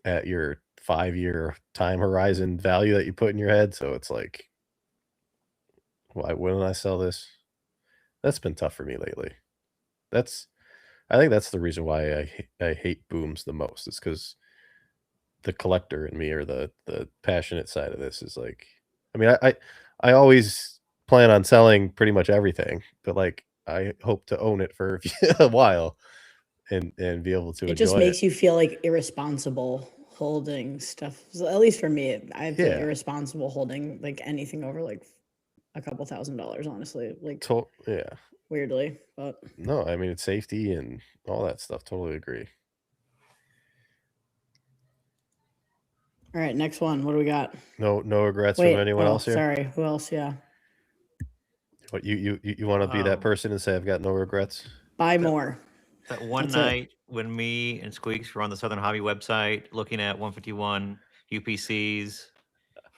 Speaker 1: at your 5-year time horizon value that you put in your head. So it's like, why wouldn't I sell this? That's been tough for me lately. I think that's the reason why I hate booms the most. It's because the collector in me, or the passionate side of this, is like, I mean, I always plan on selling pretty much everything, but like I hope to own it for a while and be able to enjoy it.
Speaker 3: Just makes you feel like irresponsible holding stuff. So at least for me, I feel irresponsible holding like anything over like a couple $1,000s, honestly. Like
Speaker 1: yeah.
Speaker 3: Weirdly, but
Speaker 1: no, I mean, it's safety and all that stuff. Totally agree.
Speaker 3: All right, next one. What do we got?
Speaker 1: No regrets from anyone else here?
Speaker 3: Sorry, who else? Yeah.
Speaker 1: What you want to be that person and say I've got no regrets?
Speaker 3: Buy more.
Speaker 4: That one night when me and Squeaks were on the Southern Hobby website looking at 151 UPCs,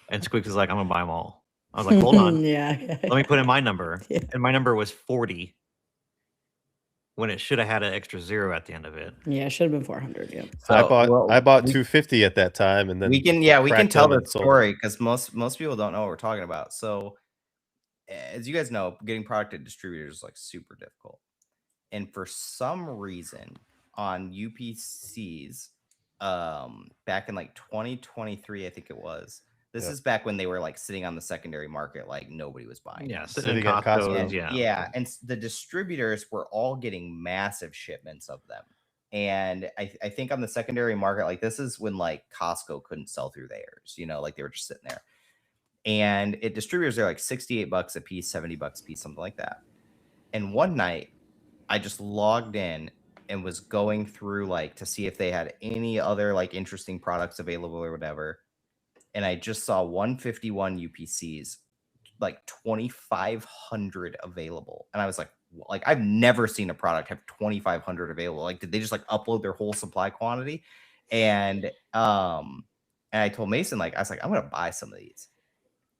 Speaker 4: and Squeaks was like, "I'm gonna buy them all." I was like, "Hold on,
Speaker 3: yeah.
Speaker 4: Let me put in my number,"
Speaker 3: Yeah.
Speaker 4: and my number was 40 when it should have had an extra 0 at the end of it.
Speaker 3: Yeah, it should have been 400. Yeah.
Speaker 2: So,
Speaker 1: I bought 250 at that time, and then
Speaker 2: we can tell the story because most people don't know what we're talking about. So, as you guys know, getting product at distributors is like super difficult, and for some reason on UPCs, back in like 2023, I think it was. This is back when they were like sitting on the secondary market, like nobody was buying.
Speaker 4: Yeah,
Speaker 1: sitting at Costco.
Speaker 2: Yeah, and the distributors were all getting massive shipments of them. And I think on the secondary market, like this is when like Costco couldn't sell through theirs, like they were just sitting there. And distributors are like $68 a piece, $70 a piece, something like that. And one night, I just logged in and was going through like to see if they had any other like interesting products available or whatever. And I just saw 151 UPCs, like 2,500 available. And I was like I've never seen a product have 2,500 available. Like, did they just like upload their whole supply quantity? And I told Mason, like, I was like, I'm gonna buy some of these.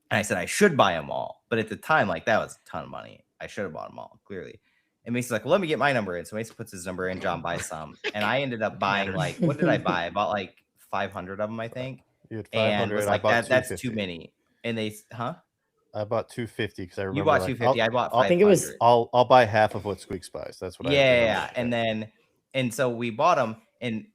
Speaker 2: And I said I should buy them all. But at the time, like, that was a ton of money. I should have bought them all, clearly. And Mason's like, well, let me get my number in. So Mason puts his number in, John buys some. And I ended up buying like, what did I buy? I bought like 500 of them, I think.
Speaker 1: You had
Speaker 2: And
Speaker 1: 500.
Speaker 2: was
Speaker 1: I
Speaker 2: like,
Speaker 1: bought
Speaker 2: that's
Speaker 1: 250.
Speaker 2: too many. And they,
Speaker 1: I bought 250 because I remember
Speaker 2: you bought
Speaker 1: like,
Speaker 2: 250. I bought 500.
Speaker 3: I think it was
Speaker 1: I'll buy half of what Squeaks buys. That's what I
Speaker 2: yeah. And so we bought them, and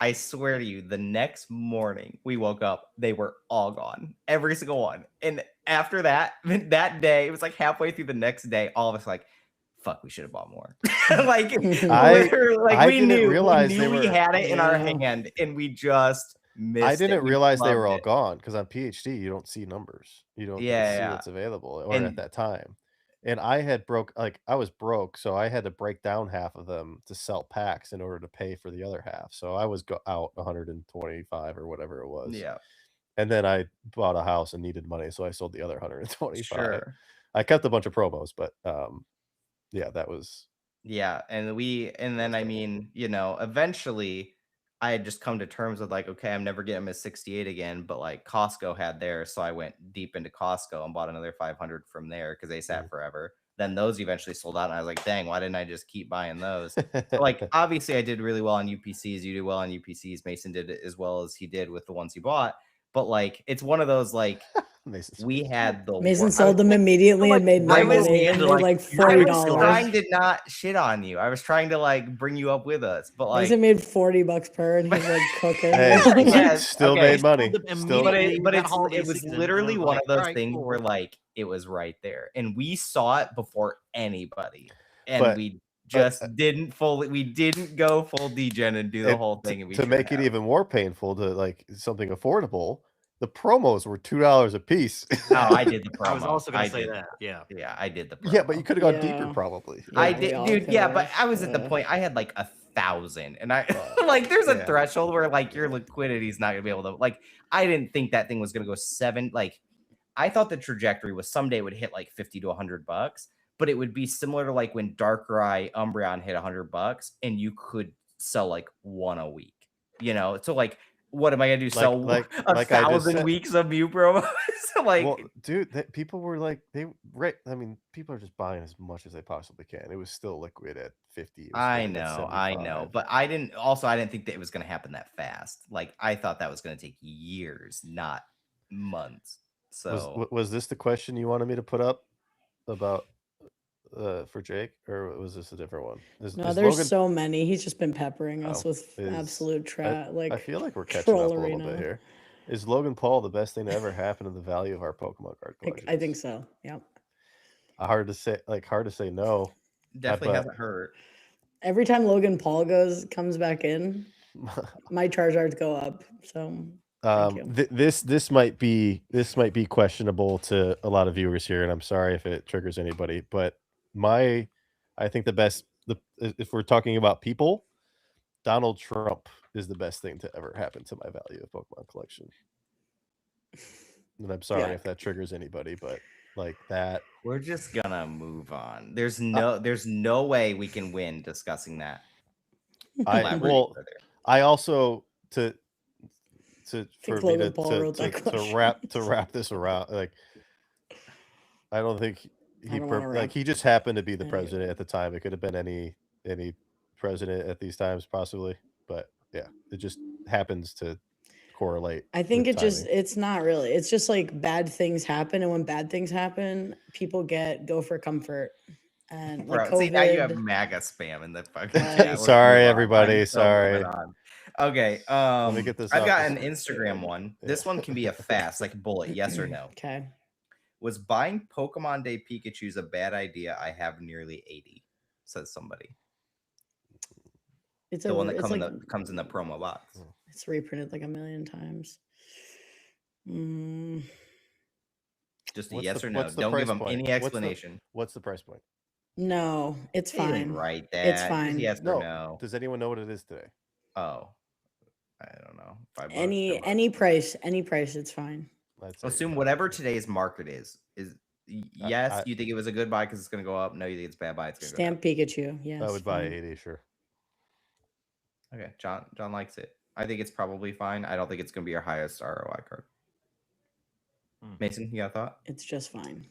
Speaker 2: I swear to you, the next morning we woke up, they were all gone, every single one. And after that day, it was like halfway through the next day, all of us like, fuck, we should have bought more. like we knew we had it in our hand, and we just missed it.
Speaker 1: I didn't realize they were all gone because on PhD you don't see numbers. You don't see what's available or at that time. And I was broke, so I had to break down half of them to sell packs in order to pay for the other half. So I was out 125 or whatever it was.
Speaker 2: Yeah.
Speaker 1: And then I bought a house and needed money, so I sold the other 125.
Speaker 2: Sure.
Speaker 1: I kept a bunch of promos, but yeah, that was.
Speaker 2: Yeah, and then I mean, eventually I had just come to terms with like, okay, I'm never getting them at 68 again, but like Costco had theirs, so I went deep into Costco and bought another 500 from there because they sat forever. Then those eventually sold out, and I was like, dang, why didn't I just keep buying those? So like, obviously, I did really well on UPCs. You did well on UPCs. Mason did it as well as he did with the ones he bought. But like, it's one of those like. We had the
Speaker 3: Mason sold them immediately and made no money. And made like $40.
Speaker 2: I was trying to not shit on you. I was trying to like bring you up with us, but like
Speaker 3: Mason made $40 per, and he's like cooking.
Speaker 1: Still made money.
Speaker 2: But it was literally one of those things where like it was right there, and we saw it before anybody, and we just didn't go full degen and do the whole thing. And
Speaker 1: to make it even more painful to like something affordable. The promos were $2 a piece.
Speaker 2: No, I did the promo.
Speaker 4: I was also going to say that. Yeah.
Speaker 2: Yeah, I did the promo.
Speaker 1: Yeah, but you could have gone deeper probably.
Speaker 2: Yeah, I did, dude. Yeah, but I was at the point I had like 1,000, and I like there's a threshold where like your liquidity is not going to be able to like. I didn't think that thing was going to go 7. Like, I thought the trajectory was someday it would hit like $50 to $100, but it would be similar to like when Darkrai Umbreon hit $100, and you could sell like one a week. So like. What am I gonna do? Sell 1,000 weeks of Mew promos? Like,
Speaker 1: well, dude, people were like, I mean, people are just buying as much as they possibly can. It was still liquid at 50.
Speaker 2: I know, but I didn't think that it was gonna happen that fast. Like, I thought that was gonna take years, not months. So,
Speaker 1: was this the question you wanted me to put up about? For Jake, or was this a different one?
Speaker 3: There's Logan... so many. He's just been peppering us with absolute
Speaker 1: I feel like we're catching up a little bit here. Is Logan Paul the best thing to ever happen to the value of our Pokemon card collections?
Speaker 3: I think so. Yeah.
Speaker 1: Hard to say no.
Speaker 2: Definitely hasn't hurt.
Speaker 3: Every time Logan Paul comes back in, my Charizards go up. So
Speaker 1: this might be questionable to a lot of viewers here, and I'm sorry if it triggers anybody, but I think if we're talking about people, Donald Trump is the best thing to ever happen to my value of Pokemon collection. And I'm sorry if that triggers anybody, but like that.
Speaker 2: We're just gonna move on. There's no way we can win discussing that.
Speaker 1: I also to wrap this around, like, I don't think he just happened to be the president at the time. It could have been any president at these times possibly, but yeah, it just happens to correlate.
Speaker 3: I think it's not really. It's just like bad things happen, and when bad things happen, people go for comfort. And like
Speaker 2: see, now you have MAGA spam in the fucking chat.
Speaker 1: Sorry, everybody. Sorry.
Speaker 2: Okay.
Speaker 1: Let me get this.
Speaker 2: I've got an Instagram one. This one can be a fast, like bullet, yes or no.
Speaker 3: Okay.
Speaker 2: Was buying Pokemon Day Pikachu's a bad idea? I have nearly 80, says somebody. It's the one that comes in the promo box.
Speaker 3: It's reprinted like 1,000,000 times.
Speaker 2: Just a yes or no. Don't give them any explanation.
Speaker 1: What's the price point?
Speaker 3: No, it's
Speaker 2: They didn't
Speaker 3: fine.
Speaker 2: write that.
Speaker 3: It's
Speaker 2: Just
Speaker 3: fine.
Speaker 2: yes or
Speaker 1: No.
Speaker 2: no.
Speaker 1: Does anyone know what it is today?
Speaker 2: Oh, I don't know. $5,
Speaker 3: Any
Speaker 2: $10.
Speaker 3: any price, it's fine.
Speaker 1: Let's say
Speaker 2: Assume
Speaker 1: $5.
Speaker 2: whatever today's market is. Yes,
Speaker 1: I-
Speaker 2: you think it was a good buy because it's going to go up. No, you think it's a bad buy. It's going to go
Speaker 3: Stamp Pikachu. Yes.
Speaker 1: I would buy
Speaker 3: fine.
Speaker 1: 80, sure.
Speaker 2: down. Okay, John likes it. I think it's probably fine. I don't think it's going to be your highest ROI card. Mason, you got a thought?
Speaker 3: It's just fine.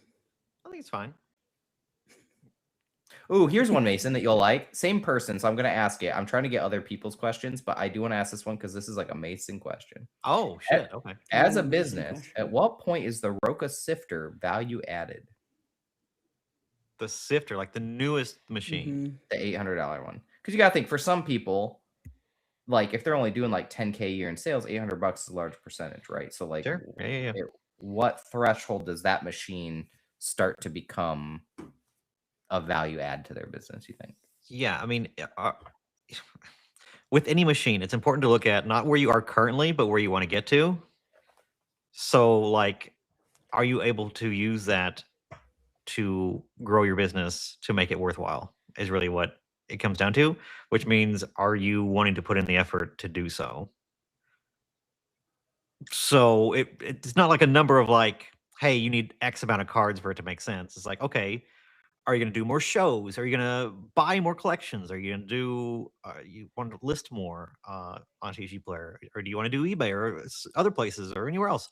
Speaker 4: I think it's fine.
Speaker 2: Ooh, here's one, Mason, that you'll like. Same person, so I'm going to ask it. I'm trying to get other people's questions, but I do want to ask this one because this is like a Mason question.
Speaker 4: Oh shit. Okay.
Speaker 2: As a
Speaker 3: Mason
Speaker 2: business,
Speaker 3: question.
Speaker 2: at what point is the Roka sifter value added?
Speaker 4: The sifter, like the newest machine.
Speaker 3: Mhm.
Speaker 2: The $800 one. Because you got to think, for some people, like if they're only doing like 10K a year in sales, $800 is a large percentage, right? So like,
Speaker 4: Sure. Yeah.
Speaker 2: what threshold does that machine start to become a value add to their business, you think?
Speaker 4: Yeah, I mean, with any machine, it's important to look at not where you are currently, but where you want to get to. So, like, are you able to use that to grow your business to make it worthwhile? Is really what it comes down to, which means, are you wanting to put in the effort to do so? So, it's not like a number of like, hey, you need X amount of cards for it to make sense. It's like, okay, are you going to do more shows? Are you going to buy more collections? Are you going to do, you want to list more on TCG Player? Or do you want to do eBay or other places or anywhere else?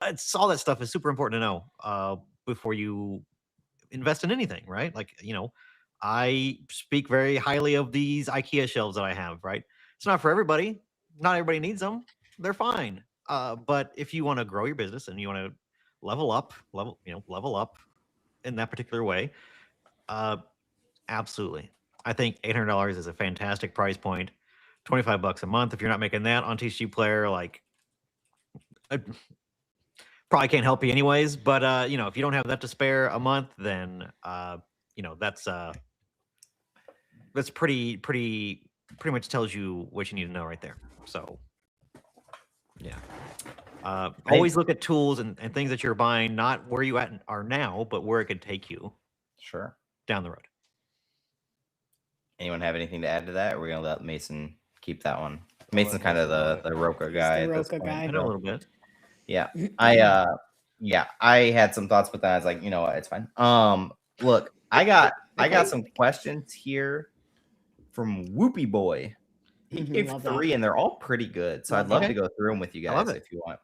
Speaker 4: It's all that stuff is super important to know before you invest in anything, right? Like, I speak very highly of these IKEA shelves that I have, right? It's not for everybody. Not everybody needs them. They're fine. But if you want to grow your business and you want to level up in that particular way, absolutely. I think $800 is a fantastic price point. $25 a month. If you're not making that on TCG Player, like, I probably can't help you anyways. But if you don't have that to spare a month, then that's pretty much tells you what you need to know right there. So yeah. Always look at tools and things that you're buying, not where you are now, but where it could take you
Speaker 2: Sure.
Speaker 4: down the road.
Speaker 2: Anyone have anything to add to that? Or we're going to let Mason keep that one? Mason's kind of the Roka guy.
Speaker 3: the
Speaker 2: at this
Speaker 3: Roka
Speaker 2: point.
Speaker 3: guy.
Speaker 4: I know a little bit.
Speaker 2: Yeah. I had some thoughts, but then I was like, you know what, it's fine. Look, I got some questions here from Whoopie Boy. He gave
Speaker 3: love
Speaker 2: 3 and they're all pretty good. So I'd love to go through them with you guys if you want.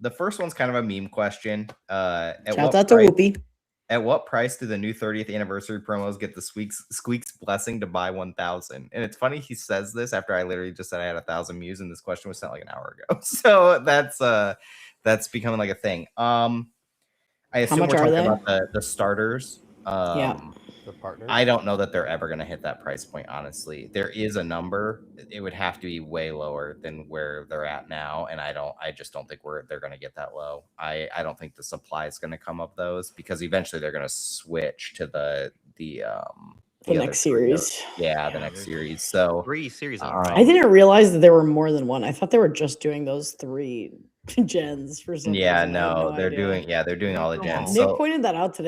Speaker 2: The first one's kind of a meme question.
Speaker 3: Shout out to Whoopi.
Speaker 2: At what price do the new 30th anniversary promos get the Squeak's blessing to buy 1,000? And it's funny he says this after I literally just said I had 1,000 views and this question was sent like an hour ago. So that's becoming like a thing. I assume we're talking about the starters.
Speaker 1: The partners.
Speaker 2: I don't know that they're ever going to hit that price point, honestly. There is a number. It would have to be way lower than where they're at now, and I just don't think they're going to get that low. I don't think the supply is going to come of those because eventually they're going to switch to the
Speaker 3: next series.
Speaker 2: Yeah, the next series. So
Speaker 4: 3 series.
Speaker 3: I didn't realize that there were more than one. I thought they were just doing those 3 gens for some reason.
Speaker 2: No, they're doing all the gens.
Speaker 3: Nick pointed that out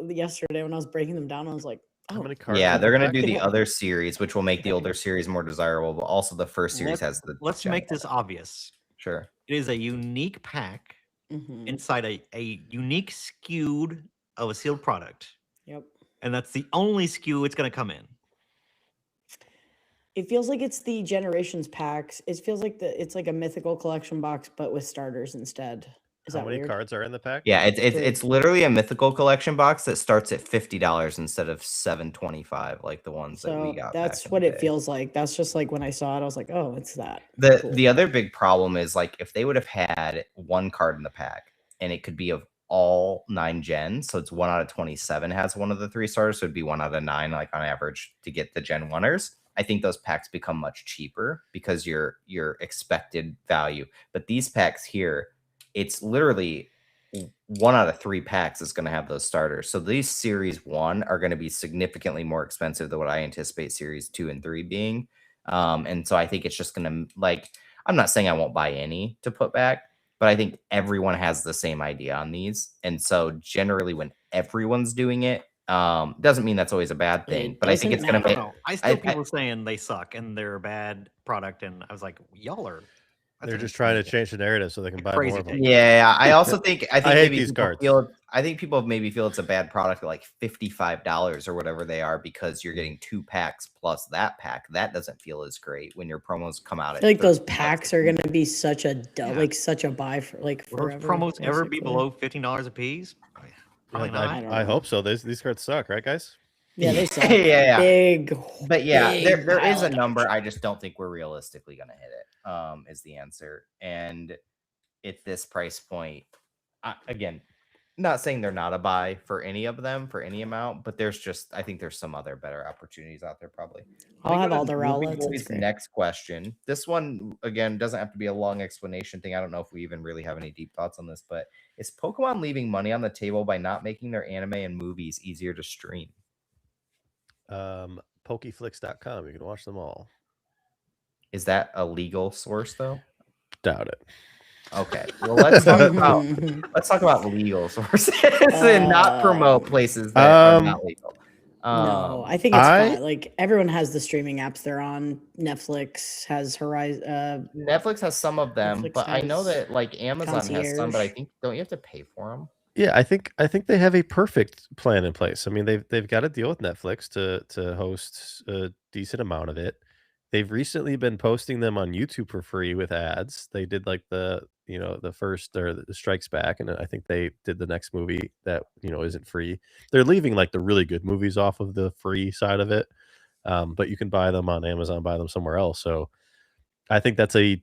Speaker 3: yesterday when I was breaking them down. I was like,
Speaker 1: how many cards?
Speaker 2: Yeah, they're going to do the other series, which will make the older series more desirable, but also the first series has the.
Speaker 4: Let's make this obvious.
Speaker 2: Sure.
Speaker 4: It is a unique pack inside a unique SKU of a sealed product.
Speaker 3: Yep.
Speaker 4: And that's the only SKU it's going to come in.
Speaker 3: It feels like it's the Generations packs. It feels like it's like a mythical collection box, but with starters instead.
Speaker 1: How many cards are in the pack?
Speaker 2: Yeah, it's literally a mythical collection box that starts at $50 instead of $725, like the ones that we got.
Speaker 3: That's what it feels like. That's just like when I saw it, I was like, oh, it's that.
Speaker 2: The other big problem is like if they would have had one card in the pack and it could be of all 9 gens, so it's 1 out of 27 has one of the 3 starters, so it'd be 1 out of 9, like on average, to get the Gen 1ers. I think those packs become much cheaper because your expected value. But these packs here, it's literally 1 out of 3 packs is going to have those starters. So these series 1 are going to be significantly more expensive than what I anticipate series 2 and 3 being. And so I think it's just going to, I'm not saying I won't buy any to put back, but I think everyone has the same idea on these. And so generally when everyone's doing it, Doesn't mean that's always a bad thing,
Speaker 3: It
Speaker 2: but I think it's
Speaker 3: doesn't
Speaker 2: gonna
Speaker 3: matter.
Speaker 2: make.
Speaker 4: I still
Speaker 2: I-
Speaker 4: people saying they suck and they're a bad product, and I was like, y'all are. that's
Speaker 1: They're
Speaker 4: an
Speaker 1: just trying to
Speaker 4: insane-
Speaker 1: change the narrative so they can buy
Speaker 4: Crazy
Speaker 1: more of them.
Speaker 4: take.
Speaker 2: Yeah, I also think I think
Speaker 1: hate
Speaker 2: maybe
Speaker 1: these
Speaker 2: people
Speaker 1: cards.
Speaker 2: feel. I think people maybe feel it's a bad product at like $55 or whatever they are because you're getting 2 packs plus that pack. That doesn't feel as great when your promos come out.
Speaker 3: I feel like those
Speaker 2: $13
Speaker 3: packs
Speaker 2: a
Speaker 3: are
Speaker 2: piece.
Speaker 3: gonna be such a
Speaker 4: Yeah.
Speaker 3: like such a buy for like
Speaker 4: Will those
Speaker 3: forever.
Speaker 4: promos ever be
Speaker 3: basically.
Speaker 4: below $15 a piece? Probably not.
Speaker 3: I don't
Speaker 1: I
Speaker 3: know.
Speaker 1: hope so. These cards suck, right, guys?
Speaker 3: Yeah, they
Speaker 2: Yeah,
Speaker 3: suck.
Speaker 2: yeah.
Speaker 3: Big.
Speaker 2: But yeah, there
Speaker 3: big
Speaker 2: is
Speaker 3: pile
Speaker 2: a
Speaker 3: of
Speaker 2: number.
Speaker 3: dog
Speaker 2: I
Speaker 3: shit.
Speaker 2: just don't think we're realistically gonna hit it. Is the answer. And at this price point, again, not saying they're not a buy for any of them for any amount, but I think there's some other better opportunities out there probably.
Speaker 3: I'll
Speaker 2: Let me
Speaker 3: have
Speaker 2: go to
Speaker 3: all the
Speaker 2: Movie
Speaker 3: outlets. It's
Speaker 2: Boy's
Speaker 3: great.
Speaker 2: next question. This one again doesn't have to be a long explanation thing. I don't know if we even really have any deep thoughts on this, but is Pokemon leaving money on the table by not making their anime and movies easier to stream?
Speaker 1: Pokeflix.com. You can watch them all.
Speaker 2: Is that a legal source though?
Speaker 1: Doubt it.
Speaker 2: Okay. Well, let's talk about legal sources and not promote places that are not legal.
Speaker 3: No, I think it's
Speaker 1: I-
Speaker 3: fine. Like everyone has the streaming apps they're on. Netflix has Horizon.
Speaker 2: Netflix has some of them,
Speaker 3: Netflix
Speaker 2: but I know
Speaker 3: has
Speaker 2: that like Amazon has some, but I
Speaker 3: Concierge.
Speaker 2: think don't you have to pay for them?
Speaker 1: Yeah, I think they have a perfect plan in place. I mean, they've got a deal with Netflix to host a decent amount of it. They've recently been posting them on YouTube for free with ads. They did like the first or the Strikes Back, and I think they did the next movie that isn't free. They're leaving like the really good movies off of the free side of it, but you can buy them on Amazon, buy them somewhere else. So I think that's a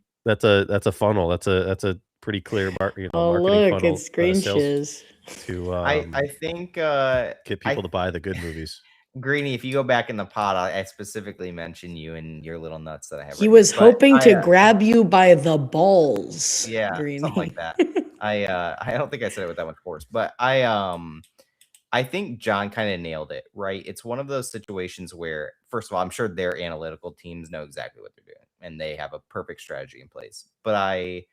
Speaker 1: funnel. That's a pretty clear marketing
Speaker 3: look,
Speaker 1: funnel.
Speaker 3: it's Green
Speaker 1: sales
Speaker 3: Shiz.
Speaker 1: to
Speaker 2: I think
Speaker 1: get people to buy the good movies.
Speaker 2: Greenie, if you go back in the pod, I specifically mentioned you and your little nuts that I have.
Speaker 3: He
Speaker 2: written,
Speaker 3: was
Speaker 2: but
Speaker 3: hoping to
Speaker 2: I,
Speaker 3: grab you by the balls.
Speaker 2: yeah,
Speaker 3: Greenie.
Speaker 2: something like that. I don't think I said it with that much force, but I think John kind of nailed it, right? It's one of those situations where, first of all, I'm sure their analytical teams know exactly what they're doing and they have a perfect strategy in place. But I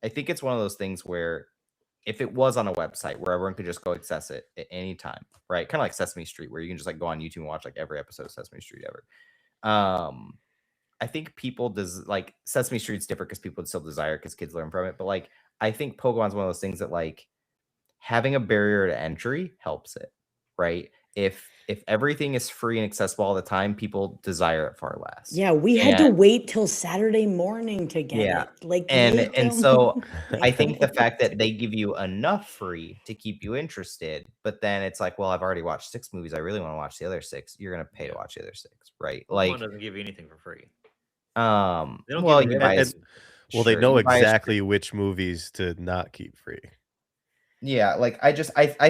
Speaker 2: think it's one of those things where if it was on a website where everyone could just go access it at any time, right? Kind of like Sesame Street, where you can just like go on YouTube and watch like every episode of Sesame Street ever. I think people like Sesame Street's different because people would still desire because kids learn from it. But like, I think Pokemon's one of those things that like having a barrier to entry helps it, right? If everything is free and accessible all the time, people desire it far less.
Speaker 3: Yeah, we had to wait till Saturday morning to get
Speaker 2: Yeah,
Speaker 3: it. Like,
Speaker 2: and so I
Speaker 3: make
Speaker 2: think
Speaker 3: them
Speaker 2: the fact
Speaker 3: wait.
Speaker 2: that they give you enough free to keep you interested, but then it's like, well, I've already watched 6 movies. I really want to watch the other 6. You're gonna pay to watch the other 6, right?
Speaker 4: Pokemon
Speaker 2: Like,
Speaker 4: doesn't give you anything for free.
Speaker 2: They
Speaker 4: don't
Speaker 2: well,
Speaker 4: give
Speaker 2: you
Speaker 4: you
Speaker 2: buy
Speaker 1: and- Well, they
Speaker 2: sure,
Speaker 1: know
Speaker 2: you buy a
Speaker 1: exactly which movies to not keep free.
Speaker 2: Yeah, like I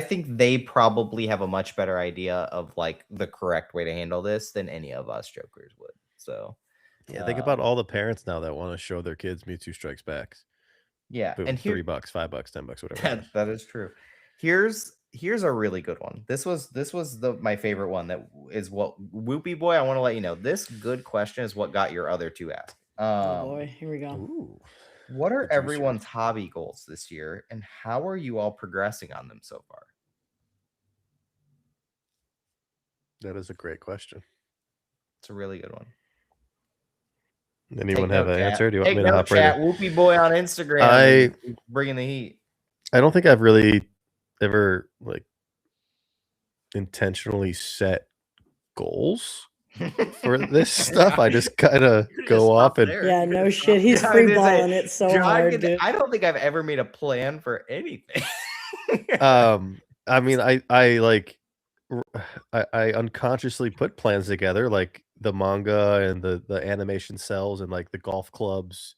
Speaker 2: think they probably have a much better idea of like the correct way to handle this than any of us jokers would. So
Speaker 1: Yeah, think about all the parents now that want to show their kids Mewtwo Strikes Back.
Speaker 2: yeah,
Speaker 1: Boom,
Speaker 2: and here,
Speaker 1: $3, $5, $10, whatever. it is.
Speaker 2: that is true. Here's a really good one. This was my favorite one. That is what Whoopie Boy. I want to let you know this good question is what got your other 2 asked.
Speaker 3: Oh boy, here we go.
Speaker 1: Ooh,
Speaker 2: What are
Speaker 1: the juicer.
Speaker 2: everyone's hobby goals this year, and how are you all progressing on them so far?
Speaker 1: that is a great question.
Speaker 2: It's a really good one.
Speaker 1: Anyone
Speaker 2: Take
Speaker 1: have
Speaker 2: note,
Speaker 1: an
Speaker 2: chat.
Speaker 1: answer? Do you want
Speaker 2: Take
Speaker 1: me to
Speaker 2: note,
Speaker 1: hop right
Speaker 2: chat.
Speaker 1: in?
Speaker 2: Whoopie Boy on Instagram.
Speaker 1: I-
Speaker 2: bringing the heat.
Speaker 1: I don't think I've really ever like intentionally set goals for this stuff. I just kind of go off and
Speaker 3: Yeah, no shit. He's
Speaker 2: Yeah, I was
Speaker 3: free
Speaker 2: gonna say,
Speaker 3: balling it so
Speaker 2: John
Speaker 3: hard,
Speaker 2: can-
Speaker 3: dude.
Speaker 2: I don't think I've ever made a plan for anything.
Speaker 1: I mean, I like I unconsciously put plans together, like the manga and the animation cells and like the golf clubs.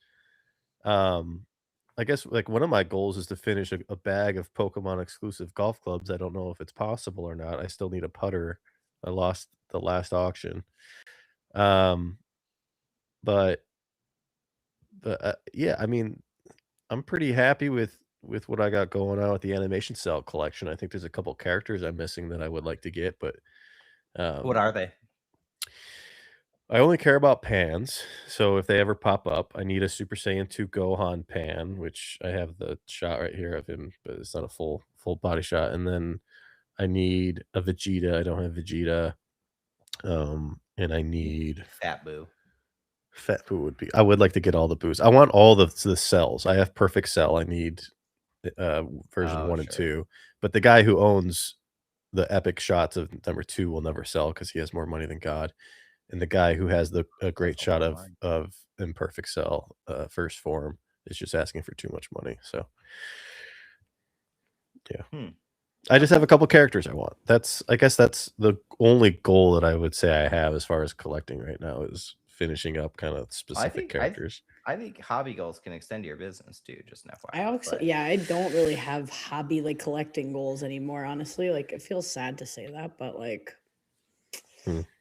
Speaker 1: I guess like one of my goals is to finish a bag of Pokemon exclusive golf clubs. I don't know if it's possible or not. I still need a putter. I lost the last auction. But yeah, I mean, I'm pretty happy with what I got going on with the animation cell collection. I think there's a couple characters I'm missing that I would like to get, but
Speaker 2: What are they?
Speaker 1: I only care about pans. So if they ever pop up, I need a Super Saiyan 2 Gohan pan, which I have the shot right here of him, but it's not a full body shot. And then I need a Vegeta. I don't have Vegeta. And I need
Speaker 2: Fat Boo.
Speaker 1: Fat Boo would be. I would like to get all the boos. I want all the cells. I have Perfect Cell. I need version 1 and 2. But the guy who owns the epic shots of number 2 will never sell because he has more money than God. And the guy who has a great shot of Imperfect Cell first form is just asking for too much money. So yeah. I just have a couple characters I want. I guess that's the only goal that I would say I have as far as collecting right now is finishing up kind of specific characters.
Speaker 2: I think hobby goals can extend your business too, just an FYI.
Speaker 3: I also, I don't really have hobby like collecting goals anymore, honestly. Like it feels sad to say that, but like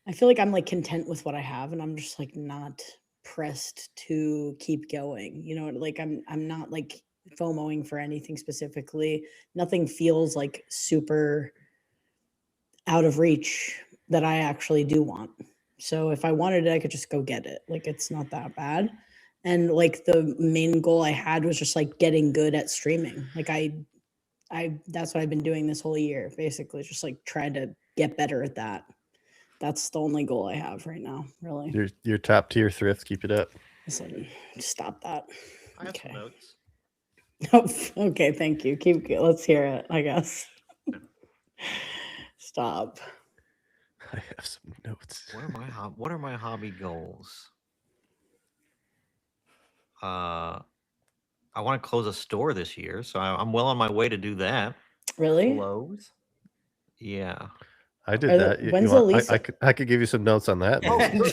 Speaker 3: I feel like I'm like content with what I have and I'm just like not pressed to keep going. You know, like I'm not like FOMOing for anything specifically. Nothing feels like super out of reach that I actually do want. So if I wanted it, I could just go get it. Like it's not that bad. And like the main goal I had was just like getting good at streaming. Like I that's what I've been doing this whole year, basically, just like trying to get better at that. That's the only goal I have right now, really.
Speaker 1: Your top tier thrift, keep it up.
Speaker 3: Listen, stop that.
Speaker 4: I have some notes.
Speaker 3: Oh, okay, thank you. Let's hear it, I guess. Stop.
Speaker 1: I have some notes.
Speaker 4: What are my hobby goals? I want to close a store this year, so I'm well on my way to do that.
Speaker 3: Really?
Speaker 2: Close?
Speaker 4: Yeah.
Speaker 1: I did that.
Speaker 3: When's Elisa?
Speaker 1: I could give you some notes on that.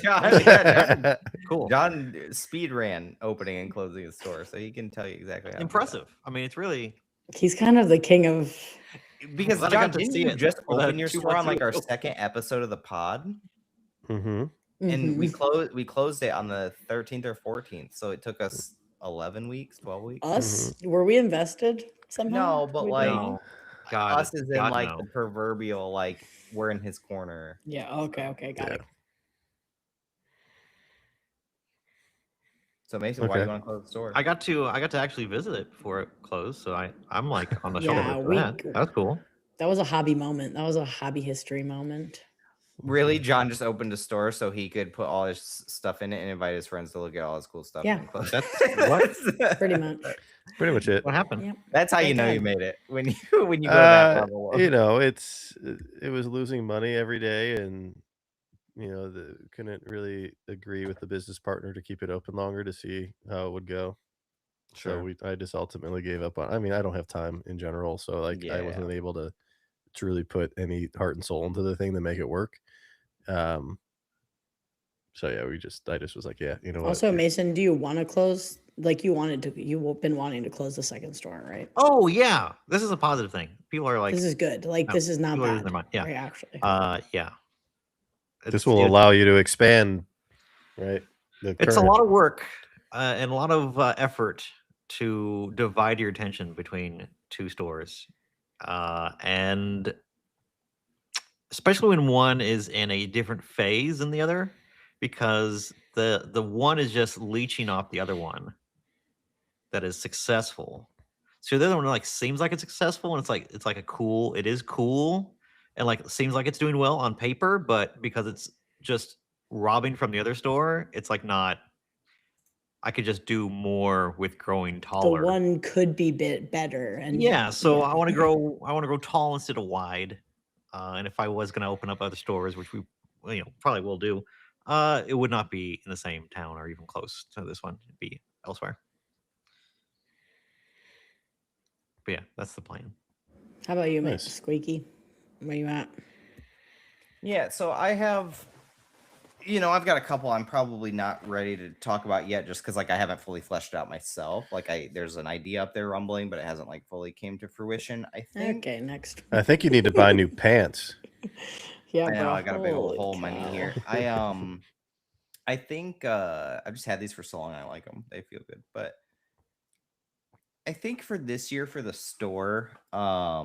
Speaker 2: John,
Speaker 4: cool.
Speaker 2: John speed ran opening and closing the store, so he can tell you exactly how.
Speaker 4: Impressive. I mean, it's really.
Speaker 3: He's kind of the king of.
Speaker 2: Because John, didn't you just open your store on like our second episode of the pod?
Speaker 1: Mm-hmm.
Speaker 2: And we closed it on the 13th or 14th, so it took us 11 weeks, 12 weeks.
Speaker 3: Us? Were we invested somehow?
Speaker 2: No, but like us is in like
Speaker 4: no.
Speaker 2: the proverbial like we're in his corner.
Speaker 3: Yeah. Okay. Got it.
Speaker 2: So Mason, why do you want to close the store?
Speaker 4: I got to actually visit it before it closed, so I'm like on the shoulder for that. That was cool.
Speaker 3: That was a hobby moment. That was a hobby history moment.
Speaker 2: Really, John just opened a store so he could put all his stuff in it and invite his friends to look at all his cool stuff.
Speaker 3: Yeah,
Speaker 4: that's what
Speaker 3: pretty much.
Speaker 1: Pretty much it.
Speaker 4: What happened?
Speaker 3: Yep.
Speaker 2: That's how you know you made it when you go to that level.
Speaker 1: You know, it was losing money every day, and you know, couldn't really agree with the business partner to keep it open longer to see how it would go.
Speaker 2: Sure.
Speaker 1: So I just ultimately gave up on. I mean, I don't have time in general, so like I wasn't able to truly put any heart and soul into the thing to make it work. So yeah, I just was like, yeah, you know what?
Speaker 3: Also, Mason, do you want to close? Like you've been wanting to close the second store, right?
Speaker 4: Oh yeah, this is a positive thing. People are like,
Speaker 3: this is good. Like this is not bad.
Speaker 4: Yeah,
Speaker 3: right, actually.
Speaker 4: Yeah.
Speaker 1: This will allow you to expand, right?
Speaker 4: It's a lot of work and a lot of effort to divide your attention between two stores, and especially when one is in a different phase than the other, because the one is just leeching off the other one that is successful. So the other one like seems like it's successful, and it is cool, and like it seems like it's doing well on paper, but because it's just robbing from the other store, it's like not. I could just do more with growing taller.
Speaker 3: The one could be bit better, and
Speaker 4: yeah. So I want to grow. I want to grow tall instead of wide. And if I was going to open up other stores, which we, probably will do, it would not be in the same town or even close to this one. It'd be elsewhere. But yeah, that's the plan.
Speaker 3: How about you, Miss Squeaky? Where you at?
Speaker 2: Yeah, so I have, I've got a couple I'm probably not ready to talk about yet, just because like I haven't fully fleshed it out myself. Like there's an idea up there rumbling, but it hasn't like fully came to fruition. I think.
Speaker 3: Okay, next.
Speaker 1: I think you need to buy new pants.
Speaker 3: Yeah,
Speaker 2: I know.
Speaker 3: bro.
Speaker 2: I got a big old hole in my knee here. I think I've just had these for so long. I like them. They feel good, but I think for this year for the store, I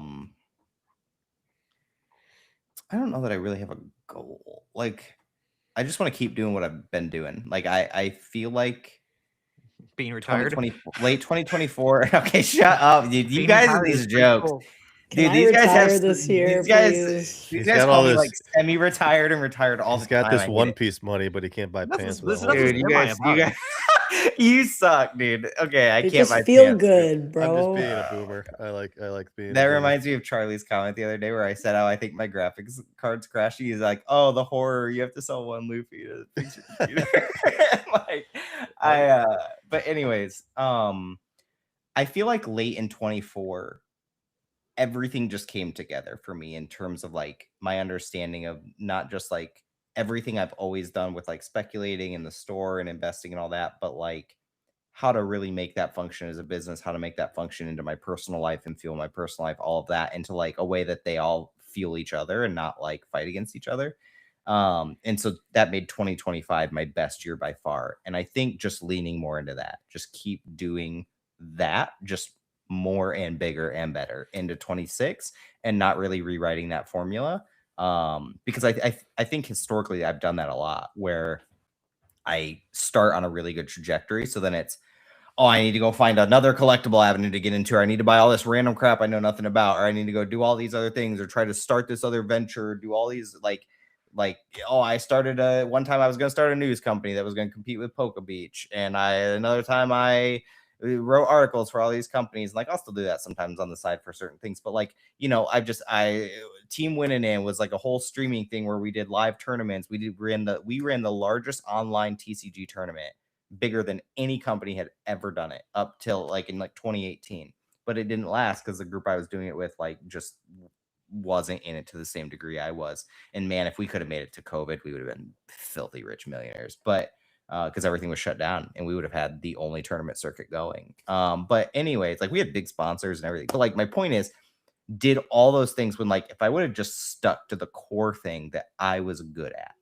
Speaker 2: don't know that I really have a goal. Like, I just want to keep doing what I've been doing. Like, I feel like
Speaker 4: being retired,
Speaker 2: late 2024. Okay, shut up, dude. You guys are these jokes. Cool.
Speaker 3: Can
Speaker 2: Dude,
Speaker 3: I
Speaker 2: these guys
Speaker 3: retire
Speaker 2: have
Speaker 3: this year,
Speaker 2: these guys.
Speaker 3: please?
Speaker 2: These
Speaker 1: He's
Speaker 2: guys
Speaker 1: got
Speaker 2: call
Speaker 1: all
Speaker 2: me
Speaker 1: this-
Speaker 2: like semi-retired and retired all
Speaker 1: He's
Speaker 2: the
Speaker 1: got
Speaker 2: time.
Speaker 1: this
Speaker 2: I get
Speaker 1: One
Speaker 2: it.
Speaker 1: Piece money, but he can't buy pants with
Speaker 4: this
Speaker 1: all
Speaker 4: is
Speaker 1: of
Speaker 2: Dude,
Speaker 1: it.
Speaker 2: you
Speaker 4: semi
Speaker 2: guys,
Speaker 4: about
Speaker 2: you suck, dude. Okay, I
Speaker 3: They
Speaker 2: can't buy
Speaker 3: just feel
Speaker 2: pants, dude.
Speaker 3: good,
Speaker 1: I'm
Speaker 3: bro.
Speaker 1: just being a
Speaker 2: Oh
Speaker 1: boomer. I like being.
Speaker 2: That
Speaker 1: a boomer.
Speaker 2: reminds me of Charlie's comment the other day where I said, "Oh, I think my graphics card's crashing." He's like, "Oh, the horror! You have to sell one Luffy to fix your computer." Like, But anyways, I feel like late in 24, everything just came together for me in terms of like my understanding of not just like everything I've always done with like speculating in the store and investing and all that, but like how to really make that function as a business, how to make that function into my personal life and fuel my personal life, all of that into like a way that they all fuel each other and not like fight against each other. And so that made 2025 my best year by far. And I think just leaning more into that, just keep doing that, just more and bigger and better into 26 and not really rewriting that formula. Because I think historically I've done that a lot where I start on a really good trajectory. So then it's, oh, I need to go find another collectible avenue to get into, or I need to buy all this random crap I know nothing about, or I need to go do all these other things, or try to start this other venture, do all these like, oh, I started one time I was going to start a news company that was going to compete with Poke Beach, and another time I wrote articles for all these companies. Like I'll still do that sometimes on the side for certain things, but like, you know, Team Winning In was like a whole streaming thing where we did live tournaments. We ran the largest online TCG tournament, bigger than any company had ever done it up till like in like 2018, but it didn't last because the group I was doing it with like just wasn't in it to the same degree I was. And man, if we could have made it to COVID, we would have been filthy rich millionaires, but because everything was shut down and we would have had the only tournament circuit going. But anyways, like we had big sponsors and everything, but like my point is, did all those things when like if I would have just stuck to the core thing that I was good at,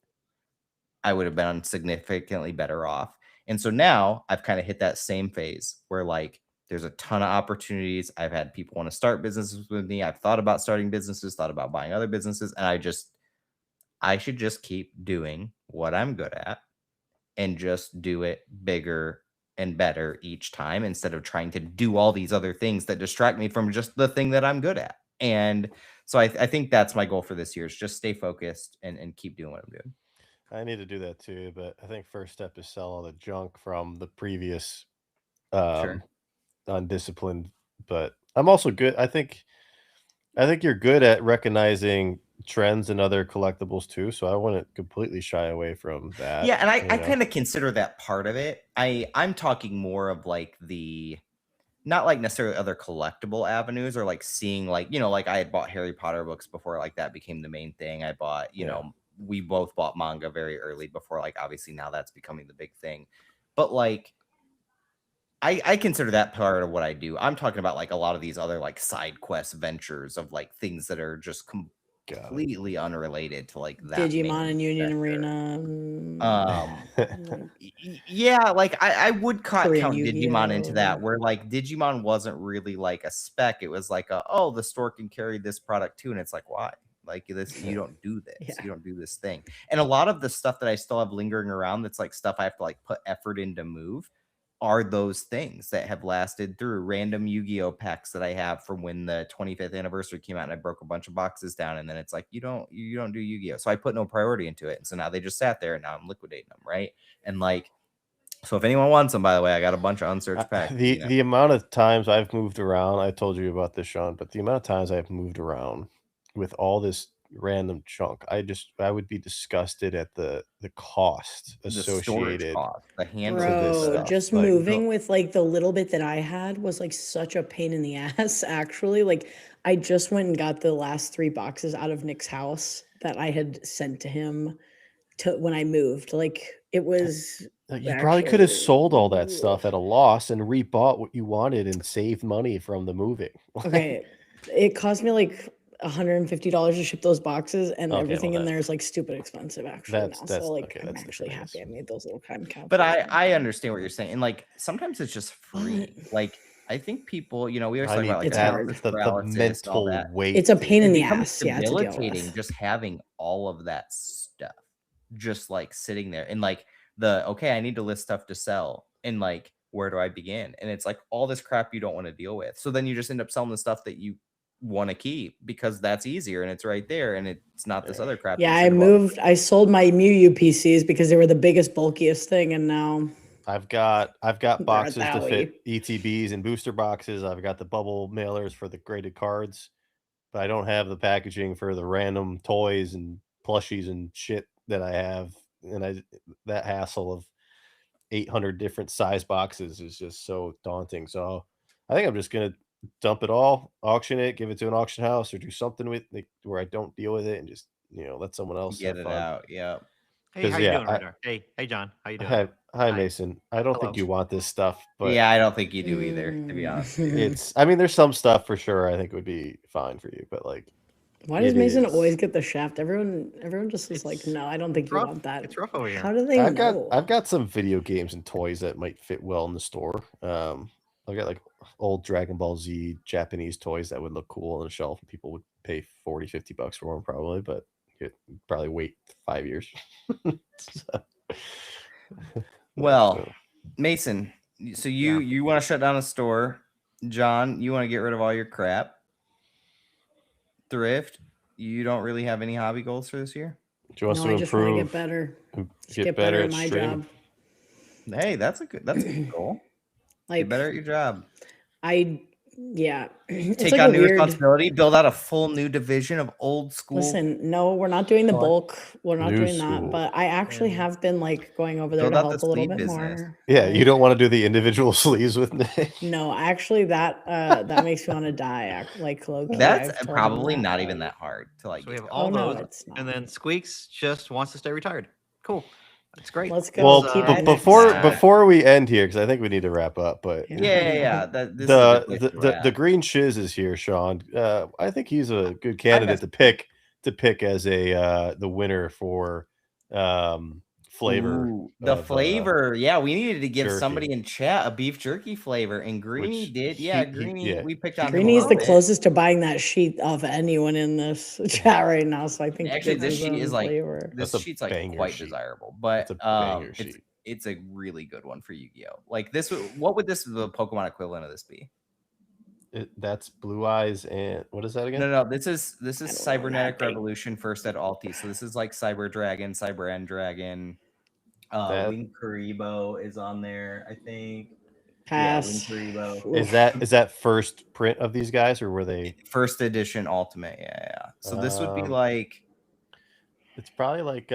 Speaker 2: I would have been significantly better off. And so now I've kind of hit that same phase where like there's a ton of opportunities. I've had people want to start businesses with me. I've thought about starting businesses, thought about buying other businesses, and I should just keep doing what I'm good at and just do it bigger and better each time instead of trying to do all these other things that distract me from just the thing that I'm good at. And so I think that's my goal for this year is just stay focused and keep doing what I'm doing.
Speaker 1: I need to do that too, but I think first step is sell all the junk from the previous
Speaker 2: Sure.
Speaker 1: undisciplined. But I'm also good. I think you're good at recognizing trends in other collectibles too. So I wouldn't completely shy away from that.
Speaker 2: Yeah, and I
Speaker 1: you know?
Speaker 2: kind of consider that part of it. I'm talking more of like not like necessarily other collectible avenues or like seeing like, you know, like I had bought Harry Potter books before like that became the main thing. I bought, you know, we both bought manga very early before like obviously now that's becoming the big thing. But like I consider that part of what I do. I'm talking about like a lot of these other like side quest ventures of like things that are just completely unrelated to like that.
Speaker 3: Digimon and Union Arena.
Speaker 2: Yeah, like I would count
Speaker 3: Yu-Gi-Oh.
Speaker 2: Digimon into that, where like Digimon wasn't really like a spec. It was like oh, the store can carry this product too, and it's like why? Like this, you don't do this.
Speaker 3: Yeah.
Speaker 2: You don't do this thing. And a lot of the stuff that I still have lingering around, that's like stuff I have to like put effort in to move, are those things that have lasted through random Yu-Gi-Oh packs that I have from when the 25th anniversary came out and I broke a bunch of boxes down, and then it's like you don't do Yu-Gi-Oh, so I put no priority into it, and so now they just sat there and now I'm liquidating them, right? And like, so if anyone wants them, by the way, I got a bunch of unsearched packs.
Speaker 1: The amount of times I've moved around, I told you about this, Sean, but the amount of times I've moved around with all this random junk, I would be disgusted at the cost associated.
Speaker 2: The storage cost, the handling
Speaker 3: Bro,
Speaker 2: of stuff.
Speaker 3: just
Speaker 1: Like,
Speaker 3: moving with like the little bit that I had was like such a pain in the ass. Actually, like I just went and got the last 3 boxes out of Nick's house that I had sent to him when I moved. Like it was.
Speaker 1: You probably could have sold all that stuff at a loss and rebought what you wanted and saved money from the moving.
Speaker 3: Okay, it cost me like $150 to ship those boxes, and
Speaker 1: Okay,
Speaker 3: everything
Speaker 1: well,
Speaker 3: in there is like stupid expensive actually now. So like
Speaker 1: okay,
Speaker 3: I'm
Speaker 1: that's
Speaker 3: actually
Speaker 1: different,
Speaker 3: happy I made those little time capsules.
Speaker 2: But I understand what you're saying, and like sometimes it's just free. Like I think people, you know, we always talk about like
Speaker 3: It's hard.
Speaker 2: analysis
Speaker 1: the
Speaker 2: paralysis and all
Speaker 1: mental
Speaker 2: that.
Speaker 1: weight.
Speaker 3: It's a pain in
Speaker 2: It
Speaker 3: the
Speaker 2: becomes
Speaker 3: ass, yeah, to deal
Speaker 2: debilitating
Speaker 3: with.
Speaker 2: just having all of that stuff just like sitting there, and like okay, I need to list stuff to sell, and like where do I begin? And it's like all this crap you don't want to deal with. So then you just end up selling the stuff that you want to keep because that's easier and it's right there and it's not this other crap.
Speaker 3: Yeah, I sold my Mew PCs because they were the biggest, bulkiest thing, and now
Speaker 1: I've got boxes to
Speaker 3: that
Speaker 1: fit ETBs and booster boxes. I've got the bubble mailers for the graded cards, but I don't have the packaging for the random toys and plushies and shit that I have. And that hassle of 800 different size boxes is just so daunting. So I think I'm just gonna dump it all, auction it, give it to an auction house, or do something with it where I don't deal with it and just let someone else
Speaker 2: get
Speaker 1: have
Speaker 2: it
Speaker 1: fun.
Speaker 2: out. Yeah.
Speaker 4: Hey, how you doing, Radar? Hey, John. How you doing?
Speaker 1: Hi, Mason. I don't think
Speaker 4: Hello.
Speaker 1: you want this stuff, but
Speaker 2: Yeah, I don't think you do either, to be honest.
Speaker 1: I mean, there's some stuff for sure I think would be fine for you, but like,
Speaker 3: why does Mason always get the shaft? Everyone just is like, no, I don't think you want that.
Speaker 4: It's rough over here.
Speaker 3: How do they know?
Speaker 1: I've got some video games and toys that might fit well in the store. I've got like old Dragon Ball Z Japanese toys that would look cool on the shelf, and people would pay $40-$50 for them probably, but you'd probably wait 5 years.
Speaker 2: Well, Mason, so you want to shut down a store. John, you want to get rid of all your crap. Thrift, you don't really have any hobby goals for this year?
Speaker 1: Do you want to
Speaker 3: I just want to
Speaker 1: improve?
Speaker 3: get better.
Speaker 1: Get better
Speaker 3: at
Speaker 1: at
Speaker 3: my
Speaker 1: streaming?
Speaker 3: job.
Speaker 2: Hey, that's a good goal.
Speaker 3: Like,
Speaker 2: Get better at your job.
Speaker 3: It's
Speaker 2: Take
Speaker 3: like
Speaker 2: on
Speaker 3: a
Speaker 2: new
Speaker 3: weird
Speaker 2: responsibility, build out a full new division of old school.
Speaker 3: Listen, no, we're not doing the bulk. We're not
Speaker 1: New
Speaker 3: doing that.
Speaker 1: school.
Speaker 3: But I actually have been like going over there
Speaker 2: Build
Speaker 3: to
Speaker 2: out the
Speaker 3: help a little
Speaker 2: sleeve
Speaker 3: bit
Speaker 2: business.
Speaker 3: more.
Speaker 1: Yeah, you don't want to do the individual sleeves with Nick.
Speaker 3: No, actually, that makes me want to die. Like low-key,
Speaker 2: That's
Speaker 3: I've told him
Speaker 2: probably
Speaker 3: that,
Speaker 2: not
Speaker 3: but-
Speaker 2: even that hard to like.
Speaker 4: So we
Speaker 2: get
Speaker 4: have
Speaker 2: going.
Speaker 4: all
Speaker 3: Oh, no,
Speaker 4: those,
Speaker 3: it's not.
Speaker 4: and then Squeaks just wants to stay retired. Cool, that's great.
Speaker 3: Let's go.
Speaker 1: Well,
Speaker 3: keep it
Speaker 1: before
Speaker 3: next.
Speaker 1: before we end here, because I think we need to wrap up. But
Speaker 2: Yeah. This is a good place to
Speaker 1: the
Speaker 2: wrap.
Speaker 1: green shiz is here, Sean. I think he's a good candidate to pick as the winner for flavor.
Speaker 2: Ooh, the flavor. Yeah, we needed to give
Speaker 1: jerky.
Speaker 2: somebody in chat a beef jerky flavor, and Greeny
Speaker 1: Which
Speaker 2: did. Yeah,
Speaker 1: he-
Speaker 2: Greeny.
Speaker 1: yeah.
Speaker 2: We picked on him.
Speaker 3: Greeny
Speaker 2: a
Speaker 3: is the
Speaker 2: little bit.
Speaker 3: closest to buying that sheet of anyone in this chat right now. So I think
Speaker 2: Actually,
Speaker 3: it's
Speaker 2: this
Speaker 3: his
Speaker 2: sheet
Speaker 3: own
Speaker 2: is like
Speaker 3: flavor.
Speaker 2: this
Speaker 1: That's a
Speaker 2: sheet's like
Speaker 1: banger
Speaker 2: quite
Speaker 1: sheet.
Speaker 2: desirable, but
Speaker 1: That's a banger sheet.
Speaker 2: it's a really good one for Yu-Gi-Oh. Like this, what would the Pokemon equivalent of this be?
Speaker 1: That's Blue Eyes and what is that again?
Speaker 2: No, this is
Speaker 3: I don't know
Speaker 2: Cybernetic
Speaker 3: that thing.
Speaker 2: Revolution first at Alti. So this is like Cyber Dragon, Cyber End Dragon. Wing Karibo is on there, I think.
Speaker 3: Pass.
Speaker 2: Yeah, Wing Karibo.
Speaker 1: Is that first print of these guys, or were they
Speaker 2: First edition Ultimate? Yeah. So this would be like.
Speaker 1: It's probably like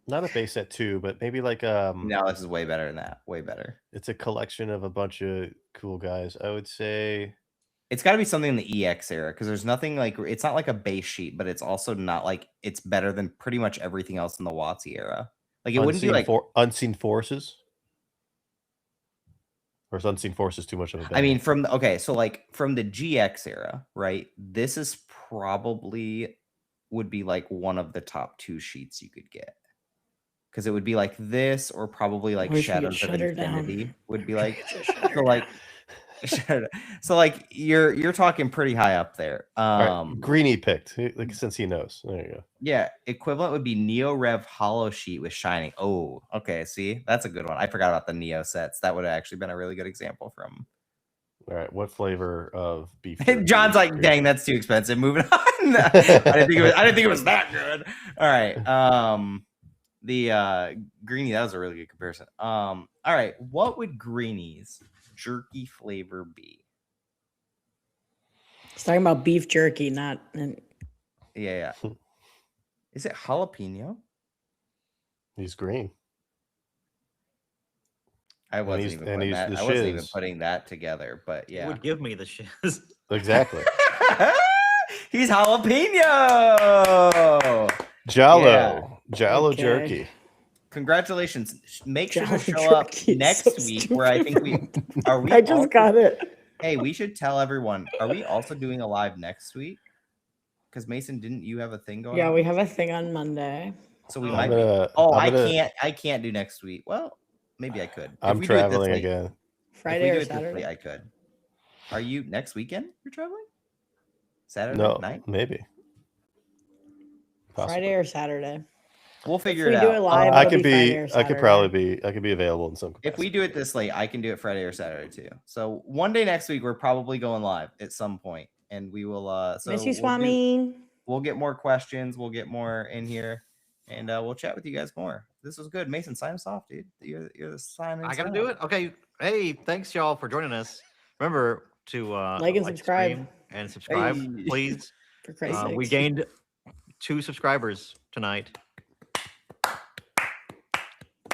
Speaker 1: not a base set 2, but maybe like
Speaker 2: No, this is way better than that. Way better.
Speaker 1: It's a collection of a bunch of cool guys. I would say
Speaker 2: it's got to be something in the EX era because there's nothing like it's not like a base sheet, but it's also not like it's better than pretty much everything else in the WotC era. Like it wouldn't be like
Speaker 1: Unseen Forces. Or is Unseen Forces too much of a bad
Speaker 2: I mean, from the GX era, right? This is probably would be like one of the top 2 sheets you could get. Because it would be like this, or probably like Shadows of Infinity would be like so like you're talking pretty high up there.
Speaker 1: Right. Greeny picked, like since he knows. There you go.
Speaker 2: Yeah, equivalent would be Neo Rev Hollow Sheet with Shining. Oh, okay. See, that's a good one. I forgot about the Neo sets. That would have actually been a really good example from.
Speaker 1: All right, what flavor of beef?
Speaker 2: John's like, dang, that's too expensive. Moving on. I didn't think it was that good. All right. The Greeny, that was a really good comparison. All right, what would Greeny's jerky flavor be?
Speaker 3: He's talking about beef jerky, not.
Speaker 2: Yeah. Is it jalapeno?
Speaker 1: He's green.
Speaker 2: I wasn't even putting that together, but yeah.
Speaker 4: It would give me the shiz.
Speaker 1: Exactly.
Speaker 2: He's jalapeno.
Speaker 1: Jalo
Speaker 3: Okay.
Speaker 1: jerky.
Speaker 2: Congratulations. Make sure to
Speaker 3: Jalo
Speaker 2: show up
Speaker 3: jerky is
Speaker 2: next
Speaker 3: so
Speaker 2: week
Speaker 3: stupid.
Speaker 2: where I think we
Speaker 3: I just got it.
Speaker 2: Hey, we should tell everyone. Are we also doing a live next week? Because Mason, didn't you have a thing going on?
Speaker 3: Yeah, we have a thing on Monday.
Speaker 2: So we
Speaker 1: I'm
Speaker 2: might
Speaker 1: gonna-
Speaker 2: Oh,
Speaker 1: I'm gonna-
Speaker 2: I can't do next week. Well, maybe I could. If
Speaker 1: I'm
Speaker 2: we do it this
Speaker 1: traveling
Speaker 2: week-
Speaker 1: again.
Speaker 2: if we
Speaker 3: Friday
Speaker 2: do
Speaker 3: or
Speaker 2: it this
Speaker 3: Saturday?
Speaker 2: week, I could. Are you next weekend? You're traveling? Saturday
Speaker 1: No,
Speaker 2: night?
Speaker 1: maybe. Possibly.
Speaker 3: Friday or Saturday.
Speaker 2: We'll
Speaker 3: If
Speaker 2: figure
Speaker 3: we
Speaker 2: it
Speaker 3: do
Speaker 2: out.
Speaker 3: it live,
Speaker 1: I
Speaker 3: it'll
Speaker 1: could
Speaker 3: Friday
Speaker 1: be.
Speaker 3: or
Speaker 1: I could
Speaker 3: Saturday.
Speaker 1: probably be. I could be available in some.
Speaker 2: If we do it this late, I can do it Friday or Saturday too. So one day next week, we're probably going live at some point, and we will. So
Speaker 3: Miss you,
Speaker 2: we'll do-
Speaker 3: Swami.
Speaker 2: we'll get more questions. We'll get more in here, and we'll chat with you guys more. This was good. Mason, sign us off, dude. You're the sign.
Speaker 4: I gotta do it. Okay. Hey, thanks y'all for joining us. Remember to
Speaker 3: Like and subscribe.
Speaker 4: stream and subscribe,
Speaker 2: Hey.
Speaker 4: please.
Speaker 3: For Christ's
Speaker 4: We
Speaker 3: sakes.
Speaker 4: gained 2 subscribers tonight.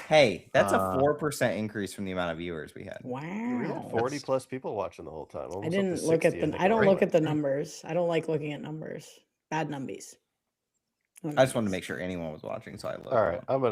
Speaker 2: Hey, that's a
Speaker 4: Uh,
Speaker 2: 4% increase from the amount of viewers we had.
Speaker 1: We had
Speaker 3: Wow.
Speaker 1: 40 plus people watching the whole time.
Speaker 3: I
Speaker 1: almost up to
Speaker 3: didn't look at
Speaker 1: 60,
Speaker 3: the.
Speaker 1: think,
Speaker 3: I don't
Speaker 1: right?
Speaker 3: look at the numbers. I don't like looking at numbers. Bad numbies.
Speaker 2: I just wanted to make sure anyone was watching, so I looked.
Speaker 1: All right, I'm gonna.